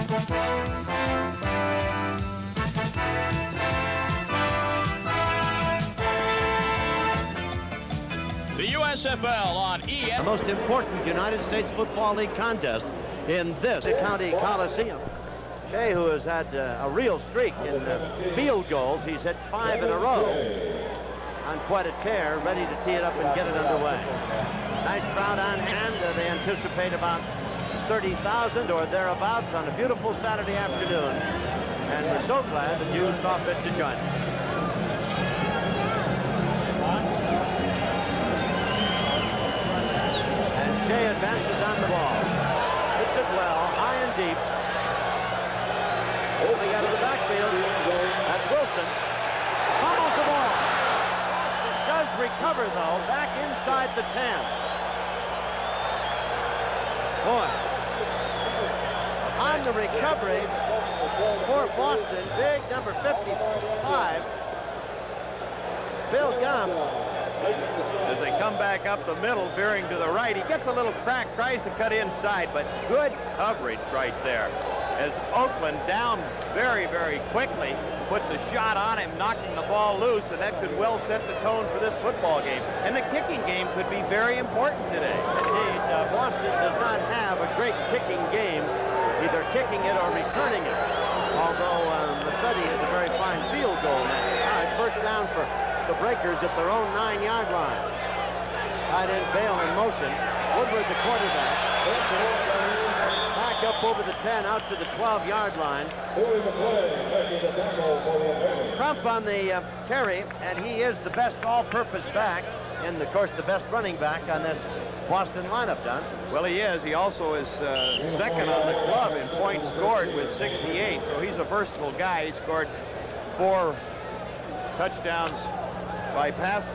The USFL on ESPN. The most important United States Football League contest in this county coliseum. Shea, who has had a real streak in field goals, he's hit 5 in a row on quite a tear, ready to tee it up and get it underway. Nice crowd on hand. They anticipate about 30,000 or thereabouts on a beautiful Saturday afternoon, and we're so glad that you saw fit to join us. Shea advances on the ball. Hits it well, high and deep. Coming out of the backfield. That's Wilson. Fumbles the ball. It does recover, though, back inside the 10. Boy. On the recovery for Boston, big number 55, Bill Gum. As they come back up the middle, veering to the right, he gets a little crack, tries to cut inside, but good coverage right there. As Oakland, down very, very quickly, puts a shot on him, knocking the ball loose, and that could well set the tone for this football game. And the kicking game could be very important today. Indeed, Boston does not have a great kicking game, either kicking it or returning it. Although Massetti is a very fine field goal man. All right, first down for the Breakers at their own 9-yard line. Tight end Bale in motion. Woodward, the quarterback. Back up over the 10, out to the 12-yard line. Crump on the carry, and he is the best all-purpose back, and of course the best running back on this Boston lineup, Don. Well, he is. He also is second on the club in points scored with 68, so he's a versatile guy. He scored 4 touchdowns by pass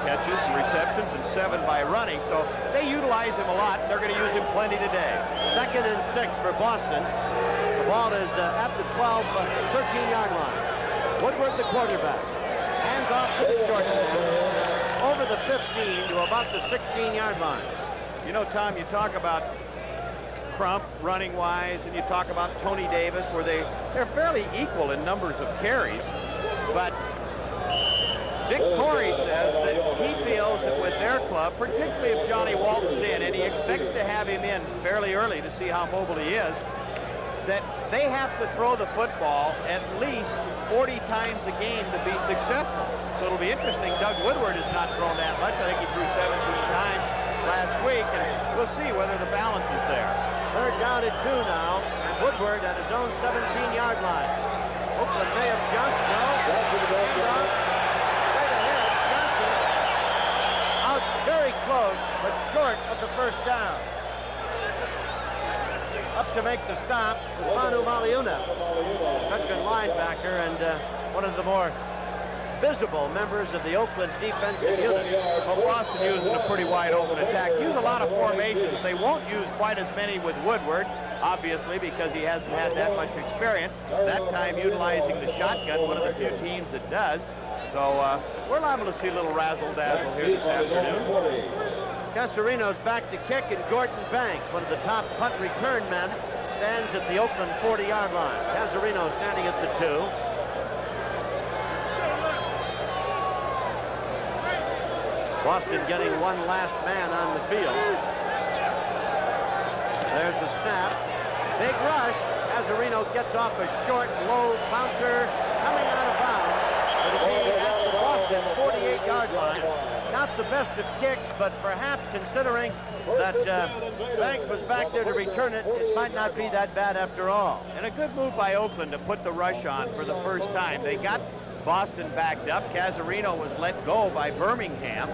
catches and receptions and 7 by running, so they utilize him a lot. They're going to use him plenty today. 2nd and 6 for Boston. The ball is at the 13-yard line. Woodward, the quarterback. Hands off to the short man. Over the 15 to about the 16-yard line. You know, Tom, you talk about Crump running-wise, and you talk about Tony Davis, where they're fairly equal in numbers of carries, but Dick Corey says that he feels that with their club, particularly if Johnny Walton's in, and he expects to have him in fairly early to see how mobile he is, that they have to throw the football at least 40 times a game to be successful. So it'll be interesting. Doug Woodward has not thrown that much. I think he threw 17 times last week, and we'll see whether the balance is there. 3rd down at 2 now, and Woodward at his own 17-yard line. Oakland may have jumped. No. Very close, but short of the first down. Up to make the stop is Manu Maliuna, veteran linebacker and one of the more visible members of the Oakland defensive unit. Well, Boston using a pretty wide open attack. Use a lot of formations. They won't use quite as many with Woodward, obviously, because he hasn't had that much experience. That time utilizing the shotgun, one of the few teams that does. So we're liable to see a little razzle-dazzle here this afternoon. Casarino's back to kick, and Gordon Banks, one of the top punt return men, stands at the Oakland 40-yard line. Casarino standing at the 2. Boston getting one last man on the field. There's the snap. Big rush. Casarino gets off a short, low bouncer coming out of bounds. It'll be at the Boston 48-yard line. Not the best of kicks, but perhaps considering that Banks was back there to return it, it might not be that bad after all. And a good move by Oakland to put the rush on for the first time. They got Boston backed up. Casarino was let go by Birmingham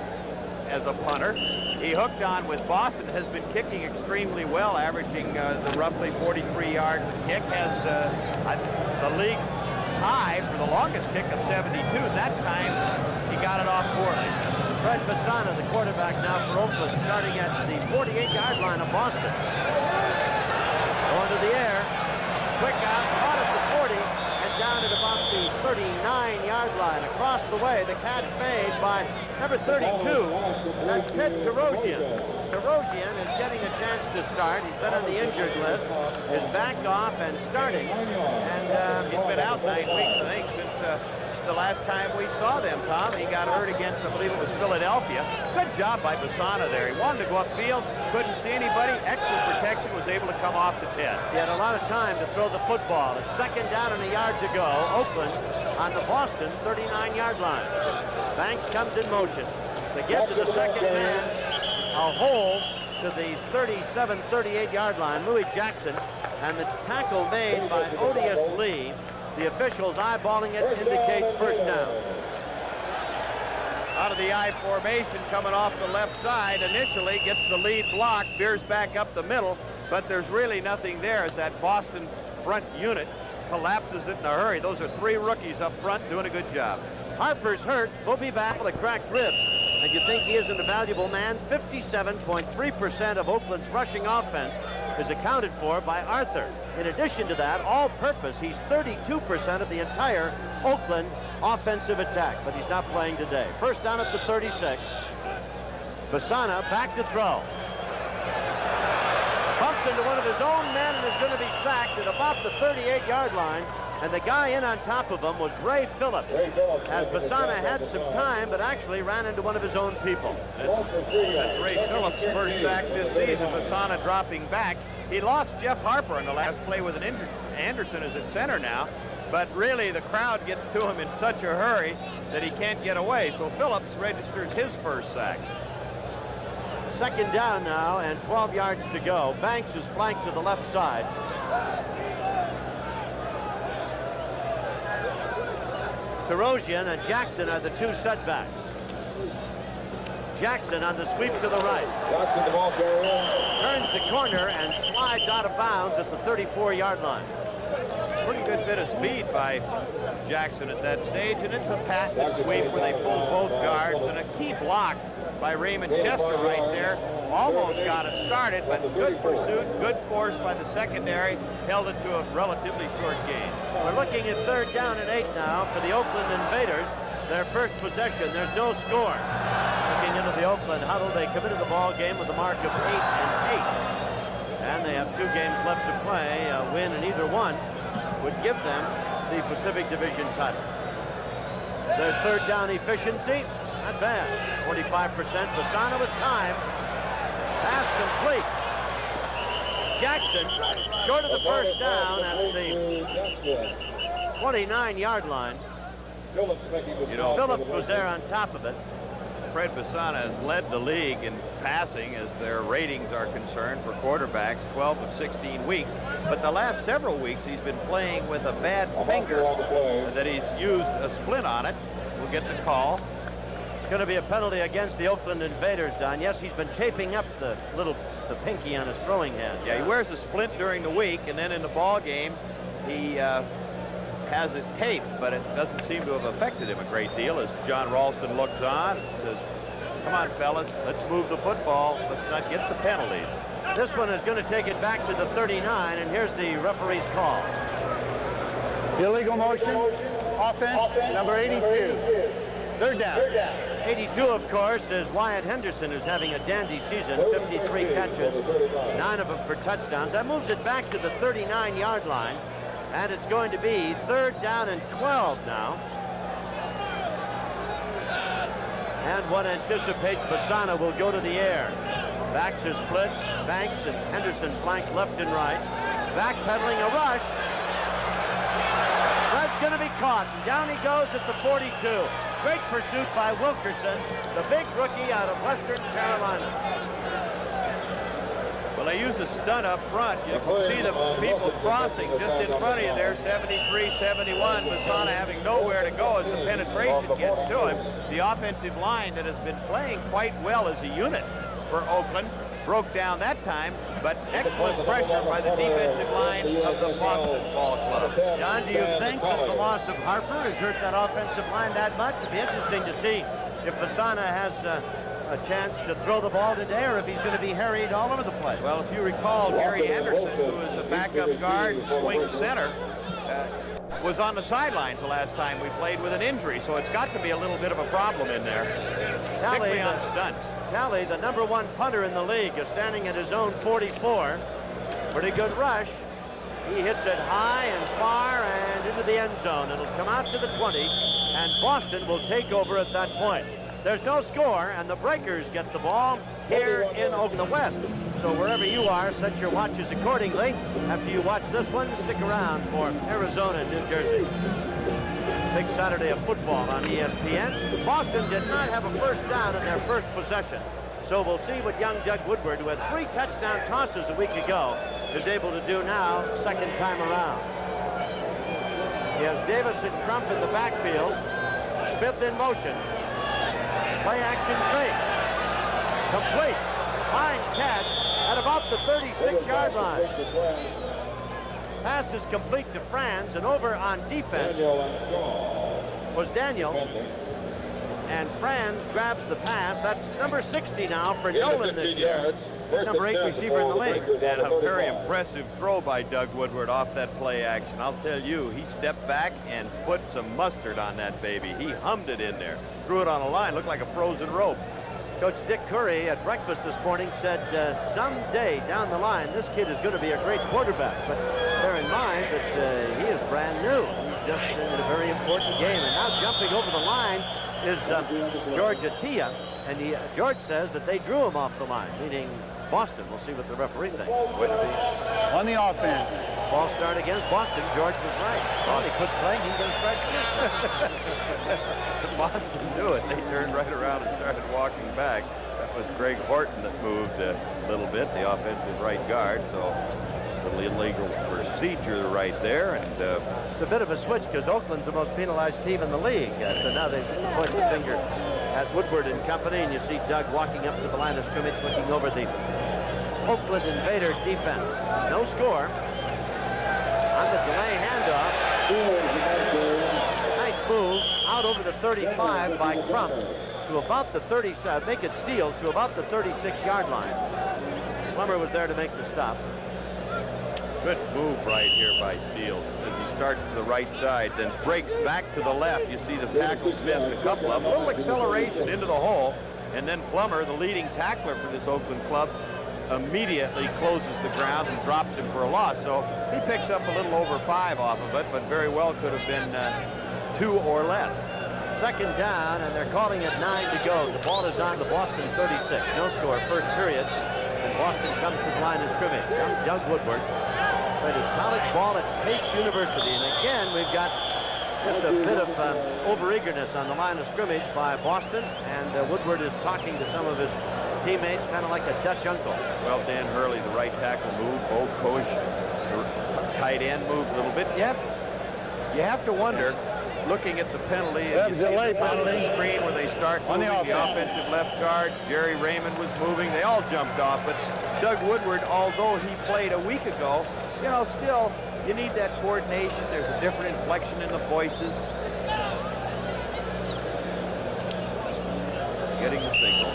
as a punter. He hooked on with Boston, has been kicking extremely well, averaging the roughly 43-yard kick, has the league high for the longest kick of 72. That time, he got it off poorly. Fred Fasana, the quarterback now for Oakland, starting at the 48-yard line of Boston. Going to the air. Quick out, caught at the 40, and down at about the 39-yard line. Across the way, the catch made by number 32, and that's Ted Tarosian. Tarosian is getting a chance to start. He's been on the injured list, is back off and starting. And He's been out 9 weeks, I think, since the last time we saw them, Tom. He got hurt against, I believe it was Philadelphia. Good job by Basana there. He wanted to go upfield, couldn't see anybody. Excellent protection, was able to come off the 10. he had a lot of time to throw the football. It's second down and a yard to go. Oakland on the Boston 39-yard line. Banks comes in motion to get to the second man. A hold to the 37-38-yard line. Louis Jackson, and the tackle made by Odious Lee. The officials eyeballing it indicate first down. Out of the I formation, coming off the left side, initially gets the lead block, veers back up the middle, but there's really nothing there as that Boston front unit collapses it in a hurry. Those are 3 rookies up front doing a good job. Harper's hurt. He'll be back with a cracked ribs. And you think he isn't a valuable man? 57.3% of Oakland's rushing offense is accounted for by Arthur. In addition to that, all-purpose, he's 32% of the entire Oakland offensive attack, but he's not playing today. First down at the 36. Basana back to throw. Bumps into one of his own men and is going to be sacked at about the 38-yard line. And the guy in on top of him was Ray Phillips. As Basana had some time, but actually ran into one of his own people. That's Ray Phillips' first sack this season. Basana dropping back. He lost Jeff Harper in the last play with an injured. Anderson is at center now. But really, the crowd gets to him in such a hurry that he can't get away. So Phillips registers his first sack. Second down now and 12 yards to go. Banks is flanked to the left side. Tarosian and Jackson are the 2 setbacks. Jackson on the sweep to the right. Turns the corner and slides out of bounds at the 34-yard line. Pretty good bit of speed by Jackson at that stage, and it's a patent sweep where they pull both guards, and a key block by Raymond Chester right there. Almost got it started, but good pursuit, good force by the secondary, held it to a relatively short gain. We're looking at third down and 8 now for the Oakland Invaders. Their first possession, there's no score. Looking into the Oakland huddle, they come into the ball game with a mark of 8-8. And they have 2 games left to play. A win in either one would give them the Pacific Division title. Their third down efficiency, not bad. 45%. Basana with time. Pass complete. Jackson short of the first down at the 29-yard line. You know, Phillips was there on top of it. Fred Basana has led the league in passing as their ratings are concerned for quarterbacks, 12 of 16 weeks. But the last several weeks he's been playing with a bad finger that he's used a splint on it. We'll get the call. Going to be a penalty against the Oakland Invaders, Don. Yes, he's been taping up the pinky on his throwing hand. Yeah, he wears a splint during the week, and then in the ball game he has it taped, but it doesn't seem to have affected him a great deal as John Ralston looks on and says, come on, fellas, let's move the football. Let's not get the penalties. This one is going to take it back to the 39, and here's the referee's call. Illegal motion, offense, number 82. Third down. 82, of course, is Wyatt Henderson, who's having a dandy season, 53 catches, 9 of them for touchdowns. That moves it back to the 39-yard line, and it's going to be third down and 12 now. And what anticipates Basana will go to the air. Backs are split. Banks and Henderson flanked left and right. Backpedaling a rush. That's going to be caught. And down he goes at the 42. Great pursuit by Wilkerson, the big rookie out of Western Carolina. Well, they use a stunt up front. You can see the people crossing just in front of you there, 73-71. Basana having nowhere to go as the penetration gets to him. The offensive line that has been playing quite well as a unit for Oakland broke down that time, but excellent pressure by the defensive line of the Boston Ball Club. John, do you think that the loss of Harper has hurt that offensive line that much? It'd be interesting to see if Basana has a chance to throw the ball today or if he's going to be harried all over the place. Well, if you recall, Gary Anderson, who is a backup guard, swing center, was on the sidelines the last time we played with an injury, so it's got to be a little bit of a problem in there, particularly on stunts. Talley, the #1 punter in the league, is standing at his own 44. Pretty good rush. He hits it high and far and into the end zone. It'll come out to the 20, and Boston will take over at that point. There's no score, and the Breakers get the ball here in Oakland West. So wherever you are, set your watches accordingly. After you watch this one, stick around for Arizona, New Jersey. Big Saturday of football on ESPN. Boston did not have a first down in their first possession. So we'll see what young Doug Woodward, who had 3 touchdown tosses a week ago, is able to do now, second time around. He has Davis and Crump in the backfield. Smith in motion. Play action fake. Complete. Fine catch at about the 36-yard line. Pass is complete to Franz, and over on defense was Daniel. And Franz grabs the pass. That's number 60 now for Nolan this year. Number 8 receiver in the league. And a very impressive throw by Doug Woodward off that play action. I'll tell you, he stepped back and put some mustard on that baby. He hummed it in there. Threw it on a line, looked like a frozen rope. Coach Dick Curry at breakfast this morning said someday down the line this kid is going to be a great quarterback, but bear in mind that he is brand new. He's just in a very important game, and now jumping over the line is George Attia, and George says that they drew him off the line, meaning Boston. We'll see what the referee thinks. On the offense. Ball start against Boston. George was right. Well, he quits playing, he gets right. Boston knew it. They turned right around and started walking back. That was Greg Horton that moved a little bit, the offensive right guard. So a little illegal procedure right there. And it's a bit of a switch because Oakland's the most penalized team in the league. So now they point the finger at Woodward and company, and you see Doug walking up to the line of scrimmage, looking over the Oakland Invader defense. No score. On the delay handoff. Nice move out over the 35 by Crump to about the 37, make it steals to about the 36-yard line. Plummer was there to make the stop. Good move right here by Steele as he starts to the right side, then breaks back to the left. You see the tackles missed a couple of them. A little acceleration into the hole, and then Plummer, the leading tackler for this Oakland club, immediately closes the ground and drops him for a loss. So he picks up a little over 5 off of it, but very well could have been 2 or less. Second down, and they're calling it 9 to go. The ball is on the Boston 36. No score, first period. And Boston comes to the line of scrimmage. Doug Woodward played his college ball at Pace University. And again, we've got just a bit of overeagerness on the line of scrimmage by Boston. And Woodward is talking to some of his teammates, kind of like a Dutch uncle. Well, Dan Hurley, the right tackle, moved. Bo Kosh, the tight end, moved a little bit. Yep. You have to wonder, looking at the penalty, and you see the penalty screen where they start moving the offensive left guard. Jerry Raymond was moving. They all jumped off, but Doug Woodward, although he played a week ago, you know, still, you need that coordination. There's a different inflection in the voices. Getting the signal.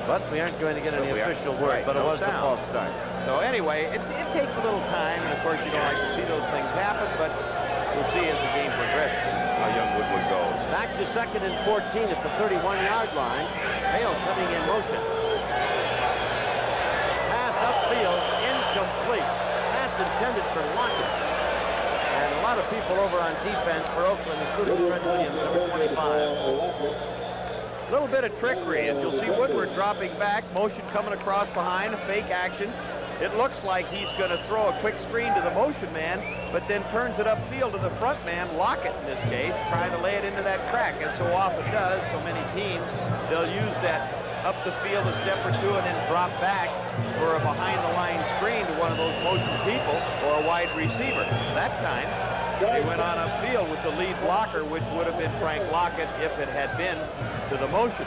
But we aren't going to get any official word, but it was the false start. So anyway, it takes a little time, and of course you don't like to see those things happen, but we'll see as the game progresses how young Woodward goes. Back to 2nd and 14 at the 31-yard line. Hale coming in motion. Pass upfield, incomplete. Pass intended for Lockett. And a lot of people over on defense for Oakland, including Fred Williams, number 25. A little bit of trickery as you'll see Woodward dropping back, motion coming across behind, a fake action. It looks like he's going to throw a quick screen to the motion man, but then turns it upfield to the front man, Lockett in this case, trying to lay it into that crack, as so often does. So many teams, they'll use that up the field a step or two and then drop back for a behind-the-line screen to one of those motion people or a wide receiver. That time, they went on upfield with the lead blocker, which would have been Frank Lockett if it had been to the motion.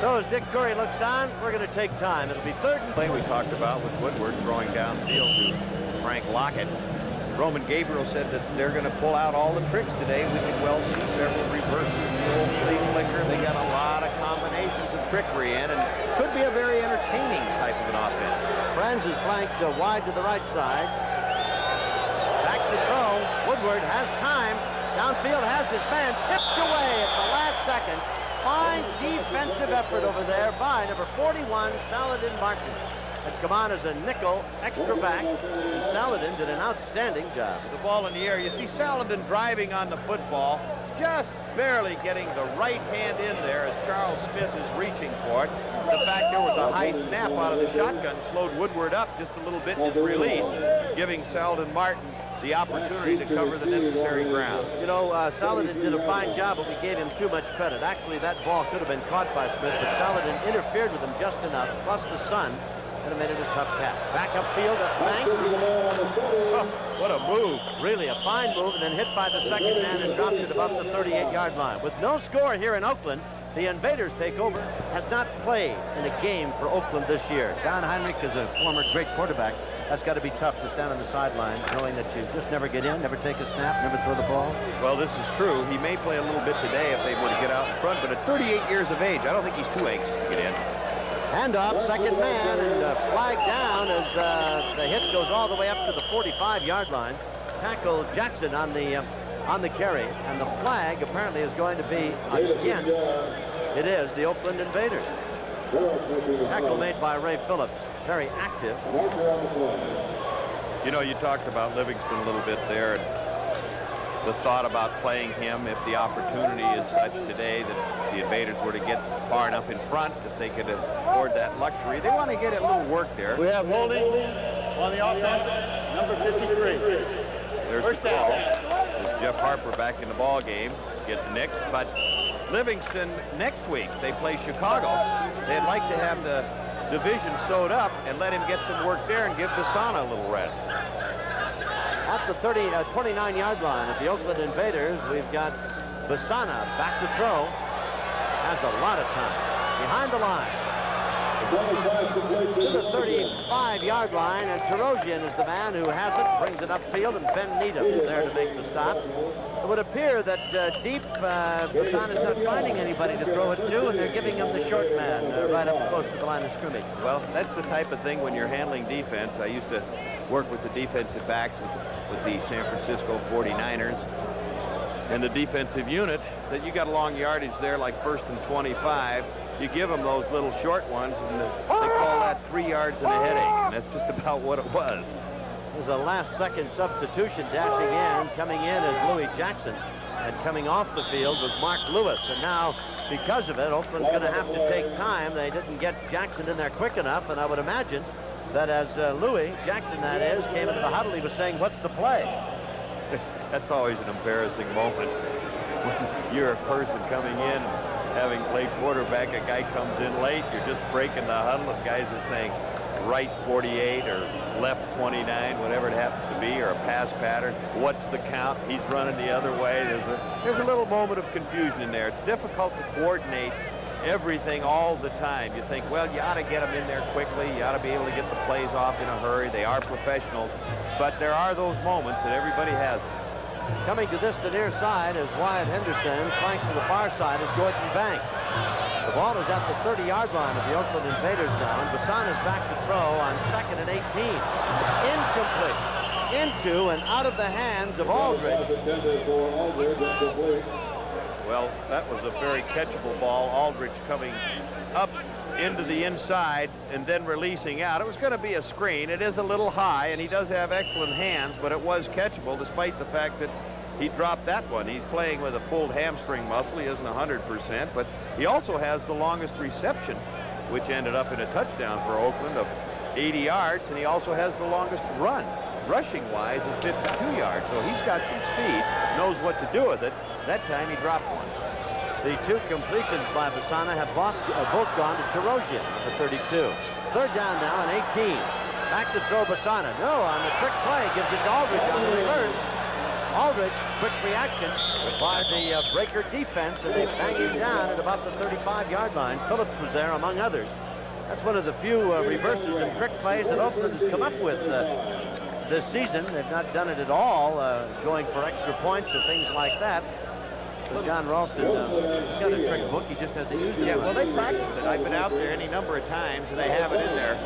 So as Dick Curry looks on, we're going to take time. It'll be 3rd and play we talked about with Woodward throwing downfield to Frank Lockett. Roman Gabriel said that they're going to pull out all the tricks today. We could well see several reverses, the old flea flicker. They got a lot of combinations of trickery in, and could be a very entertaining type of an offense. Franz is flanked wide to the right side. Back to throw. Woodward his man tipped away at the last second. Fine defensive effort over there by number 41, Saladin Martin. Had come on as a nickel extra back, and Saladin did an outstanding job. The ball in the air. You see Saladin driving on the football, just barely getting the right hand in there as Charles Smith is reaching for it. The fact there was a high snap out of the shotgun slowed Woodward up just a little bit in his release, giving Saladin Martin the opportunity to cover the necessary ground. You know, Saladin did a fine job, but we gave him too much credit. Actually, that ball could have been caught by Smith, but Saladin interfered with him just enough, plus the sun, and it made it a tough catch. Back upfield, that's Banks. Oh, what a move. Really a fine move, and then hit by the second man and dropped it above the 38-yard line. With no score here in Oakland, the Invaders take over. Has not played in a game for Oakland this year. Don Heinrich is a former great quarterback. That's got to be tough to stand on the sidelines knowing that you just never get in, never take a snap, never throw the ball. Well, this is true. He may play a little bit today if they were to get out in front, but at 38 years of age, I don't think he's too anxious to get in. Handoff, second man, and flag down as the hit goes all the way up to the 45-yard line. Tackle Jackson on the carry, and the flag apparently is going to be against. It is the Oakland Invaders. Tackle made by Ray Phillips. Very active. You know, you talked about Livingston a little bit there, and the thought about playing him if the opportunity is such today that the Invaders were to get far enough in front that they could afford that luxury. They want to get a little work there. We have holding on the offense, number 53. There's first down. There's Jeff Harper back in the ball game. Gets nicked, but Livingston next week, they play Chicago. They'd like to have the division sewed up and let him get some work there and give Basana a little rest. At the 29-yard line of the Oakland Invaders, we've got Basana back to throw. Has a lot of time. Behind the line. To the 35-yard line, and Tarosian is the man who has it, brings it upfield, and Ben Needham is there to make the stop. It would appear that deep, Basana's not finding anybody to throw it to, and they're giving him the short man right up close to the line of scrimmage. Well, that's the type of thing when you're handling defense. I used to work with the defensive backs with the San Francisco 49ers and the defensive unit, that you got a long yardage there like 1st and 25. You give them those little short ones, and they call that 3 yards and a headache, and that's just about what it was. There's a last-second substitution dashing in, coming in as Louis Jackson, and coming off the field was Mark Lewis. And now, because of it, Oakland's going to have to take time. They didn't get Jackson in there quick enough, and I would imagine that as Louis Jackson, that is, came into the huddle, he was saying, "What's the play?" That's always an embarrassing moment when you're a person coming in, having played quarterback, a guy comes in late, you're just breaking the huddle, and guys are saying right 48 or left 29, whatever it happens to be, or a pass pattern. What's the count? He's running the other way. There's a little moment of confusion in there. It's difficult to coordinate everything all the time. You think, well, you ought to get them in there quickly. You ought to be able to get the plays off in a hurry. They are professionals, but there are those moments that everybody has. Coming to this, the near side, is Wyatt Henderson. Flanked to the far side is Gordon Banks. The ball is at the 30-yard line of the Oakland Invaders now, and Basana's back to throw on 2nd and 18. Incomplete. Into and out of the hands of Aldridge. Well, that was a very catchable ball. Aldridge coming up into the inside and then releasing out. It was going to be a screen. It is a little high, and he does have excellent hands, but it was catchable despite the fact that he dropped that one. He's playing with a pulled hamstring muscle. He isn't 100%, but he also has the longest reception, which ended up in a touchdown for Oakland of 80 yards, and he also has the longest run, rushing-wise, at 52 yards. So he's got some speed, knows what to do with it. That time he dropped one. The 2 completions by Basana have both gone to Tarosian for 32. 3rd down now and 18. Back to throw Basana. No, on the trick play, gives it to Aldridge on the reverse. Aldridge, quick reaction by the breaker defense, and they bang him down at about the 35-yard line. Phillips was there, among others. That's one of the few reverses and trick plays that Oakland has come up with this season. They've not done it at all, going for extra points or things like that. So John Ralston, he's got a trick book. He just hasn't used it. Yeah, well, they practice it. I've been out there any number of times, and they have it in their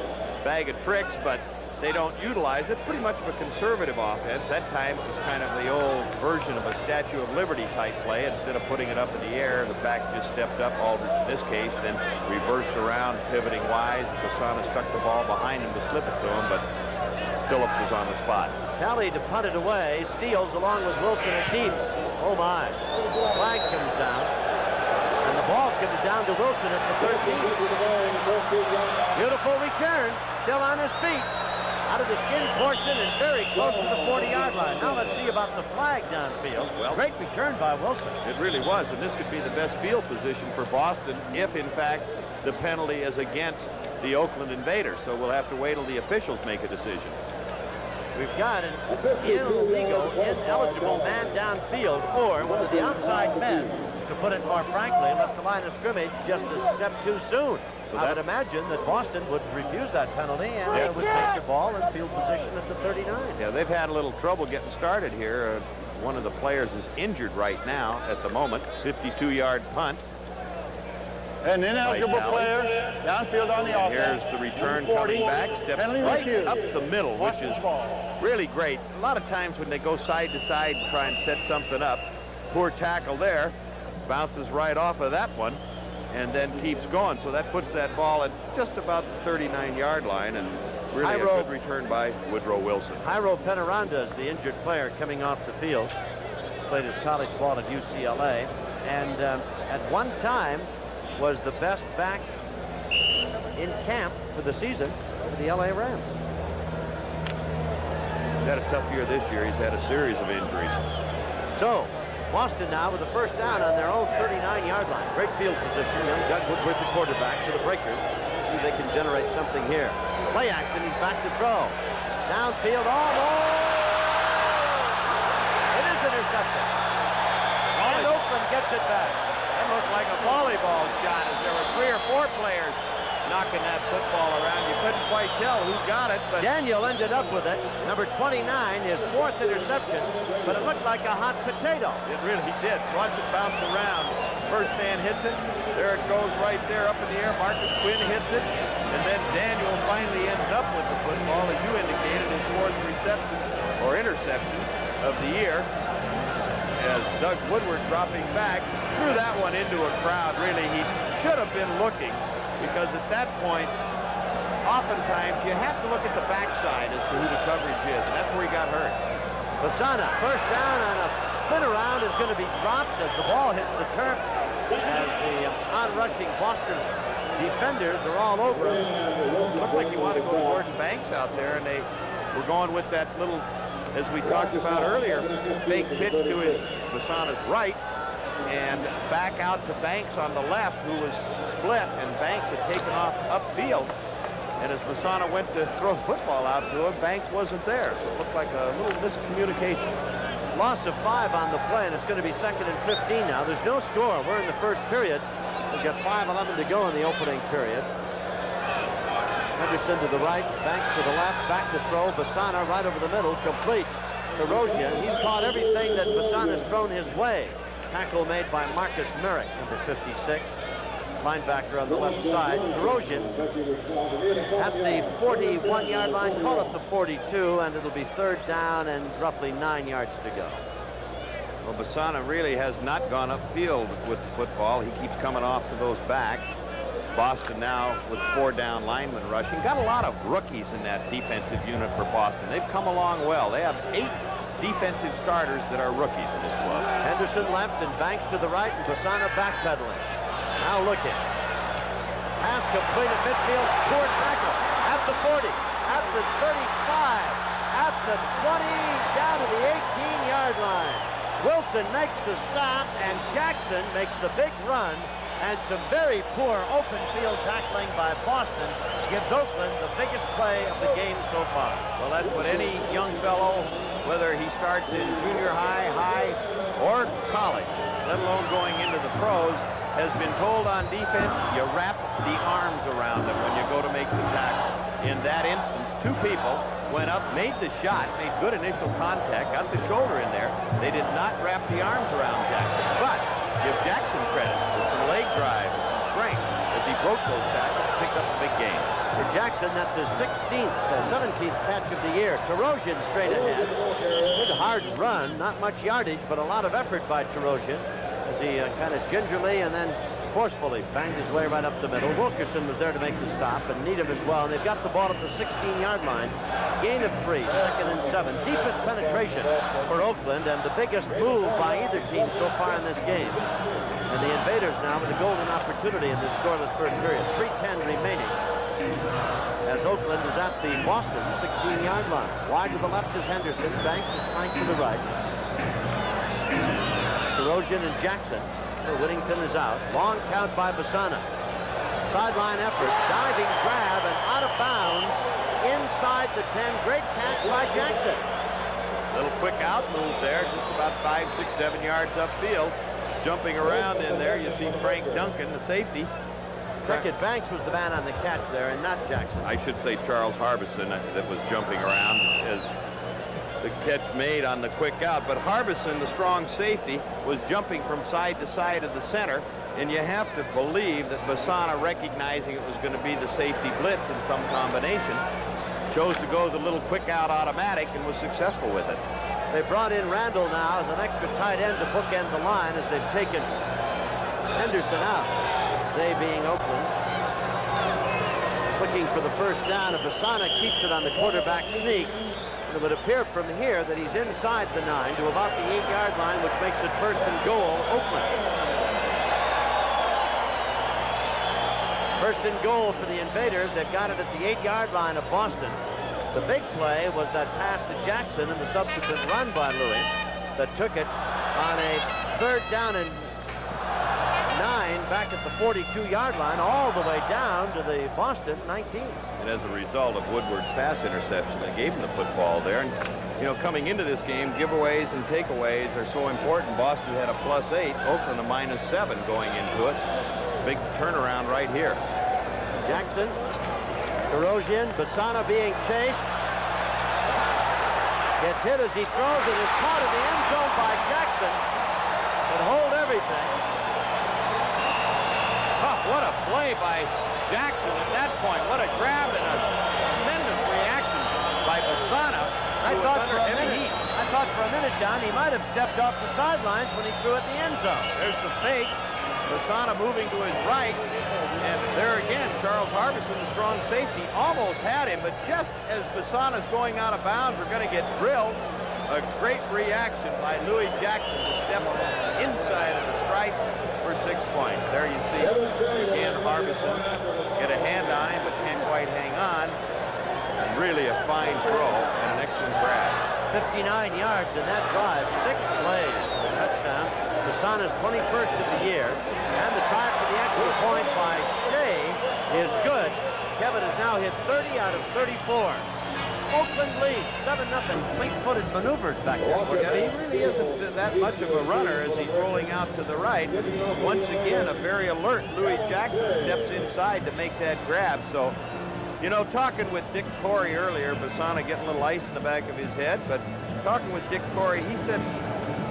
bag of tricks, but they don't utilize it. Pretty much of a conservative offense. That time it was kind of the old version of a Statue of Liberty type play. Instead of putting it up in the air, the back just stepped up. Aldrich in this case then reversed around, pivoting wise. Basana stuck the ball behind him to slip it to him, but Phillips was on the spot. Tally to punt it away. Steals along with Wilson and Keith. Oh my. Flag comes down. And the ball comes down to Wilson at the 13. Beautiful return. Still on his feet. Out of the skin portion and very close to the 40-yard line. Now let's see about the flag downfield. Well, great return by Wilson. It really was, and this could be the best field position for Boston if, in fact, the penalty is against the Oakland Invaders. So we'll have to wait till the officials make a decision. We've got an illegal, ineligible man downfield, or one of the outside men, to put it more frankly, left the line of scrimmage just a step too soon. So I would imagine that Boston would refuse that penalty and they would take the ball in field position at the 39. Yeah, they've had a little trouble getting started here. One of the players is injured right now at the moment. 52-yard punt. An ineligible player downfield on the offense. Here's the return coming back. Steps right up the middle, which is really great. A lot of times when they go side to side and try and set something up, poor tackle there, bounces right off of that one and then keeps going. So that puts that ball at just about the 39-yard line, and really a good return by Woodrow Wilson. Jairo Penaranda is the injured player coming off the field. Played his college ball at UCLA, and at one time was the best back in camp for the season for the LA Rams. He's had a tough year this year. He's had a series of injuries. So Boston now with a first down on their own 39-yard line. Great field position. Young Doug Woodward, the quarterback, to the breakers. See if they can generate something here. Play action. He's back to throw. Downfield. Almost. It is intercepted. And Oakland gets it back. That looked like a volleyball shot as there were 3 or 4 players knocking that football around. You couldn't quite tell who got it, but Daniel ended up with it. Number 29, his 4th interception, but it looked like a hot potato. It really did. Watch it bounce around. First man hits it. There it goes right there up in the air. Marcus Quinn hits it. And then Daniel finally ends up with the football, as you indicated, his 4th reception or interception of the year. As Doug Woodward dropping back, threw that one into a crowd. Really, he should have been looking, because at that point, oftentimes you have to look at the backside as to who the coverage is, and that's where he got hurt. Basana, first down on a spin around, is going to be dropped as the ball hits the turf, as the on-rushing Boston defenders are all over him. It looked like he wanted to go to Gordon Banks out there, and they were going with that little, as we talked about earlier, fake pitch to his Basana's right, and back out to Banks on the left, who was split, and Banks had taken off upfield. And as Basana went to throw the football out to him, Banks wasn't there. So it looked like a little miscommunication. Loss of 5 on the play, and it's going to be 2nd and 15 now. There's no score. We're in the first period. We've got 5:11 to go in the opening period. Henderson to the right, Banks to the left, back to throw. Basana right over the middle, complete to Rozier. He's caught everything that Basana's thrown his way. Tackle made by Marcus Merrick, number 56. Linebacker on the left side. Derosian at the 41-yard line, call it the 42, and it'll be 3rd down and roughly 9 yards to go. Well, Basana really has not gone upfield with the football. He keeps coming off to those backs. Boston now with 4 down linemen rushing. Got a lot of rookies in that defensive unit for Boston. They've come along well. They have 8 defensive starters that are rookies in this club. Henderson left and Banks to the right, and Basana backpedaling. Now looking. Pass complete at midfield. Poor tackle. At the 40. At the 35. At the 20. Down to the 18-yard line. Wilson makes the stop, and Jackson makes the big run. And some very poor open field tackling by Boston gives Oakland the biggest play of the game so far. Well, that's what any young fellow, whether he starts in junior high, or college, let alone going into the pros, has been told on defense, you wrap the arms around them when you go to make the tackle. In that instance, 2 people went up, made the shot, made good initial contact, got the shoulder in there. They did not wrap the arms around Jackson, but give Jackson credit with some leg drive and some strength as he broke those tackles, picked picked up a big gain. For Jackson, that's his 17th catch of the year. Tarosian straight ahead. Good hard run, not much yardage, but a lot of effort by Tarosian as he kind of gingerly and then forcefully banged his way right up the middle. Wilkerson was there to make the stop, and Needham as well. And they've got the ball at the 16-yard line. Gain of 3, 2nd and 7. Deepest penetration for Oakland, and the biggest move by either team so far in this game. And the Invaders now with a golden opportunity in this scoreless first period. 3:10 remaining as Oakland is at the Boston 16-yard line. Wide to the left is Henderson. Banks is flanked to the right. Tarosian and Jackson. Whittington is out. Long count by Basana. Sideline effort. Diving grab and out of bounds inside the 10. Great catch by Jackson. Little quick out move there, just about 5, 6, 7 yards upfield. Jumping around in there, you see Frank Duncan, the safety. Cricket Banks was the man on the catch there, and not Jackson. I should say Charles Harbison that was jumping around as the catch made on the quick out. But Harbison, the strong safety, was jumping from side to side of the center. And you have to believe that Basana, recognizing it was going to be the safety blitz in some combination, chose to go the little quick out automatic and was successful with it. They brought in Randall now as an extra tight end to bookend the line as they've taken Henderson out. They being Oakland. Looking for the first down, and Basana keeps it on the quarterback sneak. And it would appear from here that he's inside the 9 to about the 8-yard line, which makes it 1st and goal, Oakland. 1st and goal for the Invaders. They've got it at the 8-yard line of Boston. The big play was that pass to Jackson and the subsequent run by Louis that took it on a 3rd down and 9 back at the 42-yard line all the way down to the Boston 19. And as a result of Woodward's pass interception, they gave him the football there. And, you know, coming into this game, giveaways and takeaways are so important. Boston had a +8, Oakland a -7 going into it. Big turnaround right here. Jackson, Tarosian, Basana being chased. Gets hit as he throws it. Is caught in the end zone by Jackson. Can hold everything. Oh, what a play by Jackson at that point. What a grab and a tremendous reaction by Basana. I thought for a minute, Don, he might have stepped off the sidelines when he threw at the end zone. There's the fake. Basana moving to his right. And there again, Charles Harbison, the strong safety, almost had him. But just as Basana's going out of bounds, we're going to get drilled. A great reaction by Louis Jackson to step inside of the stripe for 6 points. There you see again Harbison get a hand on him, but can't quite hang on. And really a fine throw and an excellent grab. 59 yards in that drive, 6 plays for a touchdown. Basana's 21st of the year, and the try for the extra point by Shea is good. Kevin has now hit 30 out of 34. Oakland leads 7-0. Fleet-footed maneuvers back there. Yeah, he really isn't that much of a runner as he's rolling out to the right. Once again, a very alert Louis Jackson steps inside to make that grab. So, you know, talking with Dick Corey earlier, Basana getting a little ice in the back of his head, but talking with Dick Corey, he said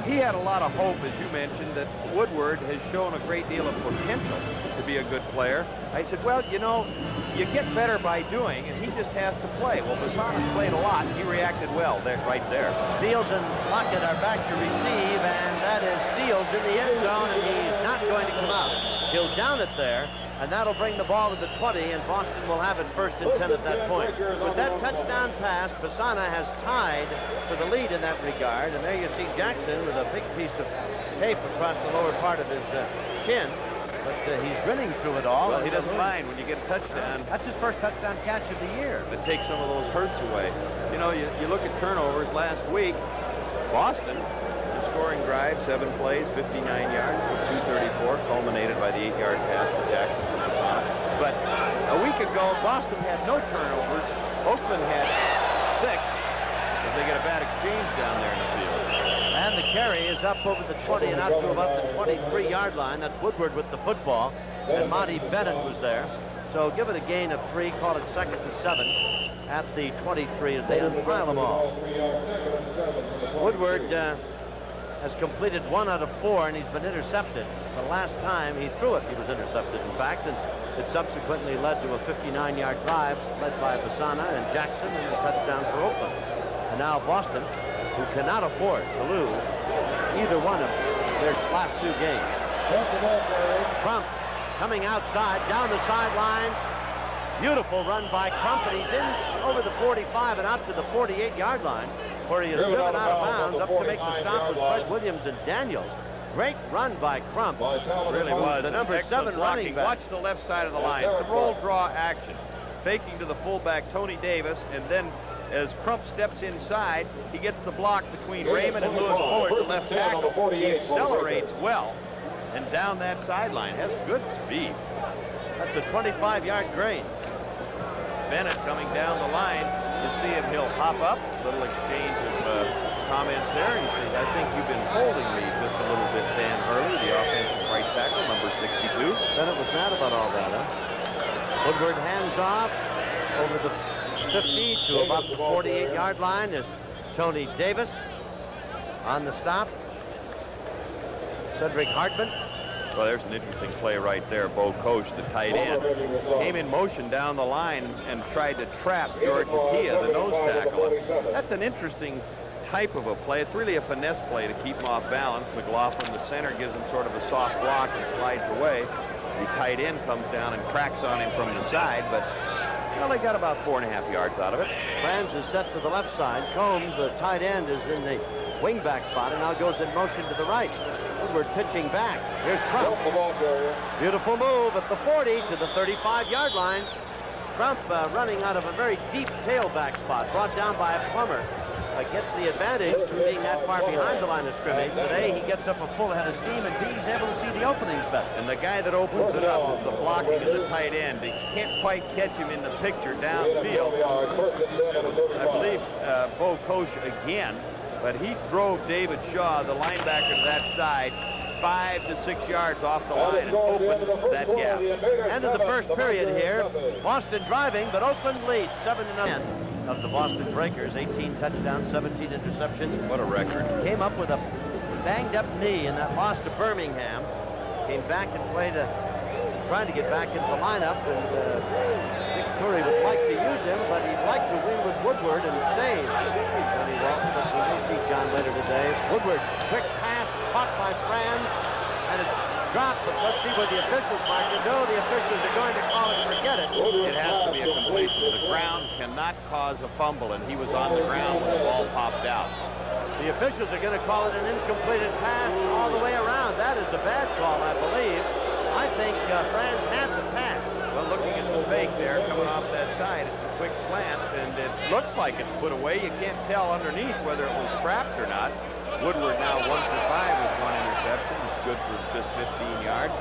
he had a lot of hope, as you mentioned, that Woodward has shown a great deal of potential to be a good player. I said, well, you know, you get better by doing, and he just has to play. Well, Basana's played a lot. He reacted well there, right there. Steels and Lockett are back to receive, and that is Steels in the end zone, and he's not going to come out. He'll down it there, and that'll bring the ball to the 20, and Boston will have it 1st and 10 at that point. With that touchdown pass, Basana has tied for the lead in that regard, and there you see Jackson with a big piece of tape across the lower part of his chin, but he's grinning through it all. Well, he doesn't mind when you get a touchdown. That's his first touchdown catch of the year. It takes some of those hurts away. You know, you look at turnovers last week, Boston, the scoring drive, 7 plays, 59 yards, 234, culminated by the 8-yard pass to Jackson from Basana. But a week ago, Boston had no turnovers. Oakland had 6 as they get a bad exchange down there in the field. And the carry is up over the 20 and out to about the 23-yard line. That's Woodward with the football, and Monty Bennett was there. So give it a gain of 3, call it 2nd and 7 at the 23 as they unpile them all. Woodward has completed 1 out of 4, and he's been intercepted. The last time he threw it, he was intercepted, in fact. And It subsequently led to a 59-yard drive led by Basana and Jackson and a touchdown for Oakland. And now Boston, who cannot afford to lose either one of their last two games. Crump coming outside, down the sidelines. Beautiful run by Crump, and he's in over the 45 and out to the 48-yard line, where he is driven out of bounds up to make the stop with Fred Williams and Daniels. Great run by Crump. Really was. The number 7 running back. Watch the left side of the line. It's a roll draw action. Faking to the fullback, Tony Davis, and then as Crump steps inside, he gets the block between Raymond and Lewis Fuller, the left tackle. He accelerates well, and down that sideline has good speed. That's a 25-yard gain. Bennett coming down the line to see if he'll hop up. Little exchange of comments there. He says, I think you've been holding me just a little bit, Dan Hurley, the offensive right tackle, number 62. Bennett was mad about all that, huh? Woodward hands off over the 50 to about the 48-yard line. There's Tony Davis on the stop. Cedric Hartman. Well, there's an interesting play right there. Bo Koch, the tight end, came in motion down the line and tried to trap George Apia, the nose tackle. That's an interesting type of a play. It's really a finesse play to keep him off balance. McLaughlin, the center, gives him sort of a soft block and slides away. The tight end comes down and cracks on him from the side, but well, they got about 4.5 yards out of it. Franz is set to the left side. Combs, the tight end, is in the wingback spot and now goes in motion to the right. Woodward pitching back. Here's Crump. Beautiful move at the 40 to the 35-yard line. Crump running out of a very deep tailback spot, brought down by a plumber. Gets the advantage from being that far behind the line of scrimmage. Today he gets up a full head of steam, and he's able to see the openings better. And the guy that opens it up is the blocking of the tight end. He can't quite catch him in the picture downfield. I believe Bo Koch again, but he drove David Shaw, the linebacker, to that side 5 to 6 yards off the line and opened that gap. End of the first period here. Boston driving, but Oakland leads 7-9. Of the Boston Breakers, 18 touchdowns, 17 interceptions. What a record. Came up with a banged-up knee in that loss to Birmingham. Came back and played trying to get back into the lineup, and Dick Torrey would like to use him, but he'd like to win with Woodward and save Johnny Walton, but we may see John later today. Woodward, quick pass, caught by Franz, and it's dropped, but let's see what the officials might do. No, the officials are going to call it, forget it. It has to be a completion. The ground cannot cause a fumble, and he was on the ground when the ball popped out. The officials are going to call it an incompleted pass all the way around. That is a bad call, I believe. I think Franz had the pass. Well, looking at the fake there, coming off that side, it's a quick slant, and it looks like it's put away. You can't tell underneath whether it was trapped or not. Woodward now 1 for 5 with 1 interception. It's good for just 15 yards.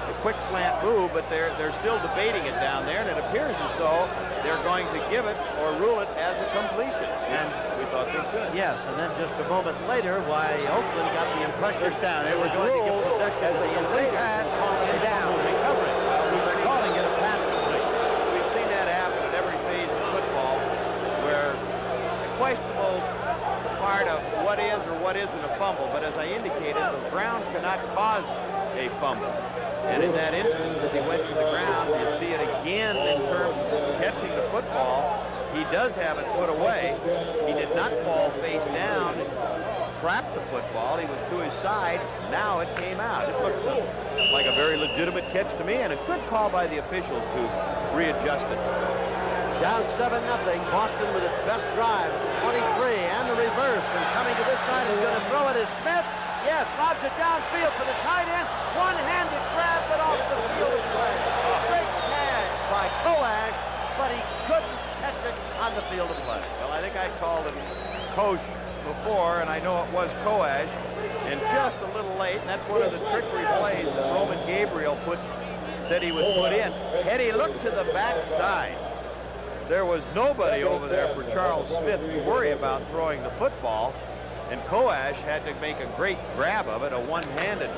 A quick slant move, but they're still debating it down there, and it appears as though they're going to give it or rule it as a completion. And we thought they should. Yes, and then just a moment later, why Oakland got the impression down. It was going to give possession of the Invaders pass falling down, recovering. They're calling it a pass completion. We've seen that happen at every phase of football, where the questionable part of what is or what isn't a fumble, but as I indicated, the ground cannot cause a fumble. And in that instance, as he went to the ground, you see it again in terms of catching the football. He does have it put away. He did not fall face down and trap the football. He was to his side. Now it came out. It looks like a very legitimate catch to me, and a good call by the officials to readjust it. Down 7-0. Boston with its best drive, 23, and the reverse. And coming to this side is going to throw it is Smith. Yes, lobs it downfield for the tight end. One-handed grab, but off the field of play. Great catch by Koash, but he couldn't catch it on the field of play. Well, I think I called him Koch before, and I know it was Koash, and just a little late, and that's one of the trickery plays that Roman Gabriel said he would put in. Had he looked to the backside, there was nobody over there for Charles Smith to worry about throwing the football, and Koash had to make a great grab of it, a one-handed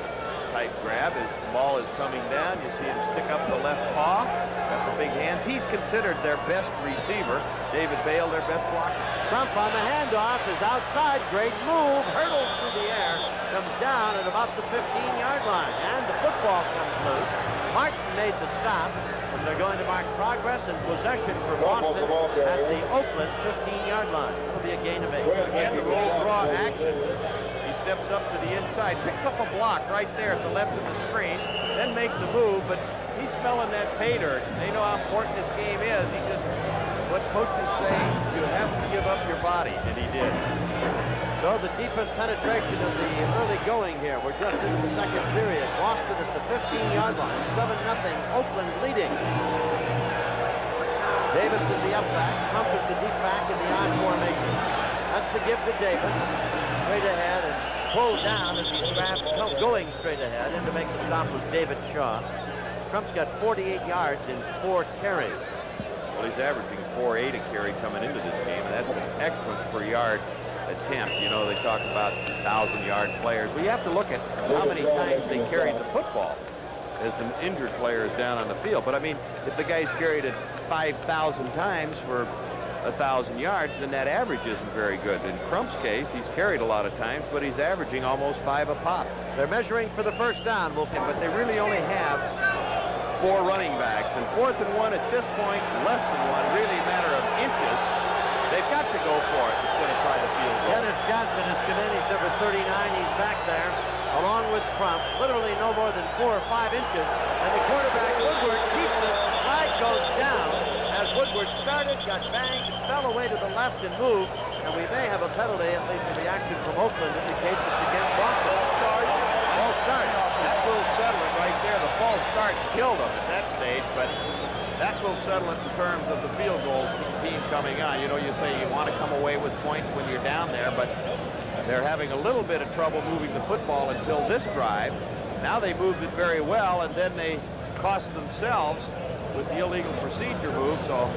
type grab. As the ball is coming down, you see him stick up the left paw, got the big hands. He's considered their best receiver. David Bale, their best blocker. Crump on the handoff is outside. Great move, hurdles through the air, comes down at about the 15-yard line, and the football comes loose. Martin made the stop, and they're going to mark progress and possession for Boston at the Oakland 15-yard line. It'll be a gain of 8. Again, the roll draw action. He steps up to the inside, picks up a block right there at the left of the screen, then makes a move, but he's smelling that pay dirt. They know how important this game is. He just, what coaches say, you have to give up your body, and he did. So the deepest penetration of the early going here. We're just into the second period. Boston at the 15-yard line, 7-0, Oakland leading. Davis is the up back. Crump is the deep back in the odd formation. That's the give to Davis. Straight ahead and pulled down as he trapped, going straight ahead. In to make the stop was David Shaw. Crump's got 48 yards in 4 carries. Well, he's averaging 4.8 a carry coming into this game, and that's an excellent per yard attempt. You know, they talk about 1,000-yard players. Well, you have to look at how many times they carried the football as an injured player is down on the field. But, I mean, if the guy's carried it 5,000 times for 1,000 yards, then that average isn't very good. In Crump's case, he's carried a lot of times, but he's averaging almost 5 a pop. They're measuring for the first down, Wolfgang, But they really only have 4 running backs. And 4th and 1 at this point, less than 1, really a matter of inches. They've got to go for it instead of try the field goal. Dennis Johnson has come in. He's number 39. He's back there, along with Crump, literally no more than 4 or 5 inches. And the quarterback, Woodward, keeps it. Flag goes down as Woodward started, got banged, fell away to the left and moved. And we may have a penalty, at least the reaction from Oakland indicates it's against Boston. False start. That will settle it right there. The false start killed them at that stage, but that will settle it in terms of the field goal team coming on. You know, you say you want to come away with points when you're down there, but they're having a little bit of trouble moving the football until this drive. Now they moved it very well, and then they cost themselves with the illegal procedure move. So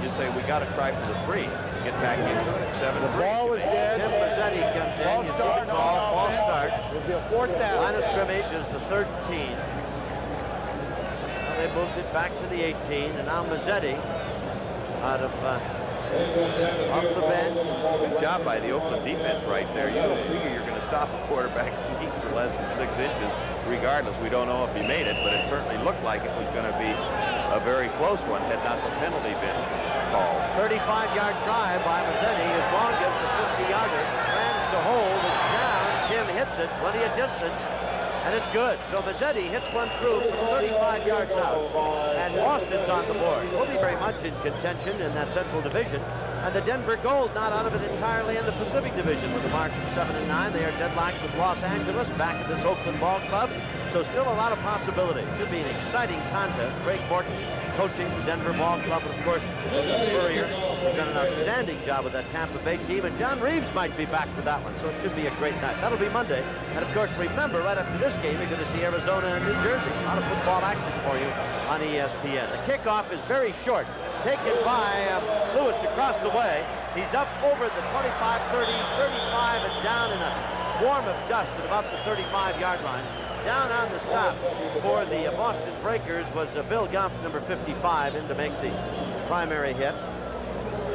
you say we got to try for the 3. Get back into it. 7-3. The ball was dead. Tim Mazzetti comes in. False You start. see the call. False start. It'll be a 4th down. Line of scrimmage is the 13. Now they moved it back to the 18, and now Mazzetti out of off the bench. Good job by the Oakland defense right there. You don't figure you're going to stop a quarterback's sneak for less than 6 inches. Regardless, we don't know if he made it, but it certainly looked like it was going to be a very close one had not the penalty been called. 35-yard drive by Mazzetti, his longest, the 50-yarder. Plans to hold. It's down. Tim hits it. Plenty of distance. And it's good. So Mazzetti hits one through from 35 yards out. And Boston's on the board. We'll be very much in contention in that Central Division. And the Denver Gold not out of it entirely in the Pacific Division with a mark of 7-9. They are deadlocked with Los Angeles back at this Oakland ball club. So still a lot of possibility. Should be an exciting contest. Craig Morton coaching the Denver ball club. And of course, Spurrier has done an outstanding job with that Tampa Bay team. And John Reeves might be back for that one. So it should be a great night. That'll be Monday. And of course, remember, right after this game, you're going to see Arizona and New Jersey. A lot of football action for you on ESPN. The kickoff is very short. Taken by Lewis across the way. He's up over the 25, 30, 35, and down in a swarm of dust at about the 35-yard line. Down on the stop for the Boston Breakers was Bill Gumpf, number 55, in to make the primary hit.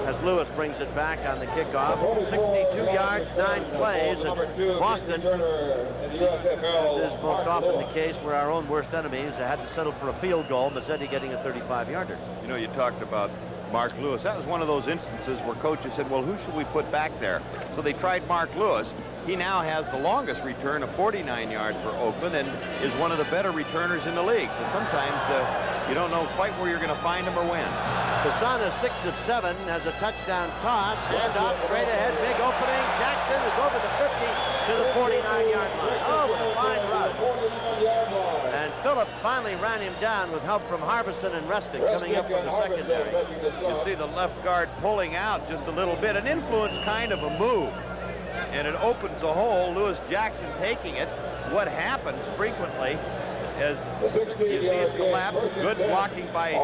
As Lewis brings it back on the kickoff. 62 yards, 9 plays, and Boston, as is most often the case, were our own worst enemies. They had to settle for a field goal. Mazzetti getting a 35-yarder. You know, you talked about Mark Lewis. That was one of those instances where coaches said, well, who should we put back there? So they tried Mark Lewis. He now has the longest return of 49 yards for Oakland and is one of the better returners in the league. So sometimes you don't know quite where you're going to find him or when. Casana, 6 of 7, has a touchdown toss. Handoff straight ahead, big opening. Jackson is over the 50 to the 49-yard line. Oh, what a fine run. And Phillips finally ran him down with help from Harbison and Restic coming up from the secondary. You see the left guard pulling out just a little bit. An influence kind of a move. And it opens a hole. Lewis Jackson taking it. What happens frequently as you see it collapse. Good blocking by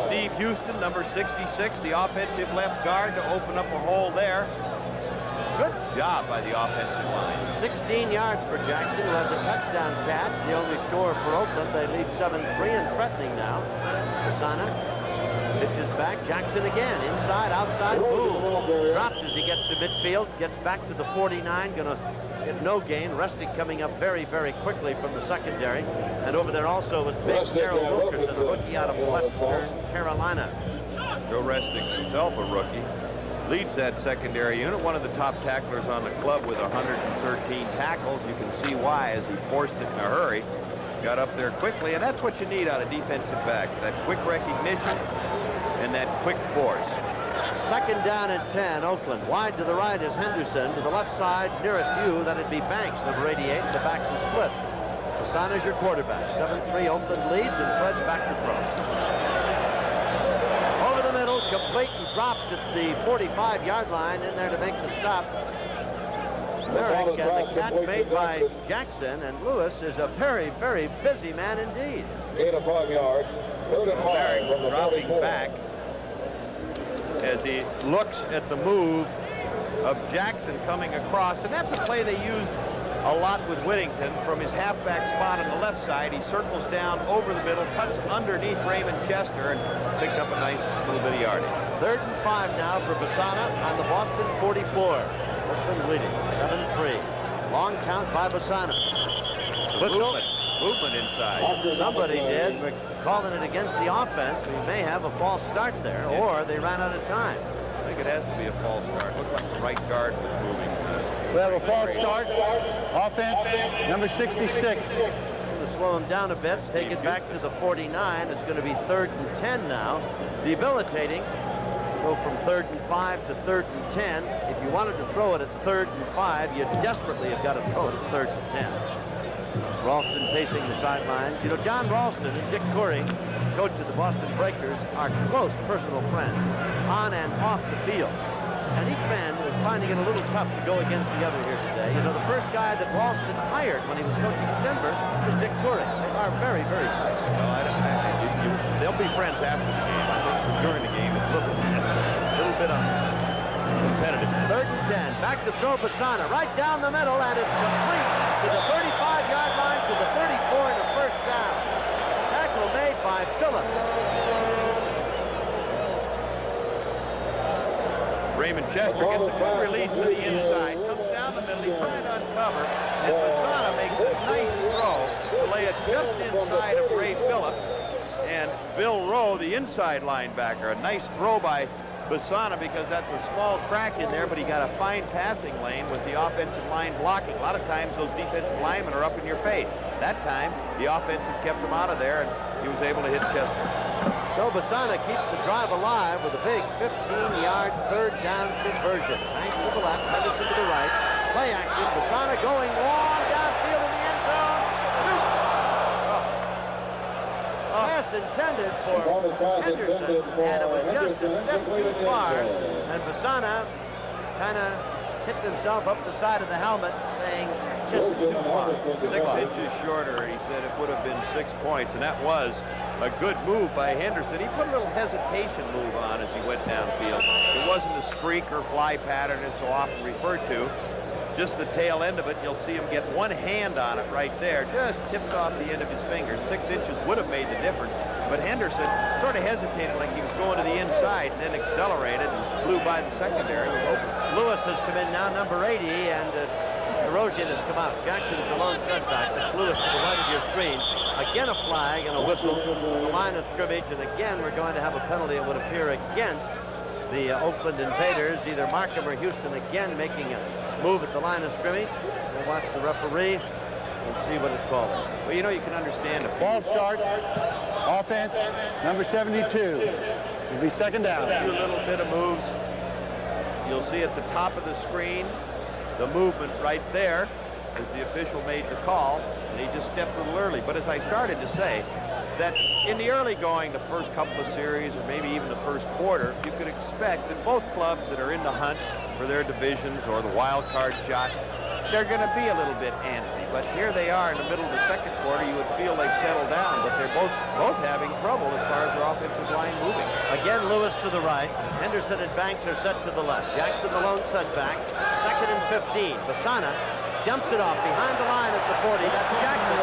Steve Houston, number 66, the offensive left guard, to open up a hole there. Good job by the offensive line. 16 yards for Jackson, who has a touchdown catch. The only score for Oakland. They lead 7-3 and threatening now. Casana pitches back. Jackson again. Inside, outside, boom. Dropped as he gets to midfield. Gets back to the 49. Going to if no gain. Rustic coming up very, very quickly from the secondary. And over there also was big Darrell Wilkerson, a rookie out of Western Carolina. Joe Rustic himself a rookie. Leads that secondary unit, one of the top tacklers on the club with 113 tackles. You can see why as he forced it in a hurry. Got up there quickly, and that's what you need out of defensive backs, that quick recognition and that quick force. Second down and 10, Oakland. Wide to the right is Henderson. To the left side, nearest you, that'd be Banks, number 88. The backs are split. Fasana's your quarterback. 7-3, Oakland leads, and Fred's back to throw. Over the middle, complete and dropped at the 45-yard line, in there to make the stop. Merrick, and the catch made by Jackson, and Lewis is a very, very busy man indeed. 8 of 5 yards. Merrick dropping back as he looks at the move of Jackson coming across, and that's a play they used a lot with Whittington from his halfback spot on the left side. He circles down over the middle, cuts underneath Raymond Chester, and picked up a nice little bit of yardage. 3rd and 5 now for Fasana on the Boston 44. Oakland leading 7-3. Long count by Fasana. Movement inside. Somebody did, but calling it against the offense. We may have a false start there, or they ran out of time. I think it has to be a false start. Looked like the right guard was moving. We have a false start. Offense, number 66. To slow him down a bit, take it back to the 49. It's going to be 3rd and 10 now. Debilitating. Go from 3rd and 5 to 3rd and 10. If you wanted to throw it at 3rd and 5, you desperately have got to throw it at 3rd and 10. Ralston pacing the sidelines. You know, John Ralston and Dick Corey, coach of the Boston Breakers, are close personal friends on and off the field. And each man is finding it a little tough to go against the other here today. You know, the first guy that Ralston hired when he was coaching in Denver was Dick Corey. They are very, very tight. No, they'll be friends after the game. I think during the game it's a little bit competitive. 3rd and 10. Back to throw Fasana right down the middle, and it's complete to the 35-yard line to the 34 and a first down. Tackle made by Phillips. Raymond Chester gets a good release to the inside, comes down the middle, he's trying to uncover, and Fasana makes a nice throw to lay it just inside of Ray Phillips. And Bill Rowe, the inside linebacker, a nice throw by Fasana because that's a small crack in there, but he got a fine passing lane with the offensive line blocking. A lot of times those defensive linemen are up in your face. That time, the offensive kept him out of there, and he was able to hit Chester. So Fasana keeps the drive alive with a big 15-yard 3rd down conversion. Banks to the left, Henderson to the right. Play action, Fasana going long downfield in the end zone. Pass intended for Henderson, and it was just a step too far. And Fasana kind of hit himself up the side of the helmet, saying just too far. 6 inches shorter, he said it would have been 6 points, and that was a good move by Henderson. He put a little hesitation move on as he went downfield. It wasn't a streak or fly pattern as so often referred to. Just the tail end of it, you'll see him get one hand on it right there. Just tipped off the end of his finger. 6 inches would have made the difference. But Henderson sort of hesitated like he was going to the inside and then accelerated and flew by the secondary. It was open. Lewis has come in now, number 80, and Erosian has come out. Jackson's the lone setback. That's Lewis to the right of your screen. Again a flag and a whistle. The line of scrimmage, and again we're going to have a penalty that would appear against the Oakland Invaders. Either Markham or Houston again making a move at the line of scrimmage. We'll watch the referee and see what it's called. Well, you know, you can understand a False start. Offense, number 72. It'll be 2nd down. few little bit of moves. You'll see at the top of the screen the movement right there as the official made the call, and he just stepped a little early. But as I started to say, that in the early going, the first couple of series, or maybe even the first quarter, you could expect that both clubs that are in the hunt for their divisions or the wild card shot, they're going to be a little bit antsy. But here they are in the middle of the second quarter. You would feel they've settled down, but they're both having trouble as far as their offensive line moving. Again, Lewis to the right. Henderson and Banks are set to the left. Jackson the lone setback. 2nd and 15. Fasana dumps it off behind the line at the 40. That's Jackson.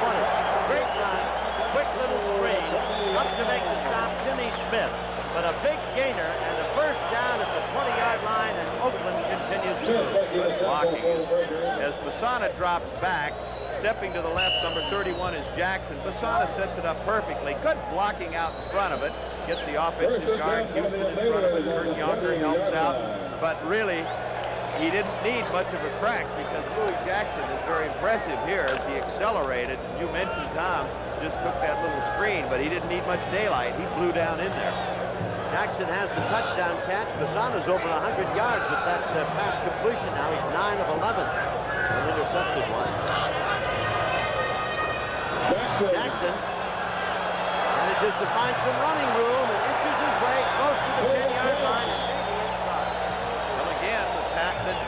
25-20. Great run. Quick little screen. Up to make the stop, Jimmy Smith. But a big gainer and a first down at the 20-yard line, and Oakland continues Good blocking as Fasana drops back. Stepping to the left, number 31 is Jackson. Fasana sets it up perfectly. Good blocking out in front of it. Gets the offensive guard, Houston in front of it. Kurt Yonker helps out. But really, he didn't need much of a crack because Louis Jackson is very impressive here as he accelerated. You mentioned Tom just took that little screen, but he didn't need much daylight. He flew down in there. Jackson has the touchdown catch. Fasana's over 100 yards with that pass completion. Now he's 9 of 11. An intercepted one. Jackson manages to find some running room and inches his way close to the 10-yard line and maybe inside. Well, again, the patented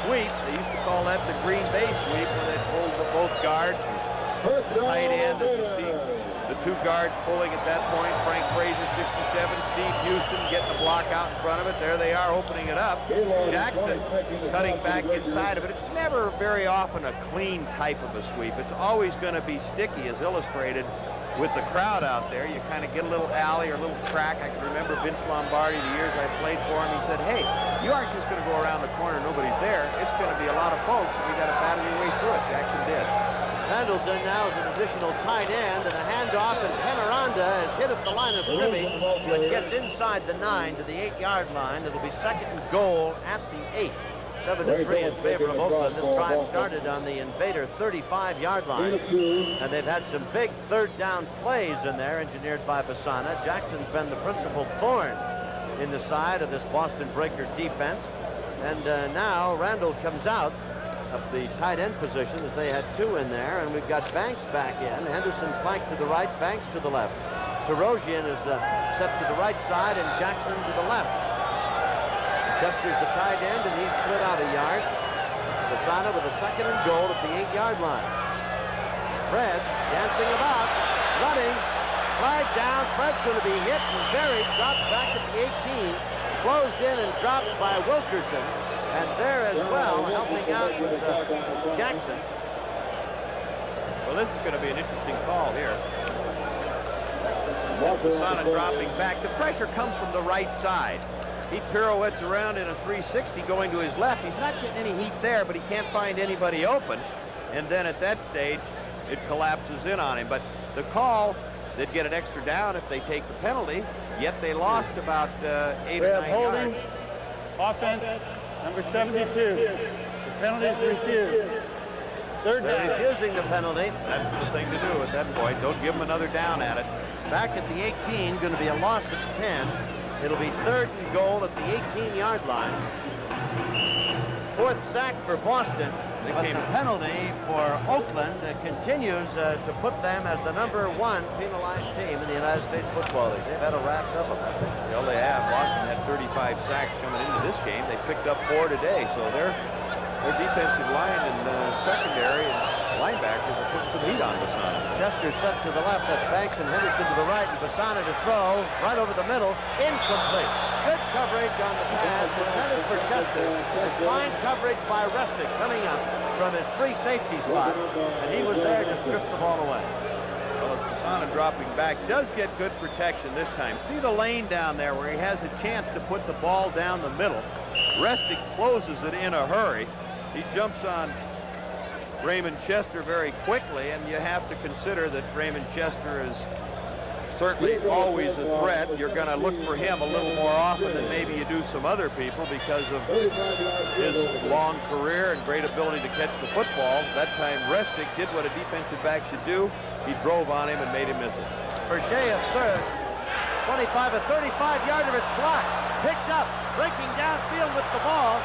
sweep. They used to call that the Green Bay sweep when they pulled both guards. The tight end, as you see, the two guards pulling at that point. Frank Frazier, 67. Steve Houston getting the block out in front of it. There they are opening it up. Jackson cutting back inside of it. It's never very often a clean type of a sweep. It's always going to be sticky, as illustrated with the crowd out there. You kind of get a little alley or a little crack. I can remember Vince Lombardi, the years I played for him. He said, hey, you aren't just going to go around the corner, nobody's there. It's going to be a lot of folks, and you got to battle your way through it. Jackson did. Randall's in now as an additional tight end, and a handoff, and Penaranda has hit at the line of scrimmage, but gets inside the 9 to the 8-yard line. It'll be second and goal at the 8. 7-3 in favor of Oakland. This drive started on the Invader 35-yard line, and they've had some big third down plays in there, engineered by Fasana. Jackson's been the principal thorn in the side of this Boston Breaker defense, and now Randall comes out of the tight end position as they had 2 in there, and we've got Banks back in. Henderson flanked to the right, Banks to the left. Tarosian is set to the right side, and Jackson to the left. Chester's the tight end, and he's split out a yard. Fasana with a second and goal at the 8-yard line. Fred dancing about, running, flag down. Fred's going to be hit and buried, dropped back at the 18, closed in and dropped by Wilkerson. And there as well, helping out with Jackson. Well, this is going to be an interesting call here. Fasana dropping back. The pressure comes from the right side. He pirouettes around in a 360 going to his left. He's not getting any heat there, but he can't find anybody open. And then at that stage, it collapses in on him. But the call, they'd get an extra down if they take the penalty, yet they lost about 8 or 9 holding, yards. offense, number 72. The penalty is refused. Third They're down. refusing the penalty. That's the thing to do at that point. Don't give him another down at it. Back at the 18, going to be a loss of 10. It'll be third and goal at the 18-yard line. Fourth sack for Boston. But the penalty for Oakland continues to put them as the #1 penalized team in the United States Football League. They've had a racked up of that. Well, they have. Boston had 35 sacks coming into this game. They picked up 4 today, so their defensive line and secondary and linebackers are putting some heat on Fasana. Chester set to the left. That's Banks and Henderson to the right, and Fasana to throw right over the middle. Incomplete. Good coverage on the pass intended for Chester. And fine coverage by Resnick coming up from his free safety spot, and he was there to strip the ball away. Well, Fasana dropping back does get good protection this time. See the lane down there where he has a chance to put the ball down the middle. Resnick closes it in a hurry. He jumps on Raymond Chester very quickly, and you have to consider that Raymond Chester is certainly always a threat. You're going to look for him a little more often than maybe you do some other people because of his long career and great ability to catch the football. That time Resnick did what a defensive back should do. He drove on him and made him miss it. Berchet at third. 25, a 35-yarder. It's blocked. Picked up. Breaking downfield with the ball.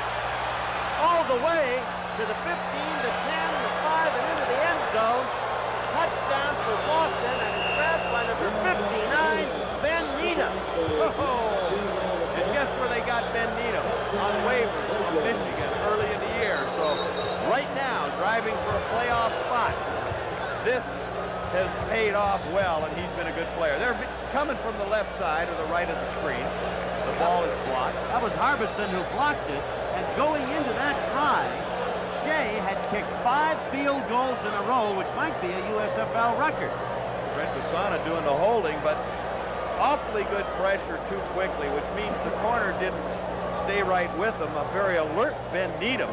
All the way to the 15, the 10, the 5, and into the end zone. Touchdown for Boston, and it's grabbed by number 59, Ben Needham. Oh, and guess where they got Ben Needham? On waivers from Michigan early in the year. So right now, driving for a playoff spot. This has paid off well, and he's been a good player. They're coming from the left side or the right of the screen. The ball is blocked. That was Harbison who blocked it, and going into that try, Shea had kicked 5 field goals in a row, which might be a USFL record. Brent Fasana doing the holding, but awfully good pressure too quickly, which means the corner didn't stay right with him. A very alert Ben Needham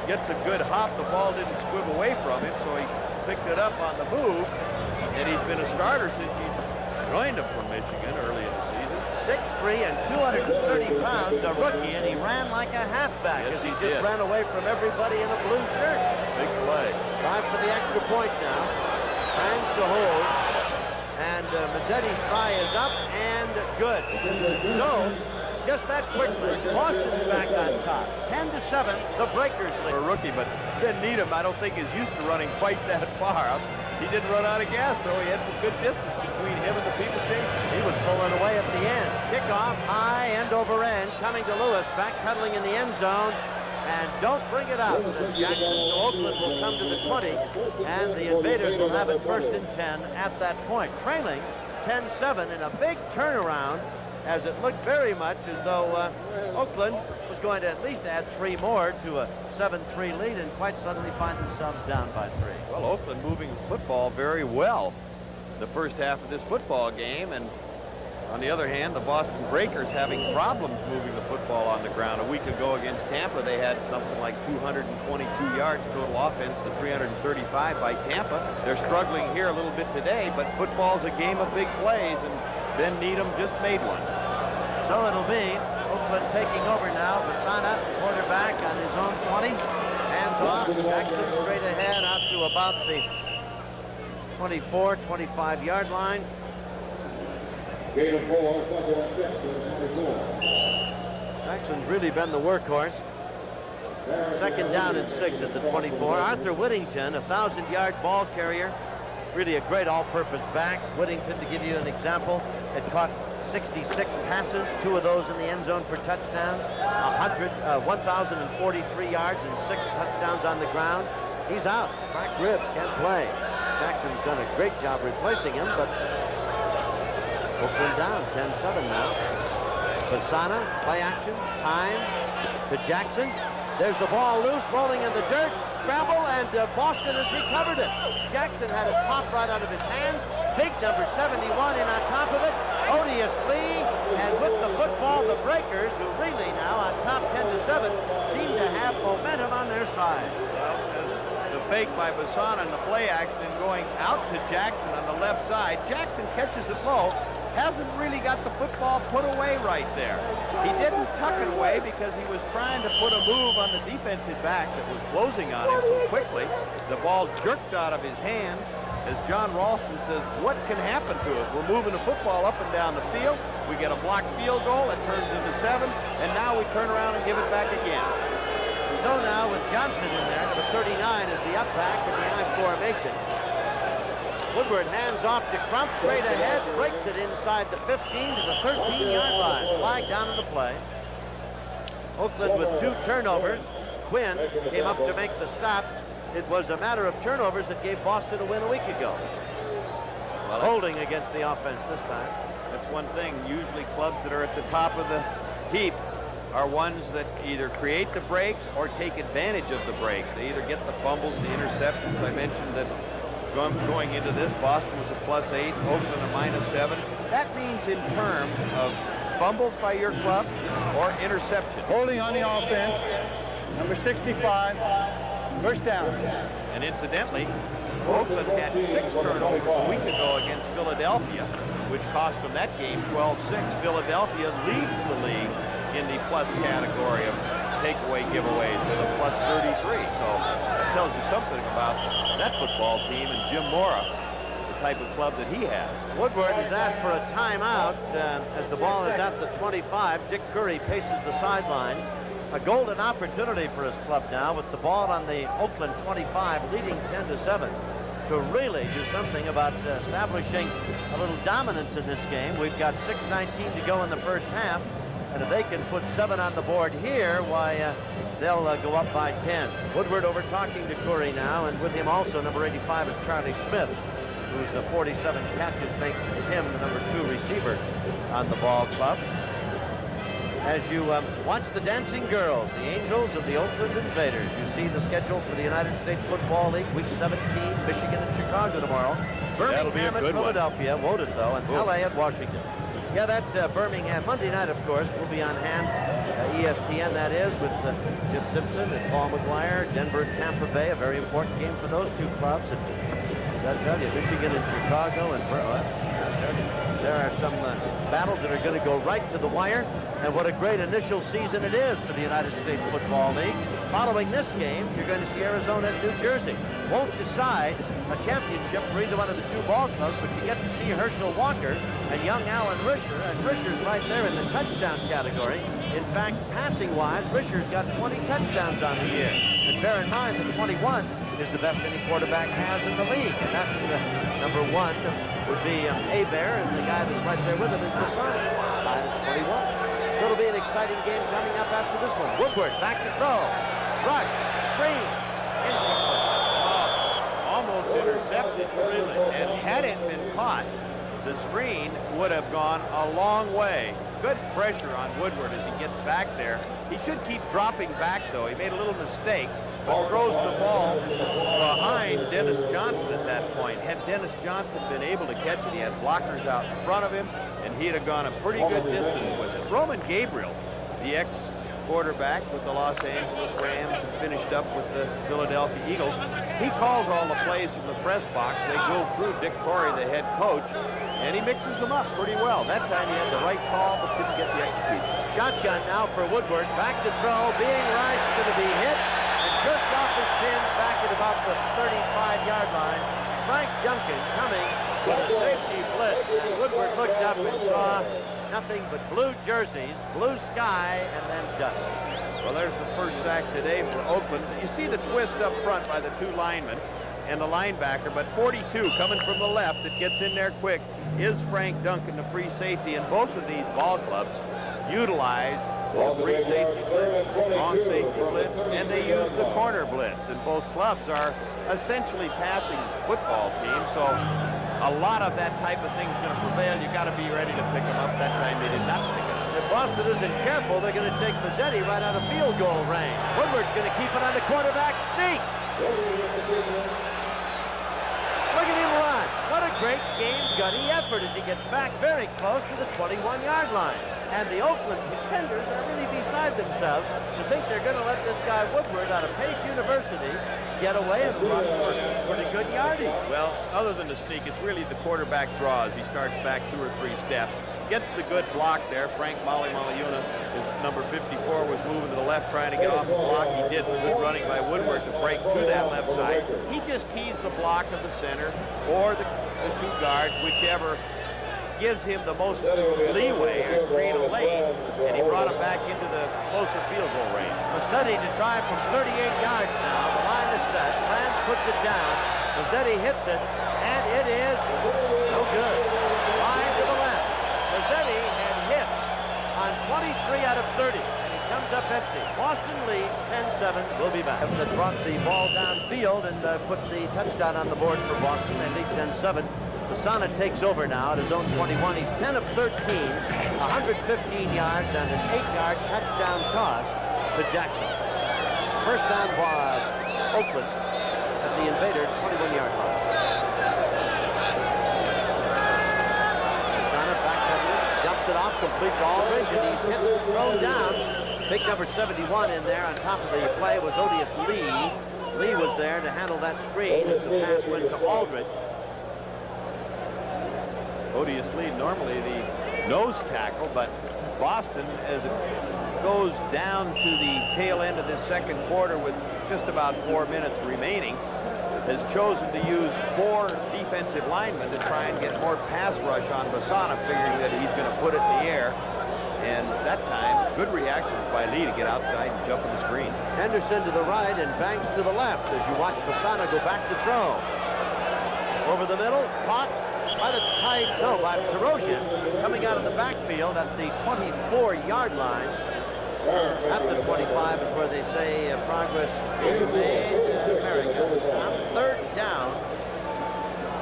gets a good hop. The ball didn't squib away from him, so he picked it up on the move. And he's been a starter since he joined him from Michigan early in the season. 6'3" and 230 pounds, a rookie, and he ran like a halfback Yes, as he he just did. ran away from everybody in a blue shirt. Big play. Time for the extra point now. Hands to hold. And Mazzetti's try is up and good. So, just that quickly, Boston's back on top. 10-7, the Breakers lead. A rookie, but Ben Needham, I don't think is used to running quite that far. He didn't run out of gas, so he had some good distance between him and the people chasing. He was pulling away at the end. Kickoff, high, end over end, coming to Lewis, backpedaling in the end zone. And don't bring it out, says Jackson. So Oakland will come to the 20, and the Invaders will have it 1st and 10 at that point. Trailing 10-7 in a big turnaround, as it looked very much as though Oakland was going to at least add 3 more to a 7-3 lead, and quite suddenly find themselves down by 3. Well, Oakland moving the football very well the first half of this football game, and on the other hand, the Boston Breakers having problems moving the football on the ground. A week ago against Tampa, they had something like 222 yards total offense to 335 by Tampa. They're struggling here a little bit today, but football's a game of big plays, and Ben Needham just made one. So it'll be Oakland taking over now. Vasana, quarterback on his own 20. Hands off. Jackson straight ahead out to about the 24, 25-yard line. Jackson's really been the workhorse. 2nd down and 6 at the 24. Arthur Whittington, a 1,000-yard ball carrier. Really a great all-purpose back. Whittington, to give you an example, had caught 66 passes, 2 of those in the end zone for touchdowns, 1,043 yards and 6 touchdowns on the ground. He's out. Cracked ribs, can't play. Jackson's done a great job replacing him, but Oakland down 10-7 now. Vasana, play action, time to Jackson. There's the ball loose, rolling in the dirt, scramble, and Boston has recovered it. Jackson had it popped right out of his hands. Big number 71 in on top of it. Odious Lee, and with the football, the Breakers, who really now on top 10-7, seem to have momentum on their side. Well, as the fake by Vasana and the play action and going out to Jackson on the left side. Jackson catches it low. Hasn't really got the football put away right there. He didn't tuck it away because he was trying to put a move on the defensive back that was closing on him so quickly. The ball jerked out of his hands. As John Ralston says, what can happen to us? We're moving the football up and down the field. We get a blocked field goal. It turns into 7. And now we turn around and give it back again. So now with Johnson in there, the 39 is the up back in the I formation. Woodward hands off to Crump, straight ahead, breaks it inside the 15 to the 13-yard line. Flag down in the play. Oakland with 2 turnovers. Quinn came up to make the stop. It was a matter of turnovers that gave Boston a win a week ago. Well, holding against the offense this time. That's one thing. Usually clubs that are at the top of the heap are ones that either create the breaks or take advantage of the breaks. They either get the fumbles, the interceptions. I mentioned that going into this, Boston was a +8, Oakland a -7. That means in terms of fumbles by your club or interception. Holding on the offense, number 65, 1st down. And incidentally, Oakland had 6 turnovers a week ago against Philadelphia, which cost them that game 12-6. Philadelphia leads the league in the plus category of takeaway giveaways with a +33. So that tells you something about that football team and Jim Mora, the type of club that he has. Woodward has asked for a timeout as the ball is at the 25. Dick Curry paces the sideline. A golden opportunity for his club now with the ball on the Oakland 25, leading 10-7, to really do something about establishing a little dominance in this game. We've got 6:19 to go in the first half, and if they can put 7 on the board here, why, they'll go up by 10. Woodward over talking to Curry now, and with him also number 85 is Charlie Smith, who's the 47 catches, makes him the number 2 receiver on the ball club. As you watch the dancing girls, the Angels of the Oakland Invaders, you see the schedule for the United States Football League, Week 17, Michigan and Chicago tomorrow. Birmingham at Philadelphia, Woden though, and LA at Washington. Yeah, that Birmingham Monday night, of course, will be on hand. ESPN, that is, with Jim Simpson and Paul McGuire. Denver and Tampa Bay, a very important game for those two clubs. And I tell you, Michigan and Chicago, and there are some battles that are going to go right to the wire. And what a great initial season it is for the United States Football League. Following this game, you're going to see Arizona and New Jersey. Won't decide a championship for either one of the two ball clubs, but you get to see Herschel Walker and young Alan Risher, and Risher's right there in the touchdown category. In fact, passing-wise, Risher's got 20 touchdowns on the year. And bear in mind that 21 is the best any quarterback has in the league. And that's number 1 would be Hebert, and the guy that's right there with him is Masonic, 21. So it'll be an exciting game coming up after this one. Woodward back to throw. Rush, screen, almost intercepted, really. And had it been caught, the screen would have gone a long way. Good pressure on Woodward as he gets back there. He should keep dropping back, though. He made a little mistake, but throws the ball behind Dennis Johnson at that point. Had Dennis Johnson been able to catch it, he had blockers out in front of him, and he'd have gone a pretty good distance with it. Roman Gabriel, the ex-quarterback with the Los Angeles Rams, and finished up with the Philadelphia Eagles, he calls all the plays from the press box. They go through Dick Torrey, the head coach, and he mixes them up pretty well. That time he had the right call, but couldn't get the execution. Shotgun now for Woodward. Back to throw. Being right, going to be hit and jerked off his pins back at about the 35-yard line. Frank Duncan coming with a safety blitz, and Woodward looked up and saw nothing but blue jerseys, blue sky, and then dust. Well, there's the first sack today for Oakland. You see the twist up front by the two linemen and the linebacker, but 42 coming from the left that gets in there quick is Frank Duncan, the free safety, and both of these ball clubs utilize the free safety blitz, strong safety blitz, and they use the corner blitz, and both clubs are essentially passing football teams, so a lot of that type of thing is going to prevail. You got to be ready to pick them up. That time they did not pick it up. If Boston isn't careful, they're going to take Mazzetti right out of field goal range. Woodward's going to keep it on the quarterback sneak. Look at him run. What a great game-gutty effort as he gets back very close to the 21-yard line. And the Oakland contenders are really beside themselves to think they're going to let this guy Woodward out of Pace University get away and run for pretty good yardage. Well, other than the sneak, it's really the quarterback draws. He starts back 2 or 3 steps. Gets the good block there. Frank Maliuna, his number 54, was moving to the left trying to get off the block. He did with good running by Woodward to break to that left side. He just keys the block of the center or the 2 guards, whichever gives him the most leeway to create a lane, and he brought him back into the closer field goal range. Mazzetti to try from 38 yards now. The line is set. Franz puts it down. Mazzetti hits it, and it is no good. Line to the left. Mazzetti had hit on 23 out of 30, and he comes up empty. Boston leads 10-7. We'll be back. That brought the ball downfield and put the touchdown on the board for Boston. They lead 10-7. Masonic takes over now at his own 21. He's 10 of 13, 115 yards, and an 8-yard touchdown toss to Jackson. First down by Oakland at the Invaders' 21-yard line. Masonic backpedaling, dumps it off, completes to Aldridge, and he's hit, thrown down. Big number 71 in there. On top of the play was Odious Lee. Lee was there to handle that screen as the pass went to Aldridge. Odious Lee, normally the nose tackle, but Boston, as it goes down to the tail end of this second quarter with just about 4 minutes remaining, has chosen to use 4 defensive linemen to try and get more pass rush on Basana, figuring that he's going to put it in the air. And that time, good reactions by Lee to get outside and jump in the screen. Henderson to the right and Banks to the left as you watch Basana go back to throw. Over the middle, caught by the by Tarosian, coming out of the backfield at the 24-yard line. At the 25 is where they say progress being made. Third down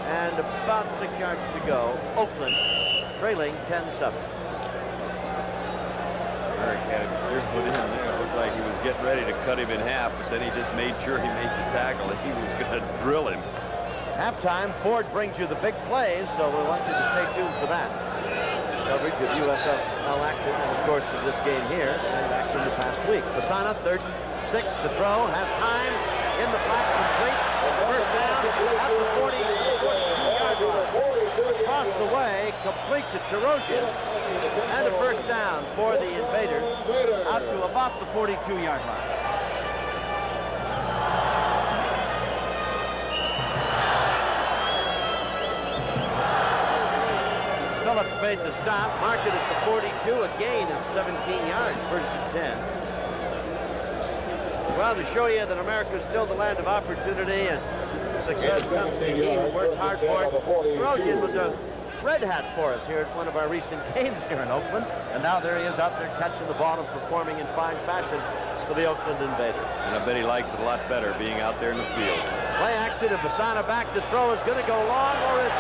and about 6 yards to go. Oakland trailing 10-7. Eric had a clear foot in there. It looked like he was getting ready to cut him in half, but then he just made sure he made the tackle and he was going to drill him. Halftime, Ford brings you the big plays, so we want you to stay tuned for that. coverage of USFL action in the course of this game here and action the past week. Basana, 3rd, 6 to throw, has time in the flat, complete. First down at the 42-yard line. Across the way, complete to Terosian, and a first down for the Invaders out to about the 42-yard line. Phillips made the stop, marked it at the 42, a gain of 17 yards, 1st and 10. Well, to show you that America is still the land of opportunity and success comes to he who works hard for it. Terosian was a red hat for us here at one of our recent games here in Oakland, and now there he is out there catching the ball and performing in fine fashion for the Oakland Invaders. And I bet he likes it a lot better being out there in the field. Play action, and Basana back to throw is going to go long, or is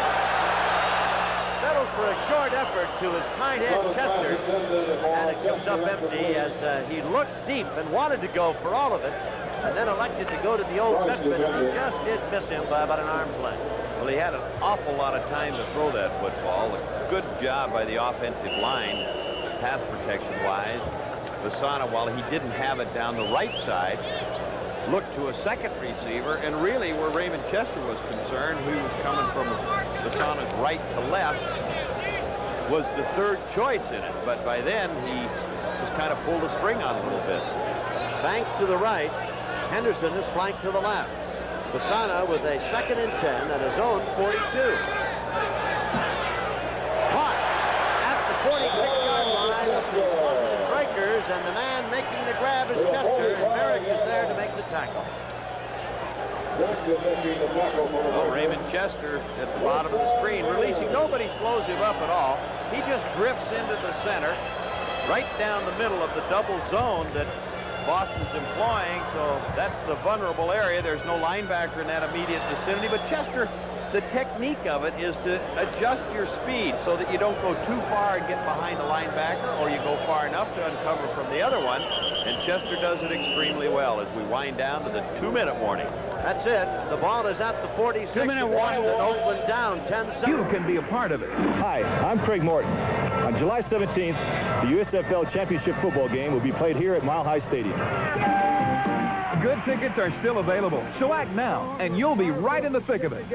settles for a short effort to his tight end Chester, and it comes up empty as he looked deep and wanted to go for all of it, and then elected to go to the old Metman, and he just did miss him by about an arm's length. Well, he had an awful lot of time to throw that football. A good job by the offensive line, pass protection-wise. Basana, while he didn't have it down the right side, looked to a second receiver, and really where Raymond Chester was concerned, who was coming from Basana's right to left, was the 3rd choice in it. But by then, he just kind of pulled the string on a little bit. Banks to the right. Henderson is flanked to the left. Basana with a 2nd and 10 at his own 42. Caught at the 46-yard line of the Oakland Breakers, and the man making the grab is Chester, and Merrick is there to make the tackle. Well, Raymond Chester at the bottom of the screen, releasing. Nobody slows him up at all. He just drifts into the center, right down the middle of the double zone that Boston's employing, so that's the vulnerable area. There's no linebacker in that immediate vicinity, but Chester, the technique of it is to adjust your speed so that you don't go too far and get behind a linebacker, or you go far enough to uncover from the other one, and Chester does it extremely well as we wind down to the 2-minute warning. That's it. The ball is at the 46. 2-minute warning. Oakland down 10-7. You can be a part of it. Hi, I'm Craig Morton. On July 17th, the USFL Championship football game will be played here at Mile High Stadium. Good tickets are still available, so act now, and you'll be right in the thick of it.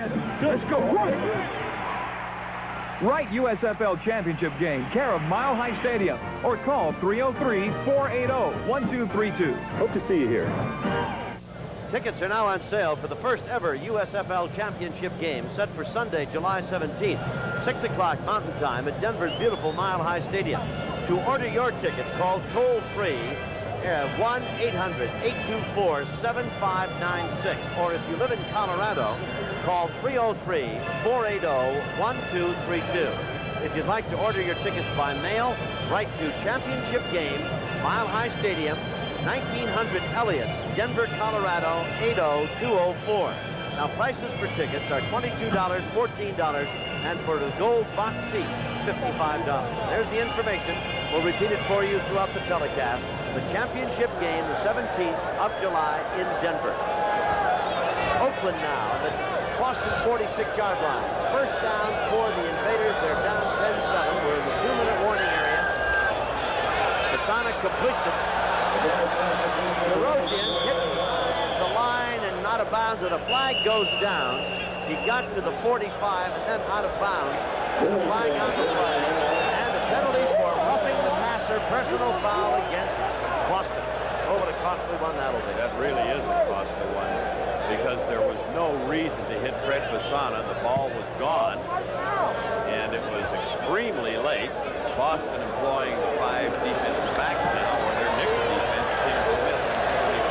Let's go. Right USFL Championship game, care of Mile High Stadium, or call 303-480-1232. Hope to see you here. Tickets are now on sale for the first ever USFL Championship game set for Sunday, July 17th, 6 o'clock Mountain Time at Denver's beautiful Mile High Stadium. To order your tickets, call toll-free 1-800-824-7596. Or if you live in Colorado, call 303-480-1232. If you'd like to order your tickets by mail, write to Championship Games, Mile High Stadium, 1900 Elliott, Denver, Colorado, 80204. Now, prices for tickets are $22, $14, and for the gold box seats, $55. There's the information. We'll repeat it for you throughout the telecast. The championship game, the 17th of July in Denver. Oakland now, the Boston 46-yard line. First down for the Invaders. They're down 10-7. We're in the 2-minute warning area. Basana completes it. Terosian hit the line and not out of bounds, and a flag goes down. He got to the 45 and then out of bounds. The flag on the play, and a penalty for roughing the passer, personal foul against Boston. Oh, what a costly one that'll be. That really is a costly one, because there was no reason to hit Fred Basana. The ball was gone, and it was extremely late. Boston employing the 5 defensive backs now, or their nickel defense. Tim Smith,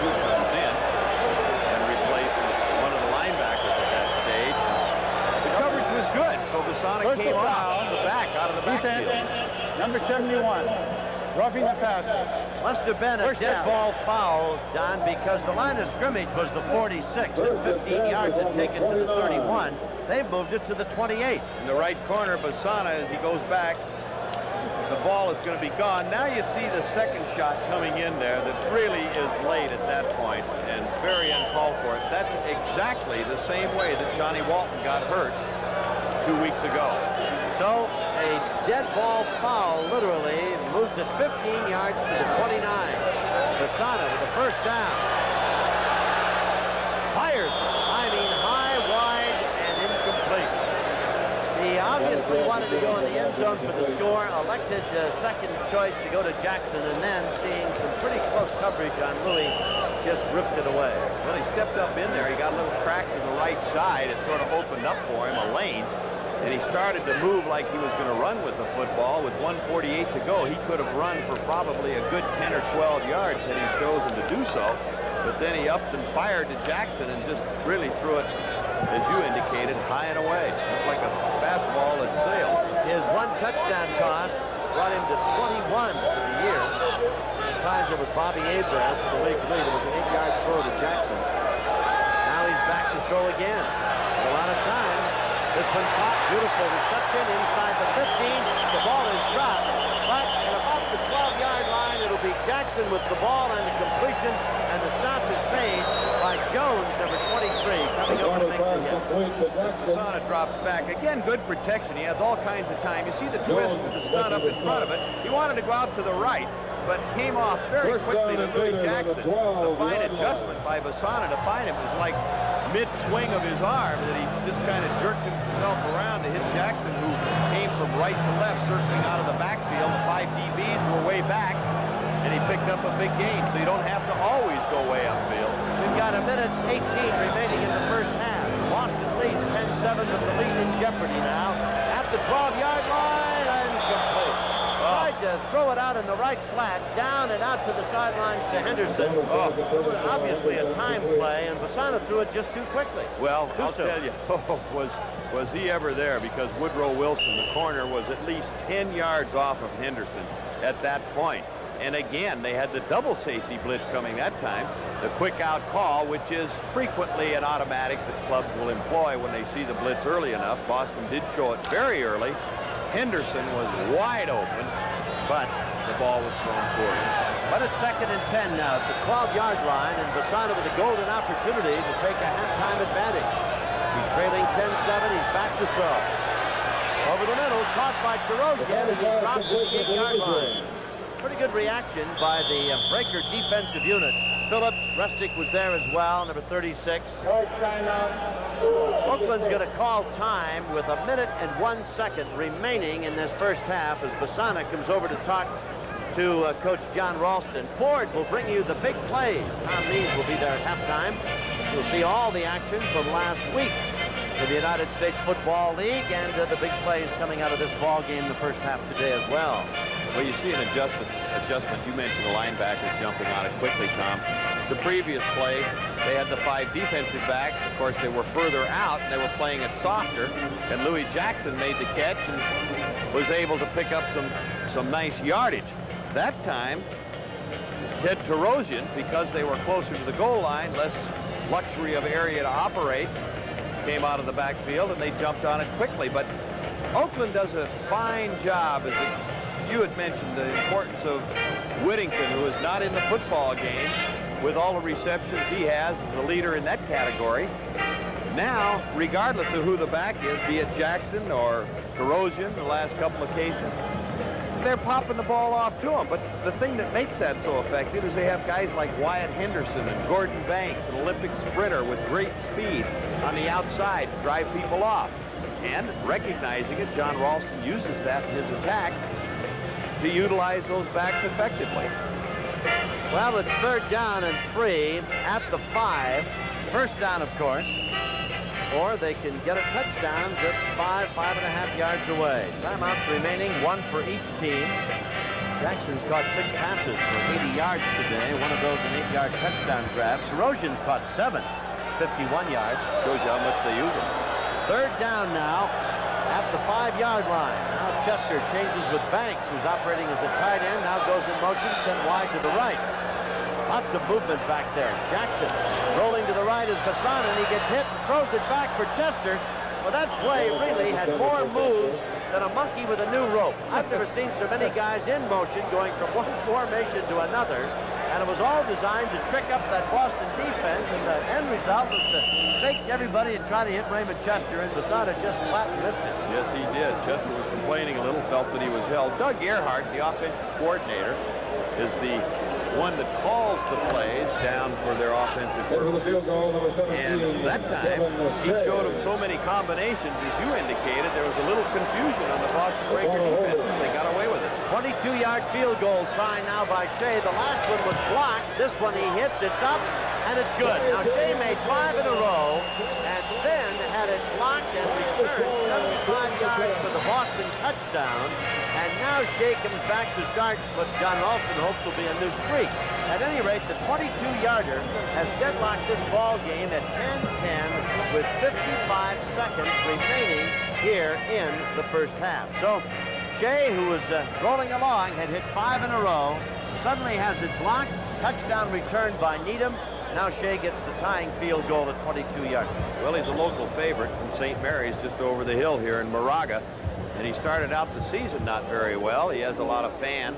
22, comes in and replaces one of the linebackers at that stage. The coverage was good, so Basana came out the back, out of the backfield. Number 71, roughing the passer. Must have been a dead ball foul, Don, because the line of scrimmage was the 46. It's 15 yards to take it to the 31. They moved it to the 28. In the right corner, Basana, as he goes back, the ball is going to be gone. Now you see the second shot coming in there that really is late at that point and very uncalled for. That's exactly the same way that Johnny Walton got hurt 2 weeks ago. So a dead ball foul, literally, moves it 15 yards to the 29. Vasana with the first down. Fires, high, wide, and incomplete. He obviously wanted to go in the end zone for the score, elected second choice to go to Jackson, and then seeing some pretty close coverage on Louis, just ripped it away. Well, he stepped up in there. He got a little crack to the right side. It sort of opened up for him, a lane. And he started to move like he was going to run with the football. With 1:48 to go, he could have run for probably a good 10 or 12 yards had he chosen to do so. But then he upped and fired to Jackson and just really threw it, as you indicated, high and away. Looked like a fastball that sailed. His one touchdown toss brought him to 21 for the year. Times it with Bobby Abrams for the league lead. It was an 8-yard throw to Jackson. Now he's back to throw again. A lot of time. This one caught. Beautiful reception inside the 15. The ball is dropped. But at about the 12-yard line, it'll be Jackson with the ball and the completion. And the stop is made by Jones, number 23, coming over to make the hit. Vasana drops back. Again, good protection. He has all kinds of time. You see the twist with the stun up in front of it. He wanted to go out to the right, but came off very quickly to Louis Jackson. The fine adjustment by Vasana to find him was like mid-swing of his arm that he just kind of jerked himself around to hit Jackson, who came from right to left, circling out of the backfield. The 5 DBs were way back, and he picked up a big gain, so you don't have to always go way upfield. We've got a minute 18 remaining in the first half. Boston leads 10-7 with the lead in jeopardy now. At the 12-yard line, and complete. Tried to throw it out in the right flat, down and out to the sidelines to Henderson. Obviously a time play, and Vasana threw it just too quickly. Well, I'll tell you, was he ever there, because Woodrow Wilson, the corner, was at least 10 yards off of Henderson at that point. And again, they had the double safety blitz coming that time. The quick out call, which is frequently an automatic that clubs will employ when they see the blitz early enough. Boston did show it very early. Henderson was wide open, but the ball was thrown poorly. But it's 2nd and 10 now at the 12-yard line, and Vasana with a golden opportunity to take a halftime advantage. He's trailing 10-7. He's back to throw. Over the middle, caught by Tarosian, and he's dropped to the 8-yard line. Pretty good reaction by the Breaker defensive unit. Philip Rustic was there as well, number 36. Oakland's going to call time with a minute and 1 second remaining in this first half as Vasana comes over to talk to Coach John Ralston. Ford will bring you the big plays. Tom Means will be there at halftime. You'll see all the action from last week for the United States Football League and the big plays coming out of this ball game the first half today as well. Well, you see an adjustment. You mentioned the linebackers jumping on it quickly, Tom. The previous play, they had the 5 defensive backs. Of course, they were further out, and they were playing it softer. And Louis Jackson made the catch and was able to pick up some nice yardage. That time, Ted Tarosian, because they were closer to the goal line, less luxury of area to operate, came out of the backfield, and they jumped on it quickly. But Oakland does a fine job. You had mentioned the importance of Whittington, who is not in the football game, with all the receptions he has as a leader in that category. Now, regardless of who the back is, be it Jackson or Tarosian, the last couple of cases, they're popping the ball off to him. But the thing that makes that so effective is they have guys like Wyatt Henderson and Gordon Banks, an Olympic sprinter with great speed on the outside to drive people off. And recognizing it, John Ralston uses that in his attack to utilize those backs effectively. Well, it's 3rd down and 3 at the 5. First down, of course. Or they can get a touchdown just 5.5 yards away. Timeouts remaining, 1 for each team. Jackson's caught 6 passes for 80 yards today. One of those an 8-yard touchdown grab. Tarosian's caught 7, 51 yards. Shows you how much they use them. 3rd down now at the 5-yard line. Now Chester changes with Banks, who's operating as a tight end. Now goes in motion, sent wide to the right. Lots of movement back there. Jackson rolling to the right is Vasana, and he gets hit and throws it back for Chester. Well, that play really had more moves than a monkey with a new rope. I've never seen so many guys in motion going from one formation to another And it was all designed to trick up that Boston defense, and the end result was to fake everybody and try to hit Raymond Chester, and Basada just flat missed him. Yes, he did. Chester was complaining a little, felt that he was held. Doug Earhart, the offensive coordinator, is the one that calls the plays down for their offensive purposes. And that time, he showed them so many combinations, as you indicated, there was a little confusion on the Boston Breaker defense, and they got away with it. 22-yard field goal try now by Shea. The last one was blocked. This one he hits, it's up, and it's good. Now Shea made 5 in a row, and then had it blocked and returned 75 yards for the Boston touchdown. And now Shea comes back to start what John Ralston hopes will be a new streak. At any rate, the 22-yarder has deadlocked this ball game at 10-10 with 55 seconds remaining here in the first half. So Shea, who was rolling along, had hit 5 in a row, suddenly has it blocked. Touchdown returned by Needham. Now Shea gets the tying field goal at 22 yards. Well, he's a local favorite from St. Mary's, just over the hill here in Moraga. And he started out the season not very well. He has a lot of fans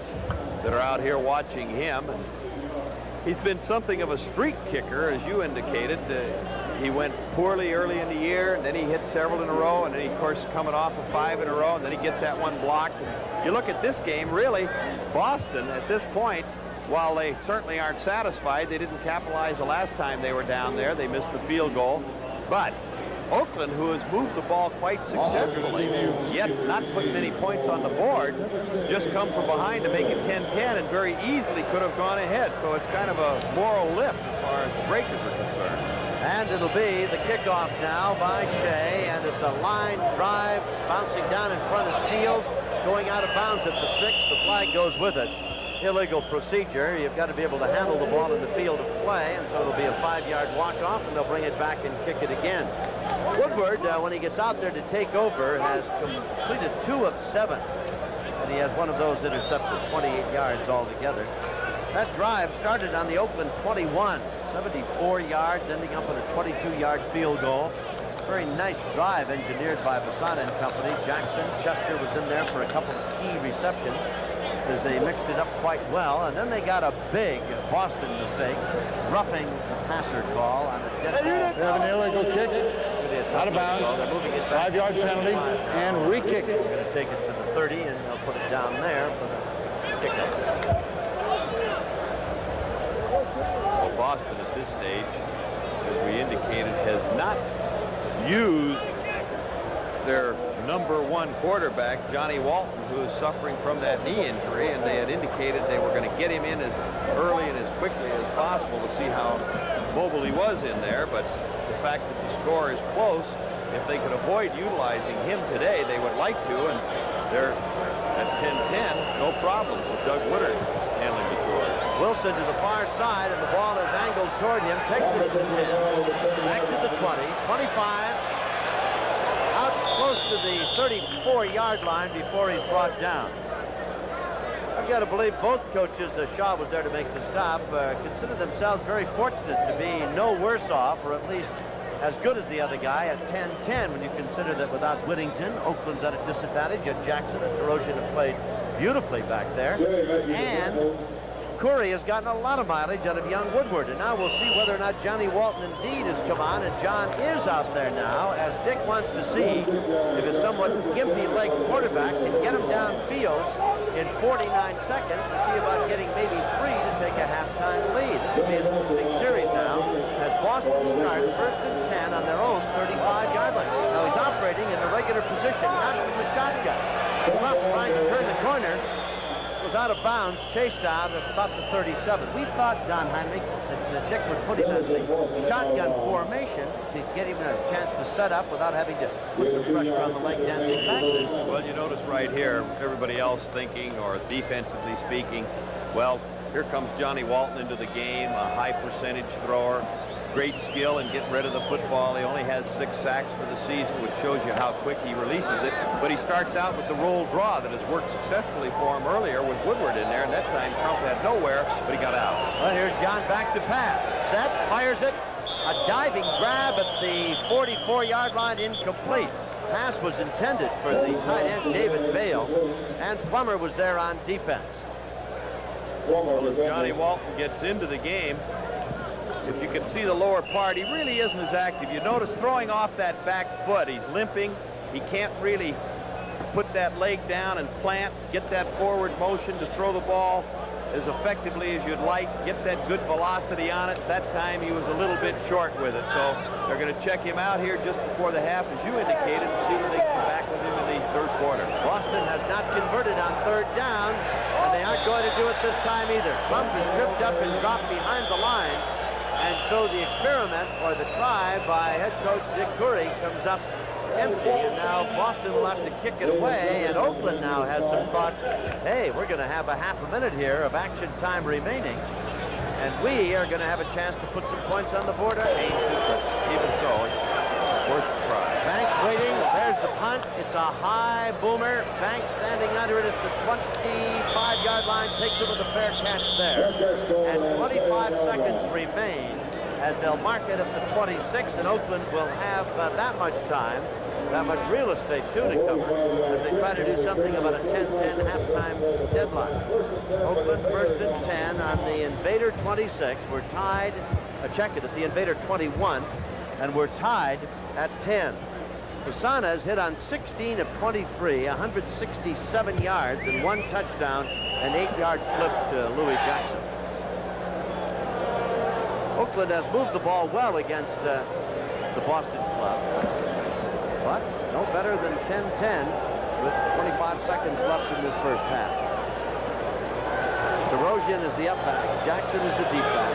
that are out here watching him. And he's been something of a streak kicker, as you indicated. He went poorly early in the year, and then he hit several in a row, and then he, of course, coming off of 5 in a row, and then he gets that one blocked. And you look at this game, really, Boston at this point, while they certainly aren't satisfied, they didn't capitalize the last time they were down there. They missed the field goal. But Oakland, who has moved the ball quite successfully, yet not putting any points on the board, just come from behind to make it 10-10 and very easily could have gone ahead. So it's kind of a moral lift as far as the Breakers are concerned. And it'll be the kickoff now by Shea, and it's a line drive bouncing down in front of Steele, going out of bounds at the 6. The flag goes with it. Illegal procedure. You've got to be able to handle the ball in the field of play, and so it'll be a 5-yard walk-off, and they'll bring it back and kick it again. Woodward, when he gets out there to take over, has completed 2 of 7, and he has one of those intercepted, 28 yards altogether. That drive started on the Oakland 21, 74 yards, ending up with a 22-yard field goal. Very nice drive engineered by Basada and company. Jackson, Chester was in there for a couple of key receptions as they mixed it up quite well, and then they got a big Boston mistake, roughing the passer call on a dead ball. They have an illegal kick, out of bounds, 5-yard penalty, and re-kick. They're going to take it to the 30, and they'll put it down there for the kickoff. Well, Boston at this stage, as we indicated, has not used their #1 quarterback, Johnny Walton, who is suffering from that knee injury, and they had indicated they were going to get him in as early and as quickly as possible to see how mobile he was in there. But the fact that the score is close, if they could avoid utilizing him today, they would like to, and they're at 10-10, no problems with Doug Woodard handling the chores. Wilson to the far side, and the ball is angled toward him, takes it to the 10, back to the 20, 25, out close to the 34-yard line before he's brought down. I've got to believe both coaches, Shaw was there to make the stop, consider themselves very fortunate to be no worse off, or at least as good as the other guy at 10-10, when you consider that without Whittington, Oakland's at a disadvantage. Yet Jackson and Tarosian have played beautifully back there. And Curry has gotten a lot of mileage out of young Woodward, and now we'll see whether or not Johnny Walton indeed has come on, and John is out there now, as Dick wants to see if his somewhat gimpy-legged quarterback can get him downfield in 49 seconds to see about getting maybe 3 to take a halftime lead. This will be an interesting series now, as Boston starts 1st and 10 on their own 35-yard line. Now he's operating in the regular position, not in the shotgun. Trump trying to turn the corner, was out of bounds, chased out at about the 37. We thought, Don Heinrich, that Dick would put him in the shotgun formation to get him a chance to set up without having to put some pressure on the leg dancing back there. Well, you notice right here, everybody else thinking, or defensively speaking, well, here comes Johnny Walton into the game, a high percentage thrower, great skill in getting rid of the football. He only has 6 sacks for the season, which shows you how quick he releases it. But he starts out with the roll draw that has worked successfully for him earlier with Woodward in there, and that time Trump had nowhere, but he got out. Well, here's John back to pass. Sets, fires it. A diving grab at the 44-yard line, incomplete. Pass was intended for the tight end, David Bale, and Plummer was there on defense. Well, as Johnny Walton gets into the game, if you can see the lower part, he really isn't as active. You notice throwing off that back foot, he's limping. He can't really put that leg down and plant, get that forward motion to throw the ball as effectively as you'd like, get that good velocity on it. That time he was a little bit short with it, so they're going to check him out here just before the half, as you indicated, and see when they come back with him in the third quarter. Boston has not converted on third down, and they aren't going to do it this time either. Crump is tripped up and dropped behind the line, and so the experiment, or the try by head coach Dick Curry, comes up empty, and now Boston will have to kick it away, and Oakland now has some thoughts. Hey, we're going to have a half a minute here of action time remaining, and we are going to have a chance to put some points on the board. Even so, it's worth a try. Banks waiting. There's the punt. It's a high boomer. Banks standing under it at the 25-yard line, takes it with a fair catch there. And 25 seconds remain as they'll mark it at the 26, and Oakland will have that much time, that much real estate, too, to cover as they try to do something about a 10-10 halftime deadline. Oakland first and 10 on the Invader 26. We're tied, check it, at the Invader 21, and we're tied at 10. Fasana has hit on 16 of 23, 167 yards, and 1 touchdown, an 8-yard flip to Louis Jackson. Oakland has moved the ball well against the Boston club, but no better than 10-10 with 25 seconds left in this first half. DeRozan is the up back, Jackson is the deep back.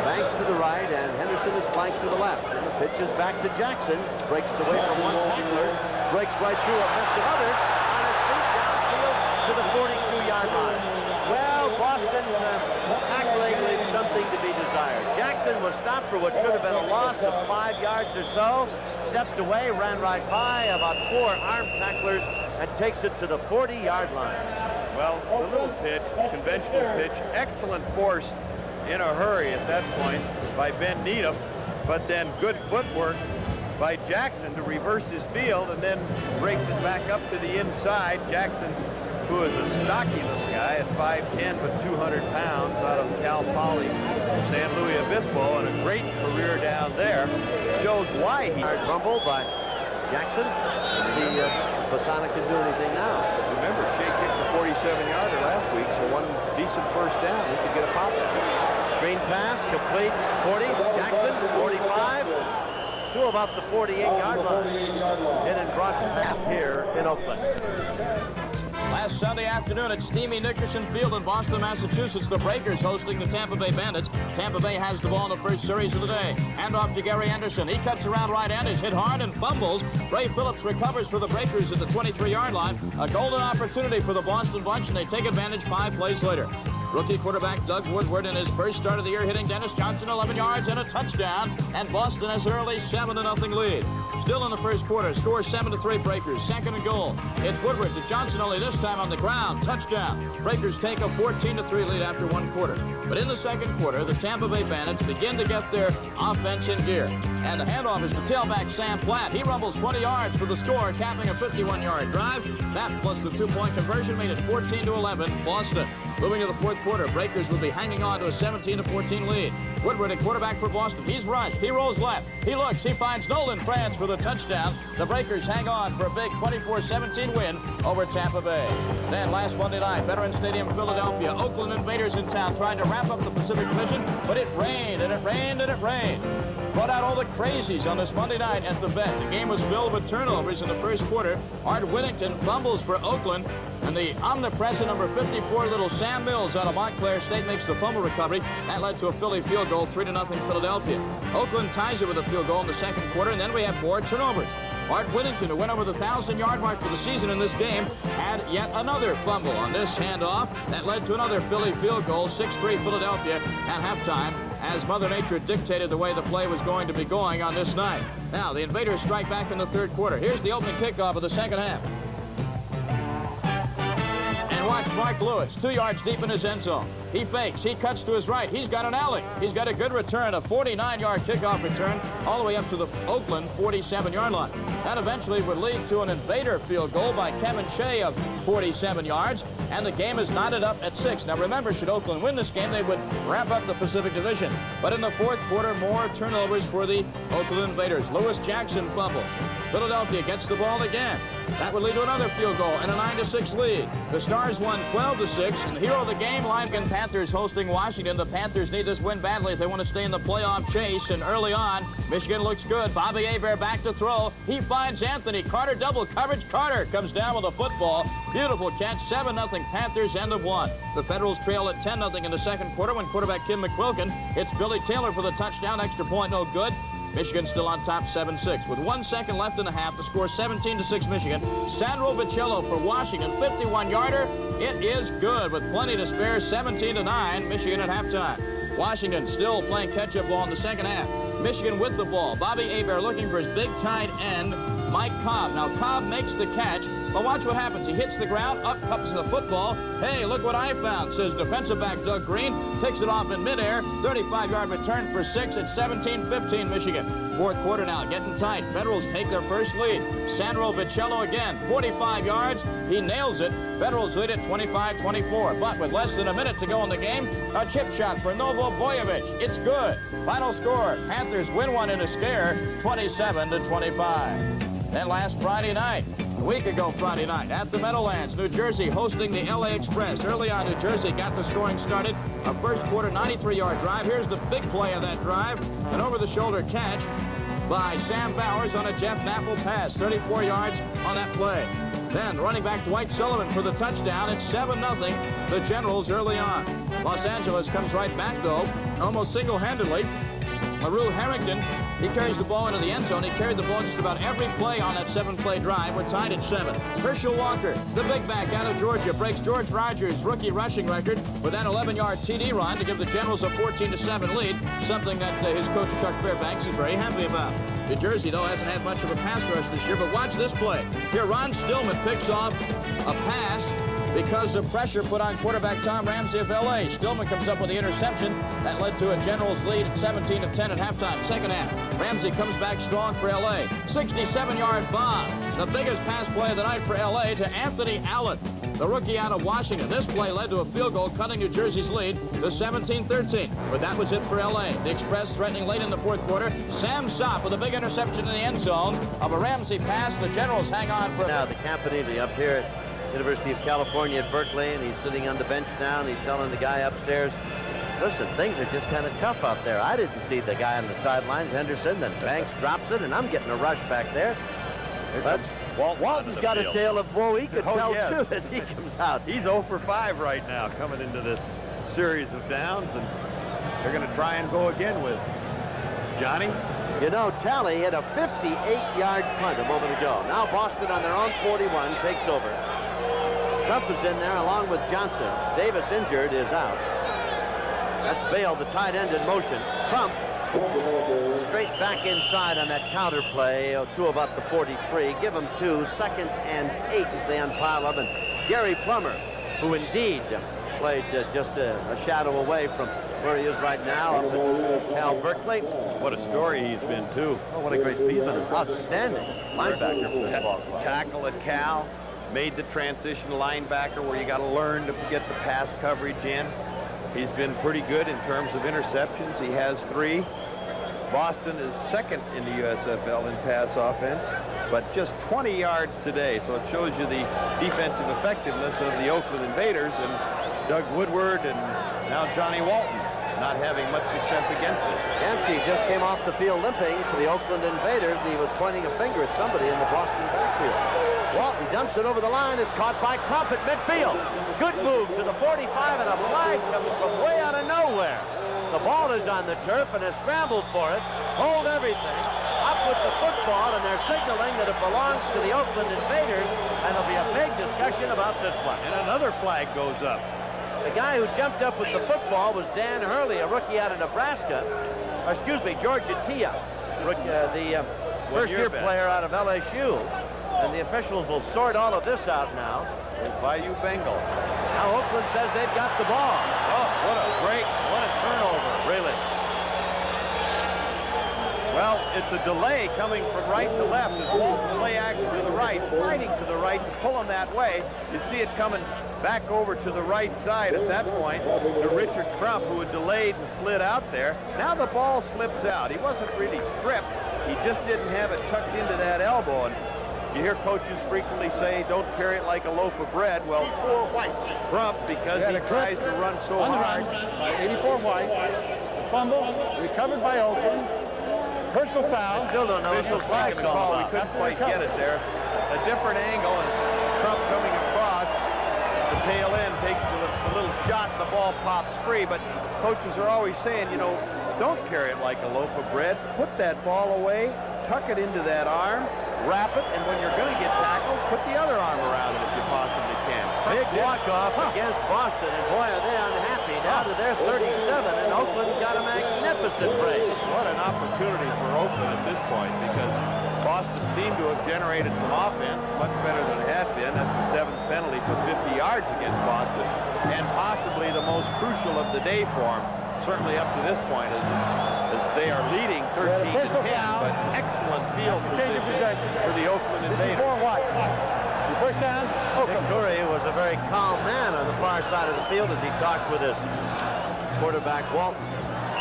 Banks to the right, and Henderson is flanked to the left. And the pitch is back to Jackson, breaks away from one tackler, breaks right through a mess of others, on his feet downfield to the 42-yard line. Well, Boston's tackling leaves something to be desired. Jackson was stopped for what should have been a loss of 5 yards or so, stepped away, ran right by about 4 armed tacklers, and takes it to the 40-yard line. Well, the little pitch, conventional pitch, excellent force in a hurry at that point by Ben Needham, but then good footwork by Jackson to reverse his field and then breaks it back up to the inside. Jackson, who is a stocky little guy at 5'10", but 200 pounds, out of Cal Poly, San Luis Obispo, and a great career down there, shows why he... Rumble by Jackson. Let's see if Fasana can do anything now. Remember, Shea kicked the 47-yarder last week, so one decent first down, he could get a pop at it. Screen pass, complete, 40, Jackson, 45, to about the 48-yard line. Hit and brought to half here in Oakland. Last Sunday afternoon at steamy Nickerson Field in Boston, Massachusetts, the Breakers hosting the Tampa Bay Bandits. Tampa Bay has the ball in the first series of the day. Hand off to Gary Anderson. He cuts around right end, is hit hard and fumbles. Ray Phillips recovers for the Breakers at the 23-yard line. A golden opportunity for the Boston bunch, and they take advantage 5 plays later. Rookie quarterback Doug Woodward in his first start of the year hitting Dennis Johnson 11 yards and a touchdown, and Boston has an early 7-0 lead. Still in the first quarter, score 7-3 Breakers, 2nd and goal. It's Woodward to Johnson, only this time on the ground, touchdown. Breakers take a 14-3 lead after 1 quarter. But in the second quarter, the Tampa Bay Bandits begin to get their offense in gear. And the handoff is to tailback Sam Platt. He rumbles 20 yards for the score, capping a 51-yard drive. That plus the 2-point conversion made it 14-11 Boston. Moving to the fourth quarter, Breakers will be hanging on to a 17-14 lead. Woodward at quarterback for Boston. He's rushed. He rolls left. He looks. He finds Nolan France for the touchdown. The Breakers hang on for a big 24-17 win over Tampa Bay. Then last Monday night, Veterans Stadium, Philadelphia, Oakland Invaders in town trying to wrap up the Pacific Division, but it rained and it rained and it rained. Brought out all the crazies on this Monday night at the vet. The game was filled with turnovers in the first quarter. Art Whittington fumbles for Oakland, and the omnipresent number 54 little Sam Mills out of Montclair State makes the fumble recovery. That led to a Philly field goal, 3-0 Philadelphia. Oakland ties it with a field goal in the second quarter, and then we have 4 turnovers. Art Whittington, who went over the 1,000-yard mark for the season in this game, had yet another fumble on this handoff. That led to another Philly field goal, 6-3 Philadelphia at halftime, as Mother Nature dictated the way the play was going to be going on this night. Now, the Invaders strike back in the third quarter. Here's the opening kickoff of the second half. And And watch Mark Lewis, 2 yards deep in his end zone. He fakes. He cuts to his right. He's got an alley. He's got a good return, a 49-yard kickoff return, all the way up to the Oakland 47-yard line. That eventually would lead to an Invader field goal by Kevin Shea of 47 yards, and the game is knotted up at 6. Now remember, should Oakland win this game, they would wrap up the Pacific Division. But in the fourth quarter, more turnovers for the Oakland Invaders. Lewis Jackson fumbles. Philadelphia gets the ball again. That would lead to another field goal and a 9-6 lead. The Stars won 12-6, and the hero of the game, Lineman Panthers hosting Washington. The Panthers need this win badly if they want to stay in the playoff chase, and early on, Michigan looks good. Bobby Hebert back to throw. He finds Anthony Carter, double coverage. Carter comes down with a football. Beautiful catch, 7-0 Panthers, end of 1. The Federals trail at 10-0 in the second quarter when quarterback Kim McQuilkin hits Billy Taylor for the touchdown. Extra point, no good. Michigan still on top 7-6. With 1 second left in the half, the score 17-6 Michigan. Sandro Vicello for Washington, 51-yarder. It is good with plenty to spare, 17-9 Michigan at halftime. Washington still playing catch-up ball in the second half. Michigan with the ball. Bobby Hebert looking for his big tight end, Mike Cobb. Now Cobb makes the catch, but watch what happens. He hits the ground, up comes the football. Hey, look what I found, says defensive back Doug Green. Picks it off in midair. 35-yard return for 6 at 17-15 Michigan. Fourth quarter now, getting tight. Federals take their first lead. Sandro Vicello again, 45 yards. He nails it. Federals lead at 25-24. But with less than a minute to go in the game, a chip shot for Novo Boyevich. It's good. Final score, Panthers win one in a scare, 27-25. Then last Friday night, a week ago Friday night, at the Meadowlands, New Jersey hosting the LA Express. Early on, New Jersey got the scoring started. A first quarter 93-yard drive. Here's the big play of that drive. An over-the-shoulder catch by Sam Bowers on a Jeff Nappel pass. 34 yards on that play. Then running back Dwight Sullivan for the touchdown. It's 7-0, the Generals early on. Los Angeles comes right back, though, almost single-handedly. LaRue Harrington, he carries the ball into the end zone. He carried the ball just about every play on that 7-play drive. We're tied at 7. Herschel Walker, the big back out of Georgia, breaks George Rogers' rookie rushing record with that 11-yard TD run to give the Generals a 14-7 lead, something that his coach Chuck Fairbanks is very happy about. New Jersey, though, hasn't had much of a pass rush this year, but watch this play. Here, Ron Stillman picks off a pass because of pressure put on quarterback Tom Ramsey of L.A. Stillman comes up with the interception. That led to a Generals lead at 17-10 at halftime. Second half, Ramsey comes back strong for L.A. 67-yard bomb. The biggest pass play of the night for L.A. to Anthony Allen, the rookie out of Washington. This play led to a field goal, cutting New Jersey's lead to 17-13. But that was it for L.A. The Express threatening late in the fourth quarter. Sam Sopp with a big interception in the end zone of a Ramsey pass. The Generals hang on for... Now the Campanile up here at University of California at Berkeley, and he's sitting on the bench now, and he's telling the guy upstairs, listen, things are just kind of tough out there. I didn't see the guy on the sidelines, Henderson, then Banks drops it, and I'm getting a rush back there. But Walton's got a tale of woe. He could tell, too, as he comes out. He's 0 for 5 right now coming into this series of downs, and they're going to try and go again with Johnny. You know, Talley hit a 58-yard punt a moment ago. Now Boston on their own 41 takes over. Crump is in there along with Johnson. Davis, injured, is out. That's Bale, the tight end, in motion. Crump straight back inside on that counter play to about the 43. Give him 2, 2nd and 8 as they unpile up. And Gary Plummer, who indeed played just a shadow away from where he is right now up at Cal Berkeley. What a story he's been, too. Oh, what a great piece. Outstanding linebacker for this ball club. Tackle at Cal. Made the transition linebacker where you got to learn to get the pass coverage in. He's been pretty good in terms of interceptions. He has 3. Boston is 2nd in the USFL in pass offense, but just 20 yards today. So it shows you the defensive effectiveness of the Oakland Invaders, and Doug Woodward and now Johnny Walton not having much success against it. Yancey just came off the field limping for the Oakland Invaders, and he was pointing a finger at somebody in the Boston backfield. Walton dumps it over the line. It's caught by Crump at midfield. Good move to the 45, and a flag comes from way out of nowhere. The ball is on the turf, and they're scrambled for it. Hold everything. Up with the football, and they're signaling that it belongs to the Oakland Invaders, and there'll be a big discussion about this one. And another flag goes up. The guy who jumped up with the football was Dan Hurley, a rookie out of Nebraska. Or, excuse me, Georgia Tia, the first-year player out of LSU. And the officials will sort all of this out now. Bayou Bengal. Now Oakland says they've got the ball. Oh, what a break. What a turnover. Really? Well, it's a delay coming from right to left. As Walton play action to the right, sliding to the right to pull him that way. You see it coming back over to the right side at that point to Richard Crump, who had delayed and slid out there. Now the ball slips out. He wasn't really stripped. He just didn't have it tucked into that elbow. And you hear coaches frequently say, don't carry it like a loaf of bread. Well, Crump, because he tries to run so hard. 84 White. Fumble. Recovered by Oakland. Personal foul. Still don't know what Officials the flag's making a all call. We about. couldn't quite get it there. A different angle as Crump coming across. The tail end takes the little shot and the ball pops free. But coaches are always saying, you know, don't carry it like a loaf of bread. Put that ball away, tuck it into that arm, wrap it, and when you're going to get tackled, put the other arm around it if you possibly can. Big walk-off against Boston, and boy, are they unhappy. Down to their 37, and Oakland's got a magnificent break. What an opportunity for Oakland at this point, because Boston seemed to have generated some offense, much better than it had been. That's the 7th penalty for 50 yards against Boston, and possibly the most crucial of the day for them, certainly up to this point, as they are leading 13-10, but excellent field position for the Oakland Invaders. First down. Dick Torrey was a very calm man on the far side of the field as he talked with his quarterback, Walton.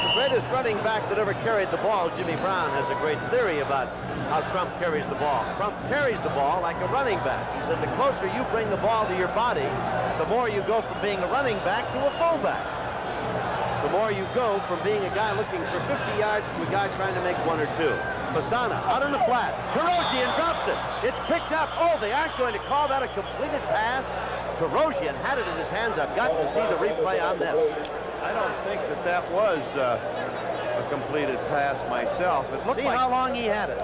The greatest running back that ever carried the ball, Jimmy Brown, has a great theory about how Crump carries the ball. Crump carries the ball like a running back. He said the closer you bring the ball to your body, the more you go from being a running back to a fullback. The more you go from being a guy looking for 50 yards to a guy trying to make 1 or 2. Masana out on the flat. Tarosian drops it. It's picked up. Oh, they aren't going to call that a completed pass. Tarosian had it in his hands. I've got to see the replay on this. I don't think that was a completed pass myself. It looked See like how long he had it.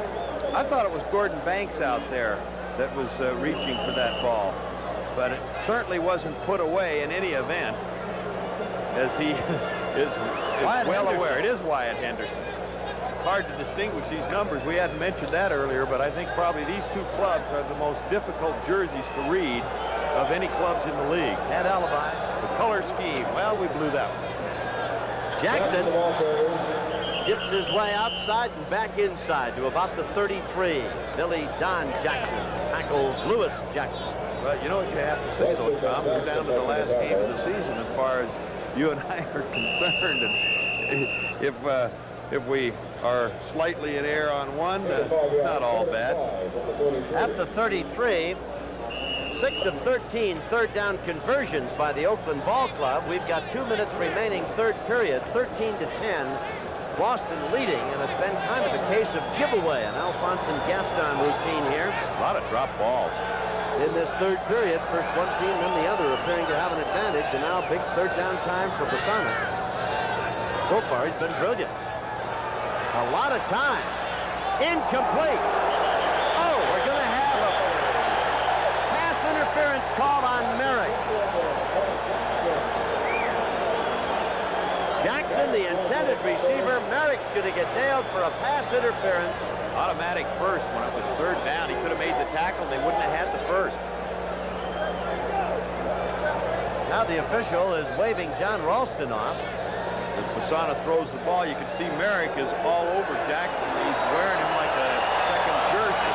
I thought it was Gordon Banks out there that was reaching for that ball, but it certainly wasn't put away in any event, as he is well aware. It is Wyatt Henderson. It's hard to distinguish these numbers. We hadn't mentioned that earlier, but I think probably these two clubs are the most difficult jerseys to read of any clubs in the league. That alibi. The color scheme, well, we blew that one. Jackson dips his way outside and back inside to about the 33. Billy Don Jackson tackles Lewis Jackson. Well, you know what you have to say, though, Tom. We're down to the last game of the season as far as you and I are concerned. And if we are slightly in error on one, it's not all bad. At the 33, 6 of 13 third down conversions by the Oakland Ball Club. We've got 2 minutes remaining, third period, 13-10. Boston leading, and it's been kind of a case of giveaway, an Alphonse and Gaston routine here. A lot of drop balls. In this third period, first one team, then the other appearing to have an advantage, and now big third down time for Bassano. So far, he's been brilliant. A lot of time. Incomplete. Oh, we're going to have a pass interference called on Merrick. Jackson, the intended receiver. Merrick's going to get nailed for a pass interference. Automatic first when it was third down. He could have made the tackle. They wouldn't have had the first. Now the official is waving John Ralston off. As Bassano throws the ball, you can see Merrick is all over Jackson. He's wearing him like a second jersey.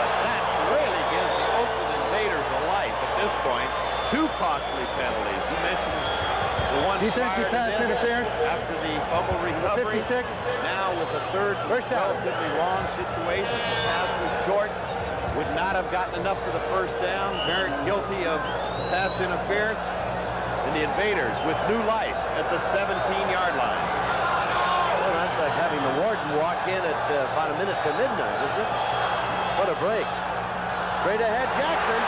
But that really gives the Oakland Invaders a life at this point. 2 costly penalties. You mentioned the one defensive pass interference after the fumble recovery. 56. Now with the third relatively long situation, the pass was short. Would not have gotten enough for the first down. Merrick guilty of pass interference. And the Invaders with new life at the 17-yard line. Well, that's like having the warden walk in at about a minute to midnight, isn't it? What a break. Straight ahead, Jackson.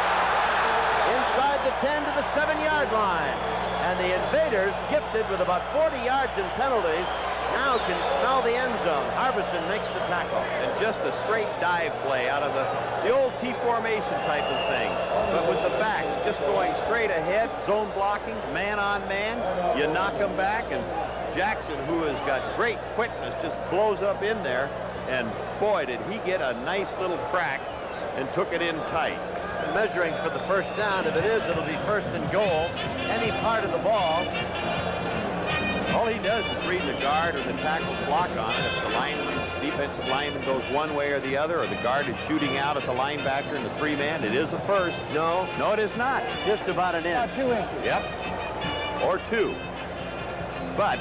Inside the 10 to the 7-yard line. And the Invaders, gifted with about 40 yards in penalties, now can smell the end zone. Harbison makes the tackle. And just a straight dive play out of the old T formation type of thing. But with the backs just going straight ahead, zone blocking, man on man, you knock them back, and Jackson, who has got great quickness, just blows up in there. And boy, did he get a nice little crack and took it in tight. measuring for the first down. If it is, it'll be first and goal. Any part of the ball. All he does is read the guard or the tackle's block on it. If the defensive lineman goes one way or the other, or the guard is shooting out at the linebacker in the 3-man, it is a first. No. No, it is not. Just about an inch. About 2 inches. Yep. Or 2. But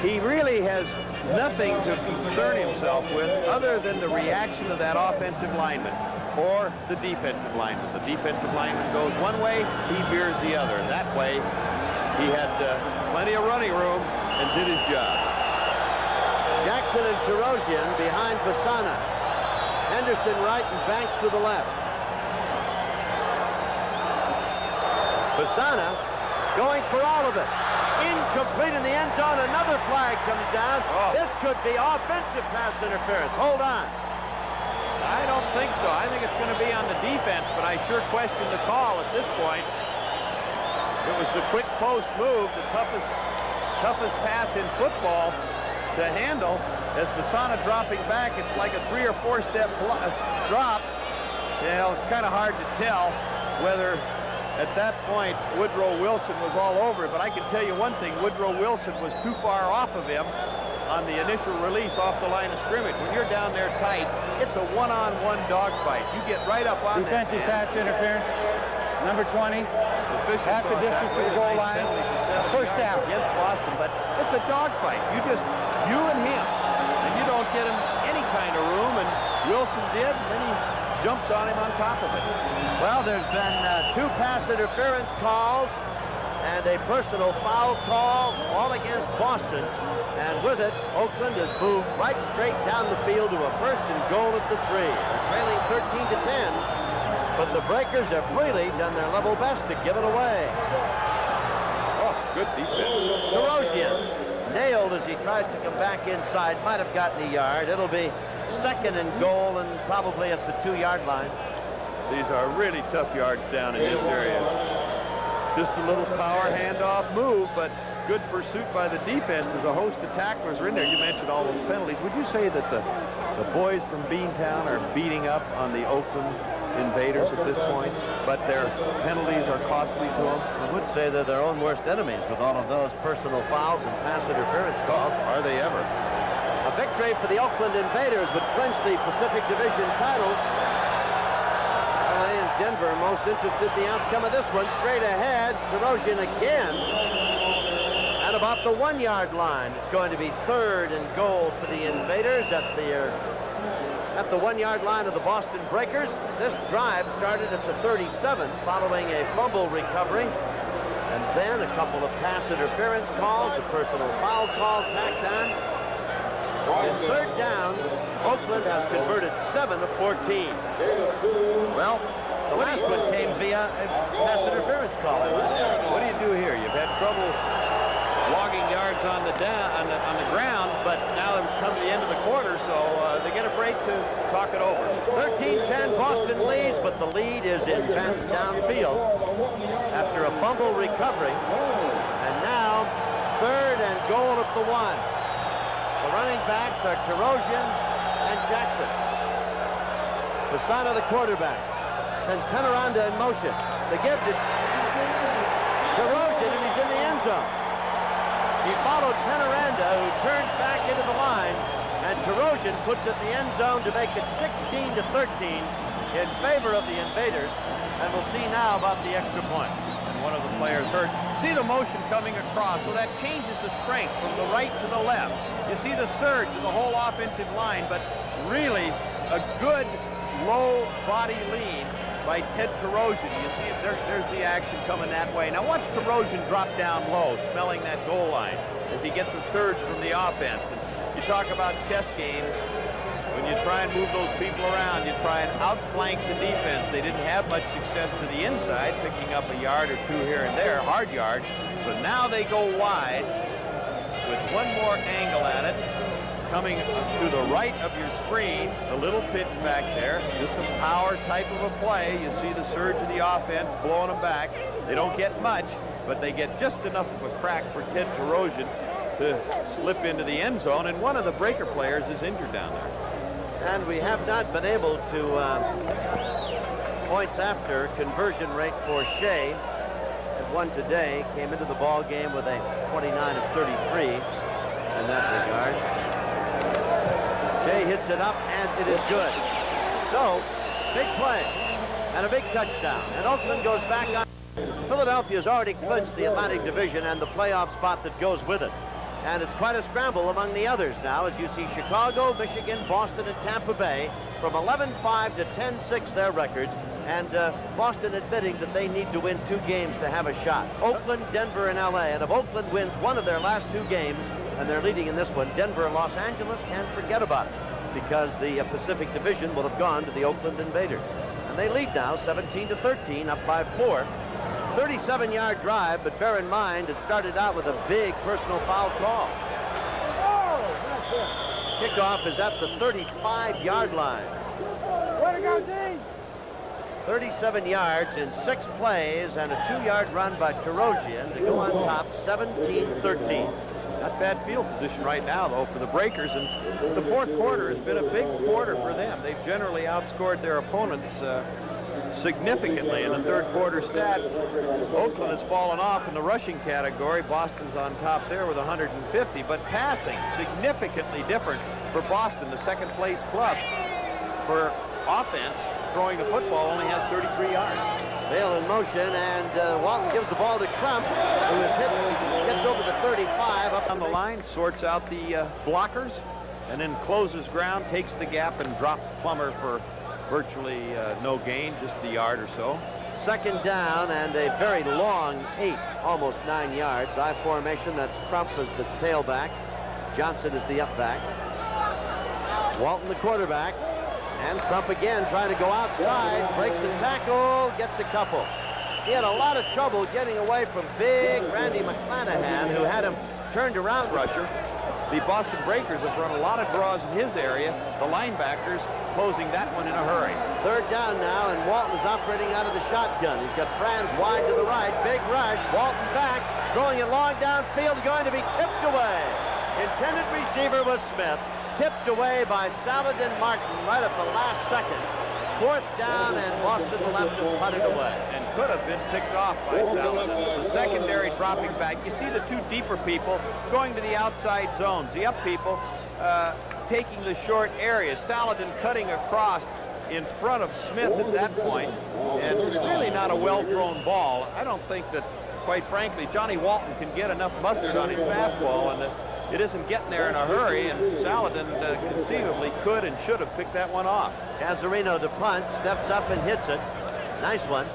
he really has nothing to concern himself with other than the reaction of that offensive lineman or the defensive lineman. The defensive lineman goes one way, he veers the other. And that way, he had plenty of running room and did his job. Jackson and Terosian behind Fasana. Henderson right and Banks to the left. Fasana going for all of it. Incomplete in the end zone. Another flag comes down. This could be offensive pass interference. Hold on. I don't think so. I think it's going to be on the defense, but I sure question the call at this point. It was the quick post move, the toughest pass in football to handle. As Fasana dropping back, it's like a 3 or 4 step drop. You know, it's kind of hard to tell whether at that point Woodrow Wilson was all over it, but I can tell you one thing, Woodrow Wilson was too far off of him on the initial release off the line of scrimmage. When you're down there tight, it's a one-on-one dogfight. You get right up on Defensive that pass interference. Number 20. Half the distance to the goal line. First down. Against Boston, but it's a dogfight. You and him, and you don't get him any kind of room, and Wilson did, and then he jumps on him on top of it. Well, there's been 2 pass interference calls and a personal foul call, all against Boston. And with it, Oakland has moved right straight down the field to a first and goal at the 3. They're trailing 13-10. But the Breakers have really done their level best to give it away. Oh, good defense. Terosian nailed as he tries to come back inside. Might have gotten a yard. It'll be second and goal and probably at the 2-yard line. These are really tough yards down in this area. Just a little power handoff move, but good pursuit by the defense as a host of tacklers are in there. You mentioned all those penalties. Would you say that the boys from Beantown are beating up on the Oakland Invaders at this point, but their penalties are costly to them? I would say they're their own worst enemies with all of those personal fouls and pass interference calls. Are they ever? A victory for the Oakland Invaders would clinch the Pacific Division title. And Denver most interested in the outcome of this one. Straight ahead, Terosian again. At about the 1-yard line. It's going to be third and goal for the Invaders at the 1-yard line of the Boston Breakers. This drive started at the 37 following a fumble recovery. And then a couple of pass interference calls, a personal foul call tacked on. In third down, Oakland has converted 7 of 14. Well, the last one came via a pass interference call. What do you do here? You've had trouble logging yards on the ground, but now they've come to the end of the quarter, so they get a break to talk it over. 13-10, Boston leads, but the lead is advanced downfield after a fumble recovery. And now, third and goal at the 1. The running backs are Terosian and Jackson. Fasana, the quarterback. And Penaranda in motion. The give to Terosian, and he's in the end zone. He followed Penaranda, who turns back into the line, and Terosian puts it in the end zone to make it 16-13 in favor of the Invaders. And we'll see now about the extra point. And one of the players hurt. See the motion coming across, so that changes the strength from the right to the left. You see the surge of the whole offensive line, but really a good low body lean by Ted Terosian. You see it, there's the action coming that way. Now watch Terosian drop down low, smelling that goal line as he gets a surge from the offense. And you talk about chess games. When you try and move those people around, you try and outflank the defense. They didn't have much success to the inside, picking up a yard or two here and there, hard yards. So now they go wide with one more angle at it. Coming to the right of your screen, a little pitch back there, just a power type of a play. You see the surge of the offense blowing them back. They don't get much, but they get just enough of a crack for Ted Terosian to slip into the end zone, and one of the Breaker players is injured down there. And we have not been able to points after conversion rate for Shea at one today. Came into the ball game with a 29 of 33 in that regard. Shea hits it up, and it is good. So, big play and a big touchdown. And Oakland goes back on. Philadelphia's already clinched the Atlantic Division and the playoff spot that goes with it. And it's quite a scramble among the others now, as you see Chicago, Michigan, Boston, and Tampa Bay from 11-5 to 10-6 their record. And Boston admitting that they need to win 2 games to have a shot. Oakland, Denver, and LA. And if Oakland wins one of their last 2 games, and they're leading in this one, Denver and Los Angeles can't forget about it, because the Pacific Division will have gone to the Oakland Invaders. And they lead now 17-13, up by 4. 37-yard drive, but bear in mind it started out with a big personal foul call. Kickoff is at the 35-yard line. Way to go, D! 37 yards in 6 plays and a 2-yard run by Tarosian to go on top, 17-13. Not bad field position right now, though, for the Breakers. And the fourth quarter has been a big quarter for them. They've generally outscored their opponents significantly in the third quarter stats. Oakland has fallen off in the rushing category. Boston's on top there with 150, but passing significantly different for Boston, the second place club. For offense, throwing the football only has 33 yards. Bale in motion, and Walton gives the ball to Crump, who is hit, gets over the 35, up On the line, sorts out the blockers, and then closes ground, takes the gap, and drops Plummer for virtually no gain, just a yard or so. second down and a very long 8, almost 9 yards. I formation, that's Crump as the tailback. Johnson is the up back. Walton the quarterback. And Crump again trying to go outside, breaks a tackle, gets a couple. He had a lot of trouble getting away from big Randy McClanahan, who had him turned around. Rusher. The Boston Breakers have run a lot of draws in his area. The linebackers closing that one in a hurry. Third down now, and Walton is operating out of the shotgun. He's got Franz wide to the right. Big rush. Walton back, throwing it long downfield, going to be tipped away. Intended receiver was Smith. Tipped away by Saladin Martin right at the last second. Fourth down, and Boston will have to punt it away. And could have been picked off by Saladin. The secondary dropping back. You see the two deeper people going to the outside zones. The up people taking the short areas. Saladin cutting across in front of Smith at that point. And really not a well-thrown ball. I don't think that, quite frankly, Johnny Walton can get enough mustard on his fastball, and it isn't getting there in a hurry, and Saladin conceivably could and should have picked that one off. Casarino to punt, steps up and hits it. Nice one.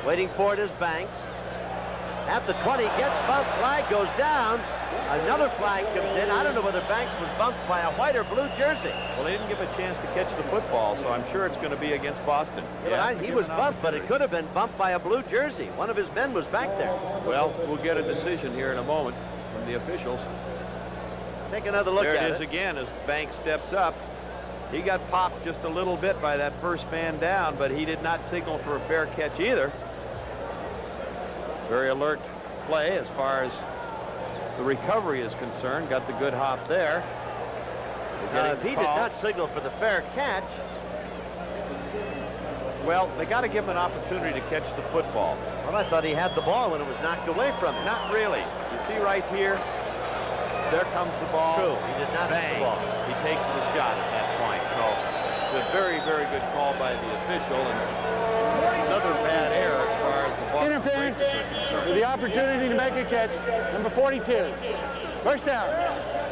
Waiting for it is Banks. At the 20, gets bumped, flag goes down. Another flag comes in. I don't know whether Banks was bumped by a white or blue jersey. Well, they didn't give a chance to catch the football, so I'm sure it's going to be against Boston. Yeah, he was bumped, but it could have been bumped by a blue jersey. One of his men was back there. Well, we'll get a decision here in a moment from the officials. Take another look at it. There it is again as Banks steps up. He got popped just a little bit by that first man down, but he did not signal for a fair catch either. Very alert play as far as the recovery is concerned. Got the good hop there. If he did not signal for the fair catch. Well, they got to give him an opportunity to catch the football. Well, I thought he had the ball when it was knocked away from him. Not really. You see right here, there comes the ball. True, he did not hit the ball. He takes the shot at that point. So it's a very, very good call by the official, and another bad error as far as the ball. Interference with the opportunity to make a catch. Number 42. First down.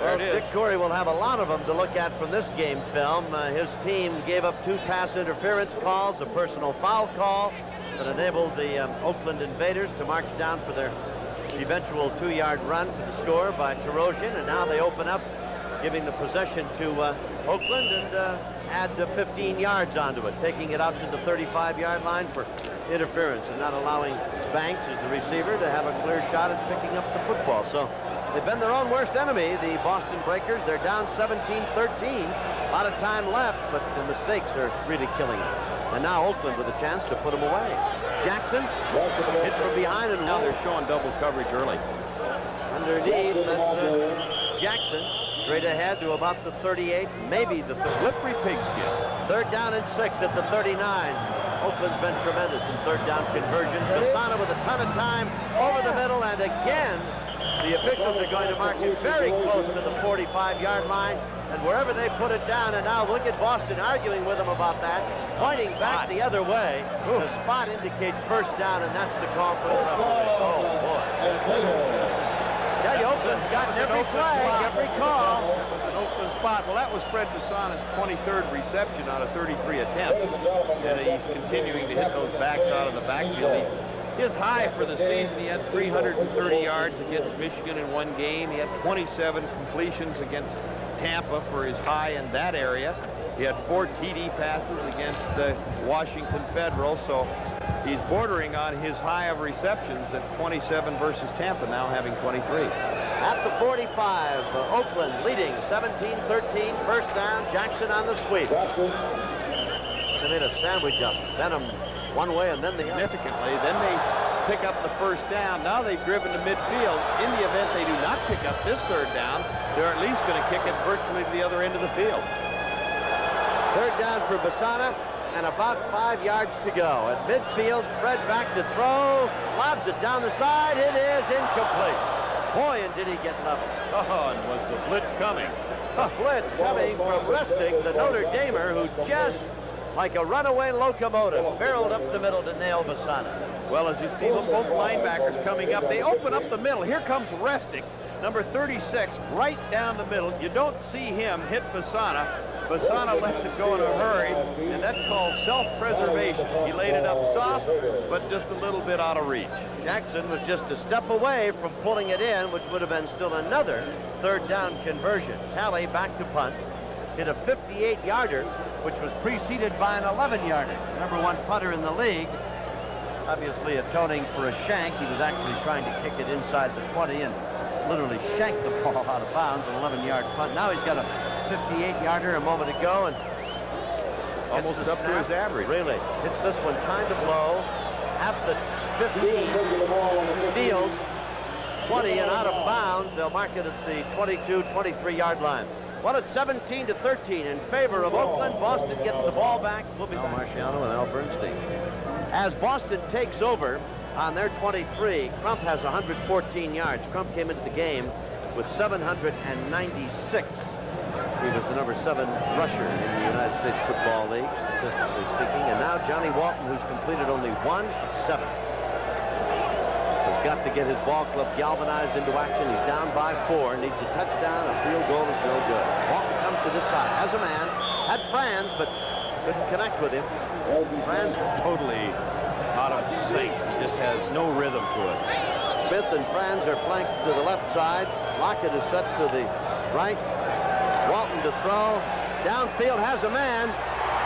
Well, Dick Corey will have a lot of them to look at from this game film. His team gave up 2 pass interference calls, a personal foul call that enabled the Oakland Invaders to march down for their eventual 2-yard run for the score by Tarosian, and now they open up, giving the possession to Oakland, and add 15 yards onto it, taking it out to the 35-yard line for interference and not allowing Banks as the receiver to have a clear shot at picking up the football. So they've been their own worst enemy, the Boston Breakers. They're down 17-13. A lot of time left, but the mistakes are really killing them. And now Oakland with a chance to put them away. Jackson hit from behind, and now they're showing double coverage early. Underneath, that's Jackson. Straight ahead to about the 38, maybe the slippery pigskin. Third down and 6 at the 39. Oakland's been tremendous in third down conversions. Basana with a ton of time over the middle, and again, the officials are going to mark it very close to the 45-yard line, and wherever they put it down, and now look at Boston arguing with them about that, pointing back the other way. The spot indicates first down, and that's the call for the referee. Oh, boy. Yeah, Oakland's gotten every flag, every call. It was an Oakland spot. Well, that was Fred Basana's 23rd reception out of 33 attempts. And he's continuing to hit those backs out of the backfield. His high for the season, he had 330 yards against Michigan in one game. He had 27 completions against Tampa for his high in that area. He had 4 TD passes against the Washington Federal, so he's bordering on his high of receptions at 27 versus Tampa, now having 23. At the 45, Oakland leading 17-13, first down. Jackson on the sweep. They made a sandwich up. Benham one way and then the other. Significantly. Then they pick up the first down. Now they've driven to midfield. In the event they do not pick up this third down, they're at least going to kick it virtually to the other end of the field. Third down for Basana and about 5 yards to go. At midfield, Fred back to throw. Lobs it down the side. It is incomplete. Boy, and did he get level. Oh, and was the blitz coming. A blitz coming from Restig, the Notre Damer, who just, like a runaway locomotive, barreled up the middle to nail Basana. Well, as you see both linebackers coming up, they open up the middle. Here comes Restig, number 36, right down the middle. You don't see him hit Basana. Basana lets it go in a hurry, and that's called self-preservation. He laid it up soft, but just a little bit out of reach. Jackson was just a step away from pulling it in, which would have been still another third down conversion. Talley back to punt. Hit a 58-yarder, which was preceded by an 11-yarder. Number 1 punter in the league. Obviously atoning for a shank. He was actually trying to kick it inside the 20 and literally shanked the ball out of bounds, an 11-yard punt. Now he's got a 58-yarder a moment ago, and almost up to his average. Really. Hits this one kind of low. At the 15, steals 20 and out of bounds. They'll mark it at the 22, 23-yard line. Well, it's 17-13 in favor of Oakland. Boston gets the ball back. We'll be back. Marciano and Al Bernstein. As Boston takes over on their 23, Crump has 114 yards. Crump came into the game with 796. He was the number 7 rusher in the United States Football League, statistically speaking. And now Johnny Walton, who's completed only 1 of 7. Has got to get his ball club galvanized into action. He's down by 4, needs a touchdown. A field goal is no good. Walton comes to this side, has a man, had Franz, but couldn't connect with him. Franz Totally out of sync. He just has no rhythm to it. Smith and Franz are flanked to the left side. Lockett is set to the right. Walton to throw. Downfield has a man.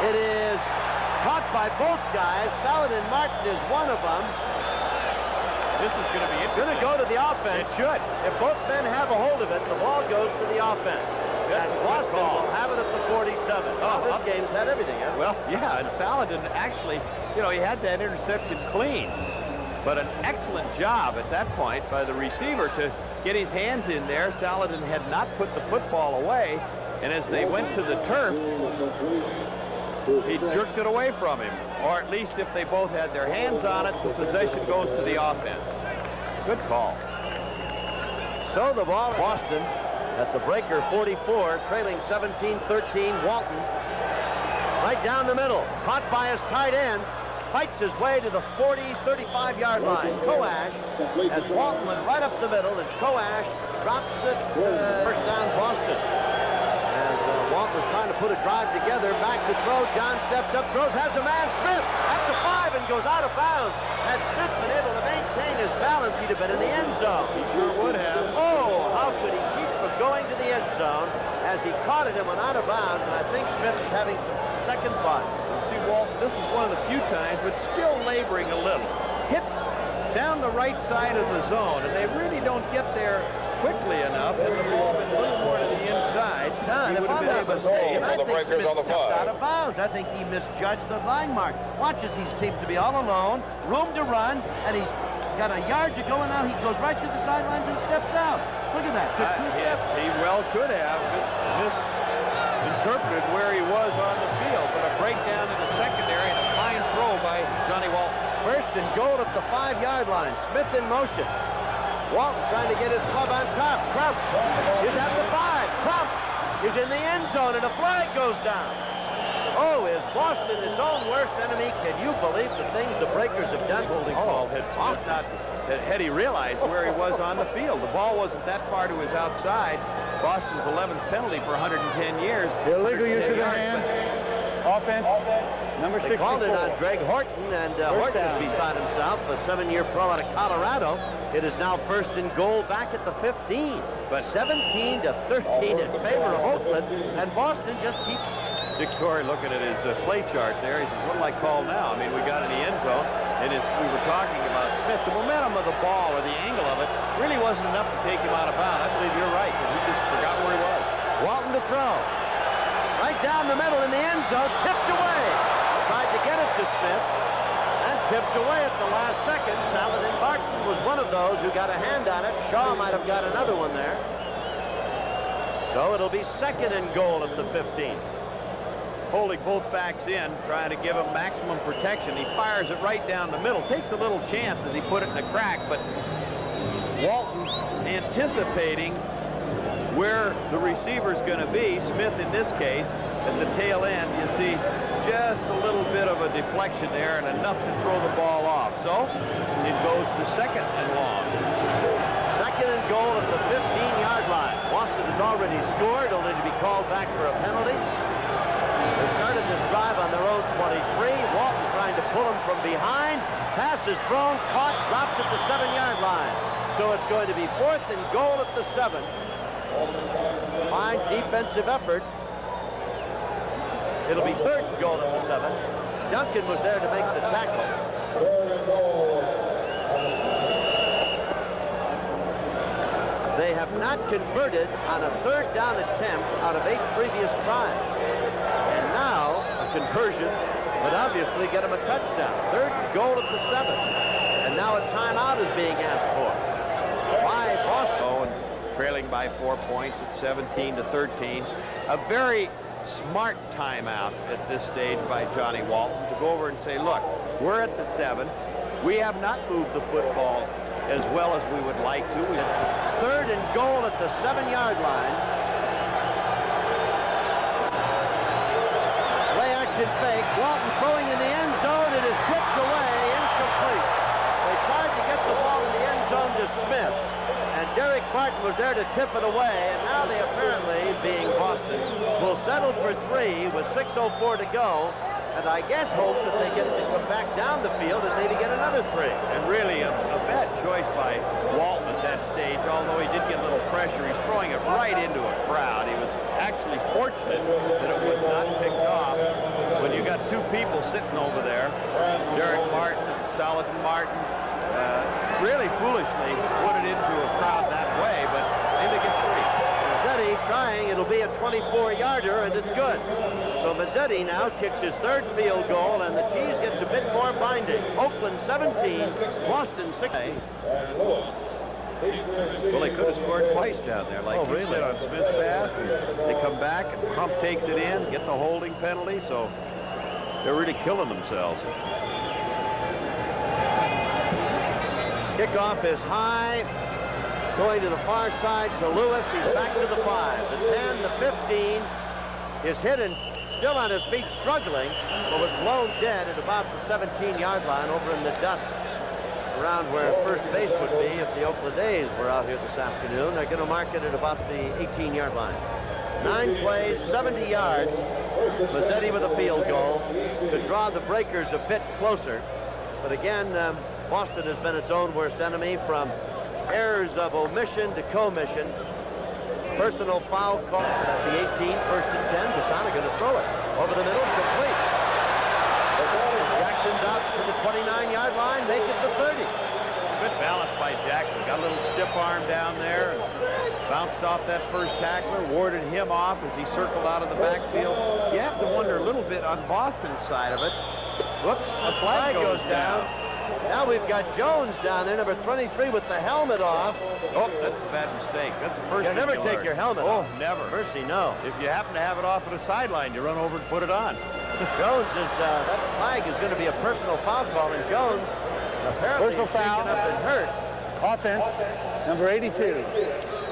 It is caught by both guys. Saladin Martin is one of them. This is going to be Going to go to the offense. It should. If both men have a hold of it, the ball goes to the offense. That's And a good Boston call. will have it at the 47. This game's had everything, huh? Well, yeah, and Saladin actually, you know, he had that interception clean. But an excellent job at that point by the receiver to get his hands in there. Saladin had not put the football away, and as they went to the turf, he jerked it away from him. Or at least if they both had their hands on it, the possession goes to the offense. Good call. So the ball, Boston at the breaker 44, trailing 17-13. Walton right down the middle, caught by his tight end, fights his way to the 40, 35-yard line. Coash as Walton went right up the middle, and Coash drops it. First down, Boston. As Walton was trying to put a drive together, back to throw. John steps up, throws, has a man, Smith at the 5 and goes out of bounds. Had Smith been able to maintain his balance, he'd have been in the end zone. He sure would have. Oh, how could he keep from going to the end zone as he caught it and went out of bounds, and I think Smith is having some second thoughts. See, Walt, this is one of the few times, but still laboring a little. Hits down the right side of the zone, and they really don't get there quickly enough, and the ball been a little more to the inside. He would have been able to stay. And I think Smith stepped out of bounds. I think he misjudged the line mark. Watch as he seems to be all alone, room to run, and he's got a yard to go, and now he goes right through the sidelines and steps out. Look at that, took 2 steps. He well could have misinterpreted where he was on the field, but a breakdown in the secondary and a fine throw by goal at the 5-yard line. Smith in motion. Walton trying to get his club on top. Crump is at the 5. Crump is in the end zone, and a flag goes down. Oh, is Boston its own worst enemy? Can you believe the things the Breakers have done? Holding call had Smith not, had he realized where he was on the field. The ball wasn't that far to his outside. Boston's 11th penalty for 110 years. Illegal use of the hands. Offense, number 64. They called it on Greg Horton, and Horton is beside himself, a 7-year pro out of Colorado. It is now 1st and goal back at the 15. But 17-13 in favor of Oakland, and Boston just keeps... Dick Torrey looking at his play chart there. He says, what will I call now? I mean, we got in the end zone, and we were talking about Smith. The momentum of the ball, or the angle of it, really wasn't enough to take him out of bounds. I believe you're right, that he just forgot where he was. Walton to throw. Right down the middle in the end zone, tipped away. Tried to get it to Smith, and tipped away at the last second. Saladin Barton was one of those who got a hand on it. Shaw might have got another one there. So it'll be 2nd and goal at the 15. Holding both backs in, trying to give him maximum protection. He fires it right down the middle. Takes a little chance as he put it in a crack, but Walton anticipating where the receiver's going to be. Smith, in this case, at the tail end, you see just a little bit of a deflection there and enough to throw the ball off. So it goes to 2nd and long. 2nd and goal at the 15-yard line. Boston has already scored, only to be called back for a penalty. They started this drive on their own 23. Walton trying to pull him from behind. Pass is thrown, caught, dropped at the 7-yard line. So it's going to be 4th and goal at the 7. Fine defensive effort. It'll be 3rd and goal at the 7. Duncan was there to make the tackle. They have not converted on a 3rd down attempt out of 8 previous tries. And now a conversion would obviously get him a touchdown. 3rd and goal at the 7. And now a timeout is being asked for by Boston. Trailing by 4 points at 17-13. A very smart timeout at this stage by Johnny Walton to go over and say, look, we're at the 7. We have not moved the football as well as we would like to. 3rd and goal at the 7-yard line. Play action fake. Walton throwing in the end zone. It is tipped away, incomplete. They tried to get the ball in the end zone to Smith, and Derek Martin was there to tip it away, and now they apparently, being Boston, will settle for 3 with 6:04 to go, and I guess hope that they get to come back down the field and maybe get another 3. And really a bad choice by Walton at that stage, although he did get a little pressure. He's throwing it right into a crowd. He was actually fortunate that it was not picked off. When you got 2 people sitting over there, Derek Martin and Saladin Martin, really foolishly put it into a crowd that way, but maybe they get 3. Mazzetti trying, it'll be a 24-yarder, and it's good. So Mazzetti now kicks his 3rd field goal, and the cheese gets a bit more binding. Oakland 17, Boston 6. Well, they could have scored twice down there, like you said, on Smith's pass. And they come back, and Crump takes it in, get the holding penalty, so they're really killing themselves. Kickoff is high, going to the far side to Lewis. He's back to the 5. The 10, the 15 is hit and still on his feet, struggling, but was blown dead at about the 17-yard line over in the dust around where first base would be if the Oakland A's were out here this afternoon. They're going to mark it at about the 18-yard line. 9 plays, 70 yards. Mazzetti with a field goal to draw the Breakers a bit closer. But again, Boston has been its own worst enemy, from errors of omission to commission. Personal foul call at the 18, 1st and 10. Pisana going to throw it over the middle, complete. Jackson's out to the 29-yard line, make it the 30. Good balance by Jackson. Got a little stiff arm down there, and bounced off that first tackler, warded him off as he circled out of the backfield. You have to wonder a little bit on Boston's side of it. Whoops, a flag goes down. Now we've got Jones down there, number 23, with the helmet off. Oh, that's a bad mistake. That's the first thing you never take learn. your helmet off. Oh, never. Mercy, no. If you happen to have it off at a sideline, you run over and put it on. Jones is, that flag is going to be a personal foul call, and Jones Apparently Personal he's shaken foul. up and hurt. Offense, number 82.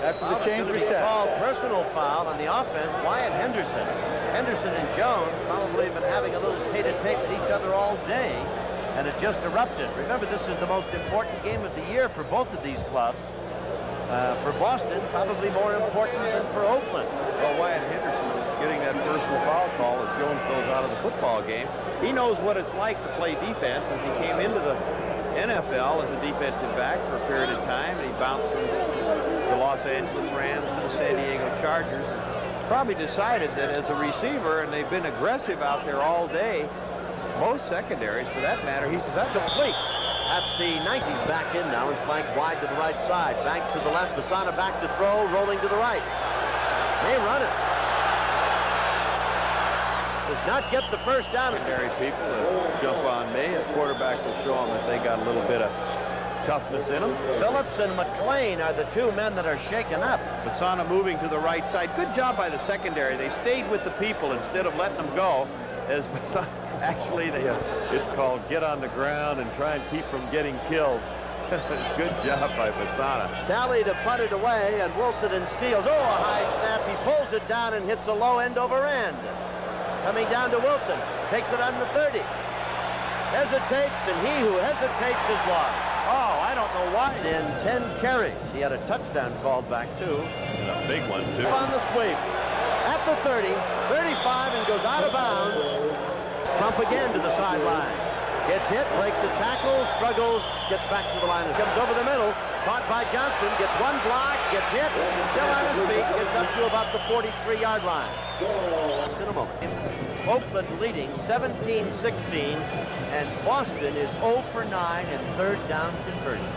After the change It's reset. called personal foul on the offense. Wyatt Henderson. Henderson and Jones probably been having a little tete-a-tete with each other all day, and it just erupted. Remember, this is the most important game of the year for both of these clubs. For Boston, probably more important than for Oakland. Well, Wyatt Henderson getting that personal foul call as Jones goes out of the football game. He knows what it's like to play defense as he came into the NFL as a defensive back for a period of time, and he bounced from the Los Angeles Rams to the San Diego Chargers. Probably decided that as a receiver, and they've been aggressive out there all day, most secondaries for that matter, he says that's complete. At the 90s, back in now and flanked wide to the right side. Bank to the left. Basana back to throw, rolling to the right. They run it. Does not get the first down. Secondary people that jump on me, and quarterbacks will show them if they got a little bit of toughness in them. Phillips and McLean are the two men that are shaken up. Basana moving to the right side. Good job by the secondary. They stayed with the people instead of letting them go. As Basana, actually, it's called get on the ground and try and keep from getting killed. It's good job by Basana. Talley to punt it away, and Wilson and steals. Oh, a high snap. He pulls it down and hits a low end over end. Coming down to Wilson. Takes it on the 30. Hesitates, and he who hesitates is lost. Oh, I don't know why. In 10 carries. He had a touchdown called back, too. And a big one, too. On the sweep. At the 30, 35, and goes out of bounds. Trump again to the sideline. Gets hit, breaks a tackle, struggles, gets back to the line. Comes over the middle, caught by Johnson, gets one block, gets hit, still on his feet, gets up to about the 43-yard line. In a moment. Oakland leading 17-16, and Boston is 0 for 9 in third down conversion.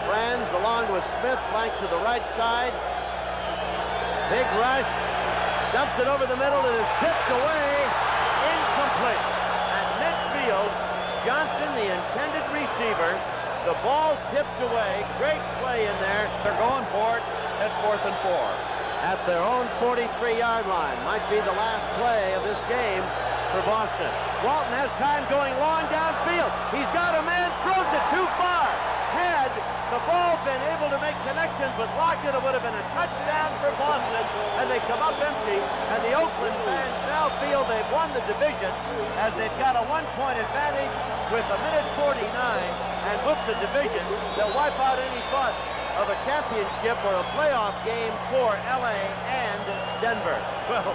Franz along with Smith, flank to the right side. Big rush, dumps it over the middle, and is tipped away, incomplete. At midfield, Johnson, the intended receiver, the ball tipped away. Great play in there. They're going for it at 4th and 4. At their own 43-yard line. Might be the last play of this game for Boston. Walton has time going long downfield. He's got a man, throws it too far. Had the ball been able to make connections with Lockett, it would have been a touchdown for Boston, and they come up empty, and the Oakland fans now feel they've won the division as they've got a 1-point advantage with a minute 49, and with the division, they'll wipe out any thoughts of a championship or a playoff game for LA and Denver. Well,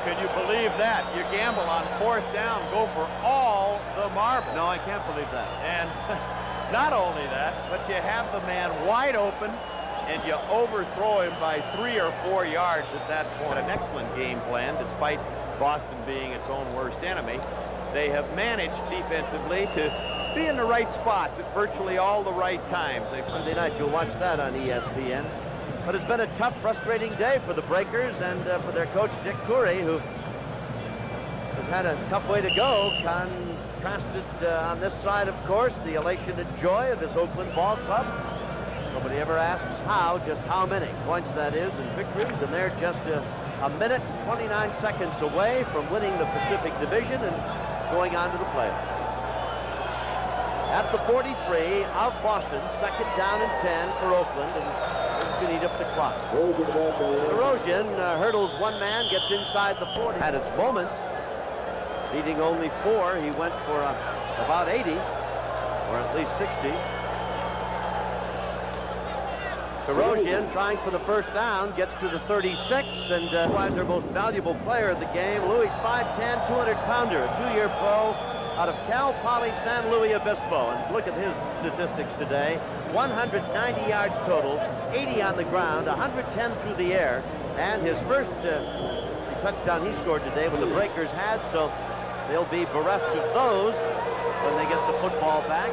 can you believe that? You gamble on 4th down, go for all the marbles. No, I can't believe that. And not only that, but you have the man wide open, and you overthrow him by 3 or 4 yards at that point. An excellent game plan, despite Boston being its own worst enemy. They have managed defensively to be in the right spots at virtually all the right times. Monday night, you'll watch that on ESPN. But it's been a tough, frustrating day for the Breakers and for their coach, Dick Curry, who has had a tough way to go. Contrasted on this side, of course, the elation and joy of this Oakland ball club. Nobody ever asks how, just how many points that is in victories, and they're just a minute and 29 seconds away from winning the Pacific Division and going on to the playoffs. At the 43 of Boston, 2nd down and 10 for Oakland, and it's going to eat up the clock. Erosion hurdles one man, gets inside the 40. At its moments, leading only 4, he went for about 80, or at least 60. Erosion trying for the first down, gets to the 36, and was their most valuable player of the game. Louis 5'10", 200-pounder, a 2-year pro out of Cal Poly San Luis Obispo. And look at his statistics today. 190 yards total, 80 on the ground, 110 through the air, and his first touchdown he scored today when the Breakers had, so they'll be bereft of those when they get the football back.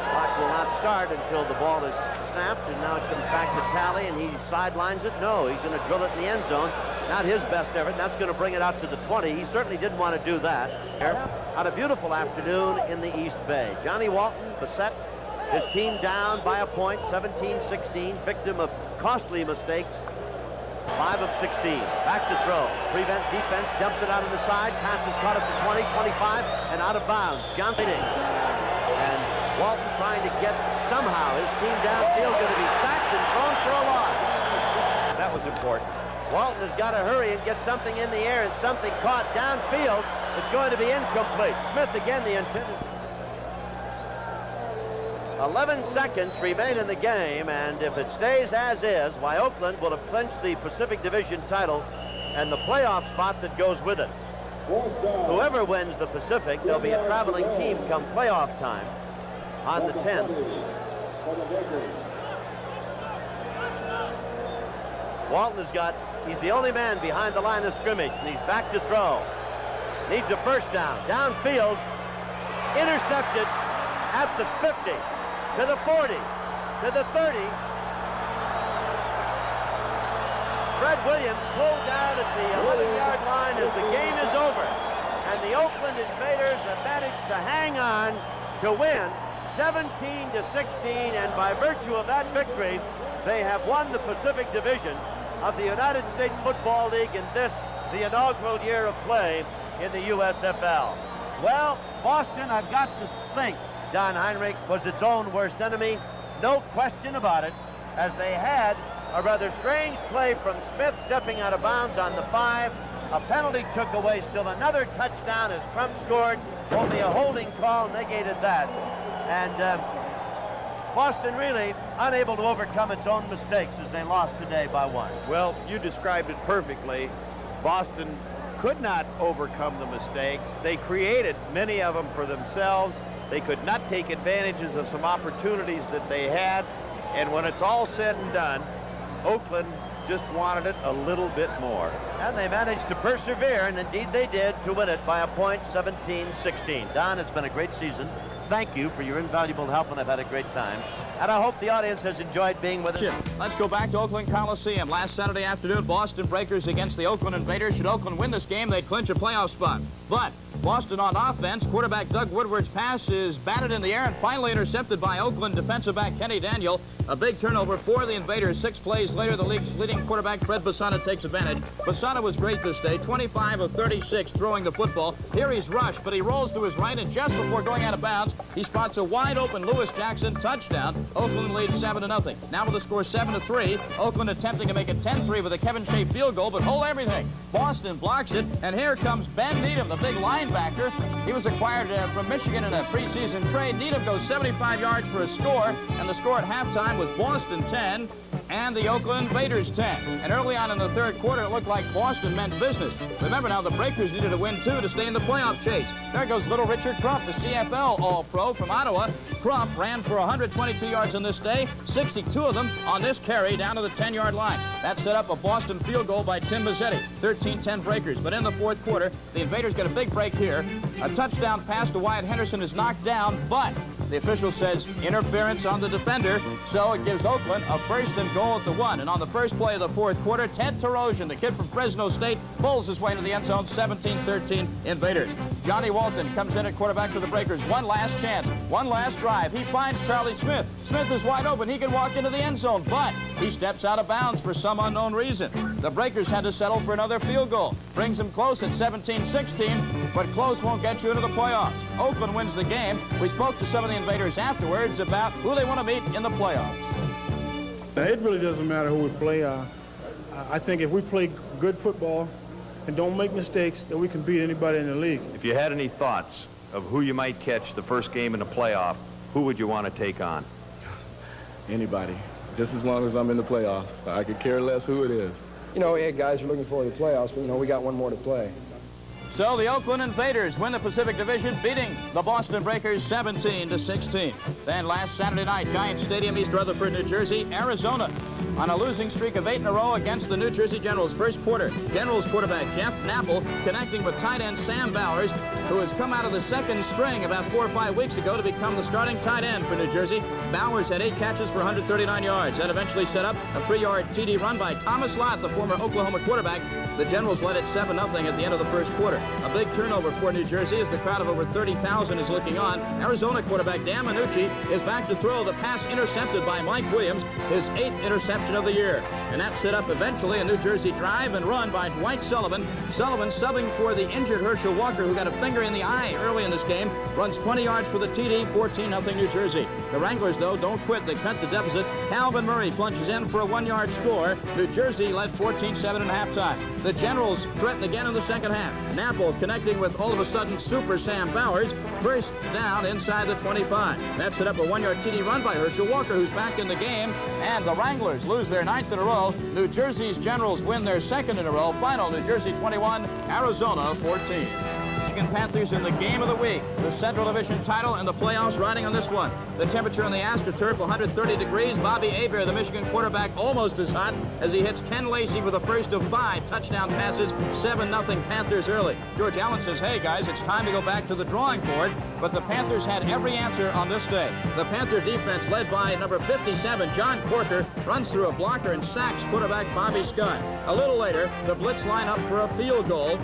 Clock will not start until the ball is snapped, and now it comes back to Talley, and he sidelines it. No, he's going to drill it in the end zone. Not his best effort, and that's going to bring it out to the 20. He certainly didn't want to do that. On a beautiful afternoon in the East Bay. Johnny Walton beset his team down by a point, 17-16, victim of costly mistakes 5 of 16. Back to throw. Prevent defense. Dumps it out on the side. Pass is caught up to 20, 25, and out of bounds. Johnson. And Walton trying to get somehow his team downfield. Going to be sacked and thrown for a loss. That was important. Walton has got to hurry and get something in the air, and something caught downfield. It's going to be incomplete. Smith again, the intended. 11 seconds remain in the game, and if it stays as is, why, Oakland will have clinched the Pacific Division title and the playoff spot that goes with it. Whoever wins the Pacific, there'll be a traveling team come playoff time on the 10th. Walton he's the only man behind the line of scrimmage, and he's back to throw. Needs a first down. Downfield, intercepted at the 50, to the 40, to the 30. Fred Williams pulled down at the 11-yard line as the game is over. And the Oakland Invaders have managed to hang on to win 17-16, and by virtue of that victory, they have won the Pacific Division of the United States Football League in this, the inaugural year of play in the USFL. Well, Boston, I've got to think, Don Heinrich was its own worst enemy, no question about it, as they had a rather strange play from Smith stepping out of bounds on the 5. A penalty took away still another touchdown as Crump scored. Only a holding call negated that. And Boston really unable to overcome its own mistakes as they lost today by 1. Well, you described it perfectly. Boston could not overcome the mistakes. They created many of them for themselves. They could not take advantages of some opportunities that they had. And when it's all said and done, Oakland just wanted it a little bit more. And they managed to persevere, and indeed they did, to win it by a point, 17-16. Don, it's been a great season. Thank you for your invaluable help, and I've had a great time. And I hope the audience has enjoyed being with us. Let's go back to Oakland Coliseum. Last Saturday afternoon, Boston Breakers against the Oakland Invaders. Should Oakland win this game, they'd clinch a playoff spot. But Boston on offense, quarterback Doug Woodward's pass is batted in the air and finally intercepted by Oakland defensive back Kenny Daniel. A big turnover for the Invaders. 6 plays later, the league's leading quarterback Fred Bassana takes advantage. Bassana was great this day, 25 of 36 throwing the football. Here he's rushed, but he rolls to his right, and just before going out of bounds, he spots a wide open Lewis Jackson touchdown. Oakland leads 7-0. Now with the score 7-3, Oakland attempting to make it 10-3 with a Kevin Shea field goal, but hold everything. Boston blocks it, and here comes Ben Needham, the big linebacker. He was acquired from Michigan in a preseason trade. Needham goes 75 yards for a score, and the score at halftime was Boston 10 and the Oakland Invaders 10. And early on in the third quarter, it looked like Boston meant business. Remember now, the Breakers needed a win, too, to stay in the playoff chase. There goes little Richard Crump, the CFL All-Pro from Ottawa. Crump ran for 122 yards on this day, 62 of them on this carry down to the 10-yard line. That set up a Boston field goal by Tim Mazzetti, 13-10 Breakers. But in the fourth quarter, the Invaders get a big break here. A touchdown pass to Wyatt Henderson is knocked down, but the official says interference on the defender, so it gives Oakland a 1st and goal at the 1. And on the first play of the fourth quarter, Ted Tarosian, the kid from Fresno State, bowls his way into the end zone, 17-13 Invaders. Johnny Walton comes in at quarterback for the Breakers. One last chance, one last drive. He finds Charlie Smith. Smith is wide open. He can walk into the end zone, but he steps out of bounds for some unknown reason. The Breakers had to settle for another field goal. Brings them close at 17-16, but close won't get you into the playoffs. Oakland wins the game. We spoke to some of the Invaders afterwards about who they want to meet in the playoffs. Now, it really doesn't matter who we play. I think if we play good football and don't make mistakes, then we can beat anybody in the league. If you had any thoughts of who you might catch the first game in the playoff, who would you want to take on? Anybody. Just as long as I'm in the playoffs. I could care less who it is. You know, yeah, guys are looking forward to the playoffs, but, you know, we got one more to play. So the Oakland Invaders win the Pacific Division, beating the Boston Breakers 17-16. Then last Saturday night, Giant Stadium, East Rutherford, New Jersey, Arizona, on a losing streak of 8 in a row against the New Jersey Generals. First quarter, Generals quarterback Jeff Napple connecting with tight end Sam Bowers, who has come out of the second string about 4 or 5 weeks ago to become the starting tight end for New Jersey. Bowers had 8 catches for 139 yards. That eventually set up a 3-yard TD run by Thomas Lott, the former Oklahoma quarterback. The Generals led it 7-0 at the end of the first quarter. A big turnover for New Jersey as the crowd of over 30,000 is looking on. Arizona quarterback Dan Manucci is back to throw. The pass intercepted by Mike Williams, his 8th interception reception of the year. And that set up eventually a New Jersey drive and run by Dwight Sullivan. Sullivan subbing for the injured Herschel Walker, who got a finger in the eye early in this game, runs 20 yards for the TD, 14-0 New Jersey. The Wranglers, though, don't quit. They cut the deficit. Calvin Murray plunges in for a 1-yard score. New Jersey led 14-7 at halftime. The Generals threaten again in the second half. Napple connecting with, all of a sudden, Super Sam Bowers. First down inside the 25. That set up a 1-yard TD run by Herschel Walker, who's back in the game. And the Wranglers lose their 9th in a row. New Jersey's Generals win their 2nd in a row. Final, New Jersey 21, Arizona 14. Michigan Panthers in the game of the week. The Central Division title and the playoffs riding on this one. The temperature on the AstroTurf, 130 degrees. Bobby Hebert, the Michigan quarterback, almost as hot as he hits Ken Lacey with the first of 5 touchdown passes. 7-0 Panthers early. George Allen says, hey, guys, it's time to go back to the drawing board. But the Panthers had every answer on this day. The Panther defense, led by number 57, John Corker, runs through a blocker and sacks quarterback Bobby Scott. A little later, the blitz line up for a field goal,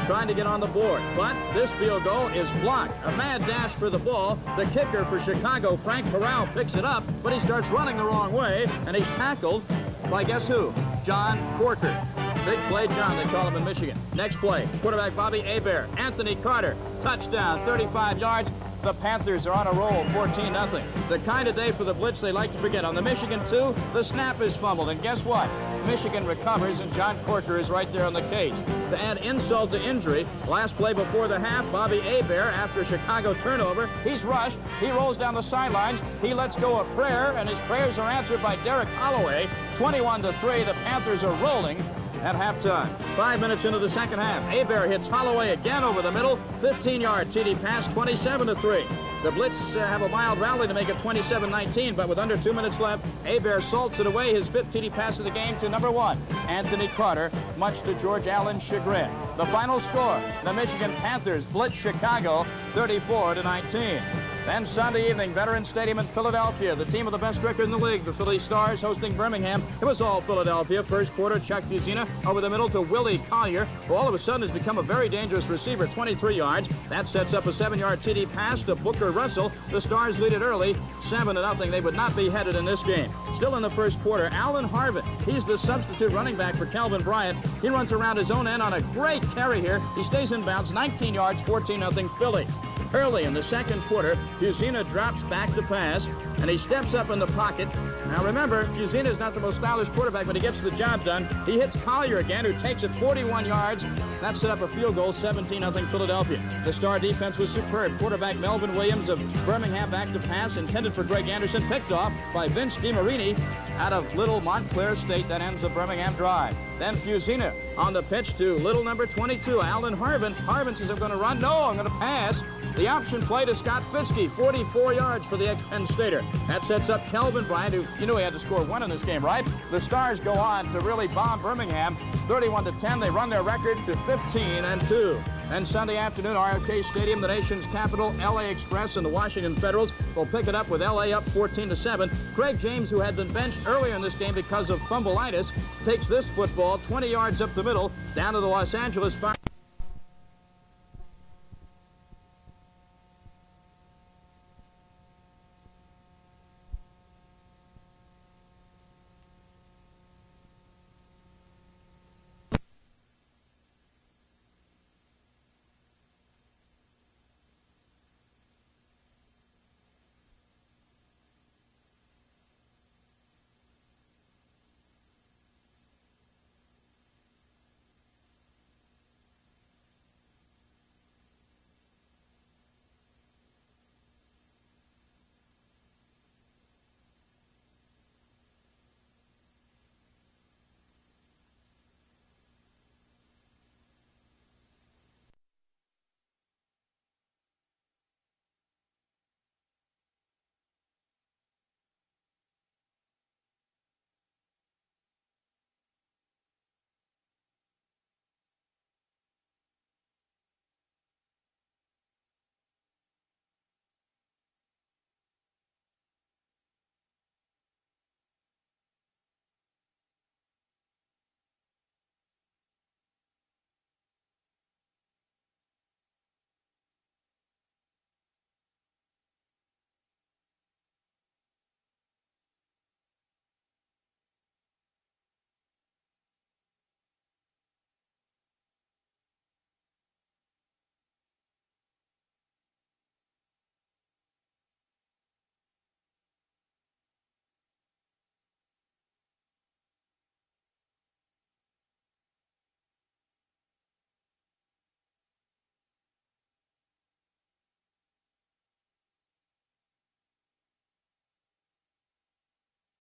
trying to get on the board. But this field goal is blocked. A mad dash for the ball. The kicker for Chicago, Frank Corral, picks it up, but he starts running the wrong way, and he's tackled by guess who? John Corker. Big play John, they call him in Michigan. Next play, quarterback Bobby Hebert. Anthony Carter, touchdown, 35 yards. The Panthers are on a roll, 14-0. The kind of day for the blitz they like to forget. On the Michigan 2, the snap is fumbled, and guess what? Michigan recovers, and John Corker is right there on the case. To add insult to injury, last play before the half, Bobby Hebert, after a Chicago turnover, he's rushed, he rolls down the sidelines, he lets go a prayer, and his prayers are answered by Derek Holloway. 21-3, the Panthers are rolling at halftime. 5 minutes into the second half, Hebert hits Holloway again over the middle. 15-yard TD pass, 27-3. The Blitz have a mild rally to make it 27-19, but with under 2 minutes left, Hebert salts it away, his 5th TD pass of the game to number 1, Anthony Carter, much to George Allen's chagrin. The final score, the Michigan Panthers blitz Chicago 34-19. Then Sunday evening, Veterans Stadium in Philadelphia, the team with the best record in the league, the Philly Stars, hosting Birmingham. It was all Philadelphia. First quarter, Chuck Fusina over the middle to Willie Collier, who all of a sudden has become a very dangerous receiver, 23 yards. That sets up a 7-yard TD pass to Booker Russell. The Stars lead it early, 7-0. They would not be headed in this game. Still in the first quarter, Alan Harvin. He's the substitute running back for Calvin Bryant. He runs around his own end on a great carry here. He stays in bounds, 19 yards, 14-0 Philly. Early in the second quarter, Fusina drops back to pass, and he steps up in the pocket. Now remember, Fusina is not the most stylish quarterback, but he gets the job done. He hits Collier again, who takes it 41 yards. That set up a field goal, 17-0 Philadelphia. The Star defense was superb. Quarterback Melvin Williams of Birmingham back to pass, intended for Greg Anderson, picked off by Vince DiMarini out of Little Montclair State. That ends the Birmingham drive. Then Fusina on the pitch to little number 22, Alan Harvin. Harvin says, I'm going to run. No, I'm going to pass. The option play to Scott Fitzke, 44 yards for the ex-Penn Stater. That sets up Calvin Bryant, who you knew he had to score 1 in this game, right? The Stars go on to really bomb Birmingham, 31-10. They run their record to 15-2. And Sunday afternoon, RFK Stadium, the nation's capital, LA Express and the Washington Federals will pick it up with LA up 14-7. Craig James, who had been benched earlier in this game because of fumbleitis, takes this football 20 yards up the middle down to the Los Angeles Fire.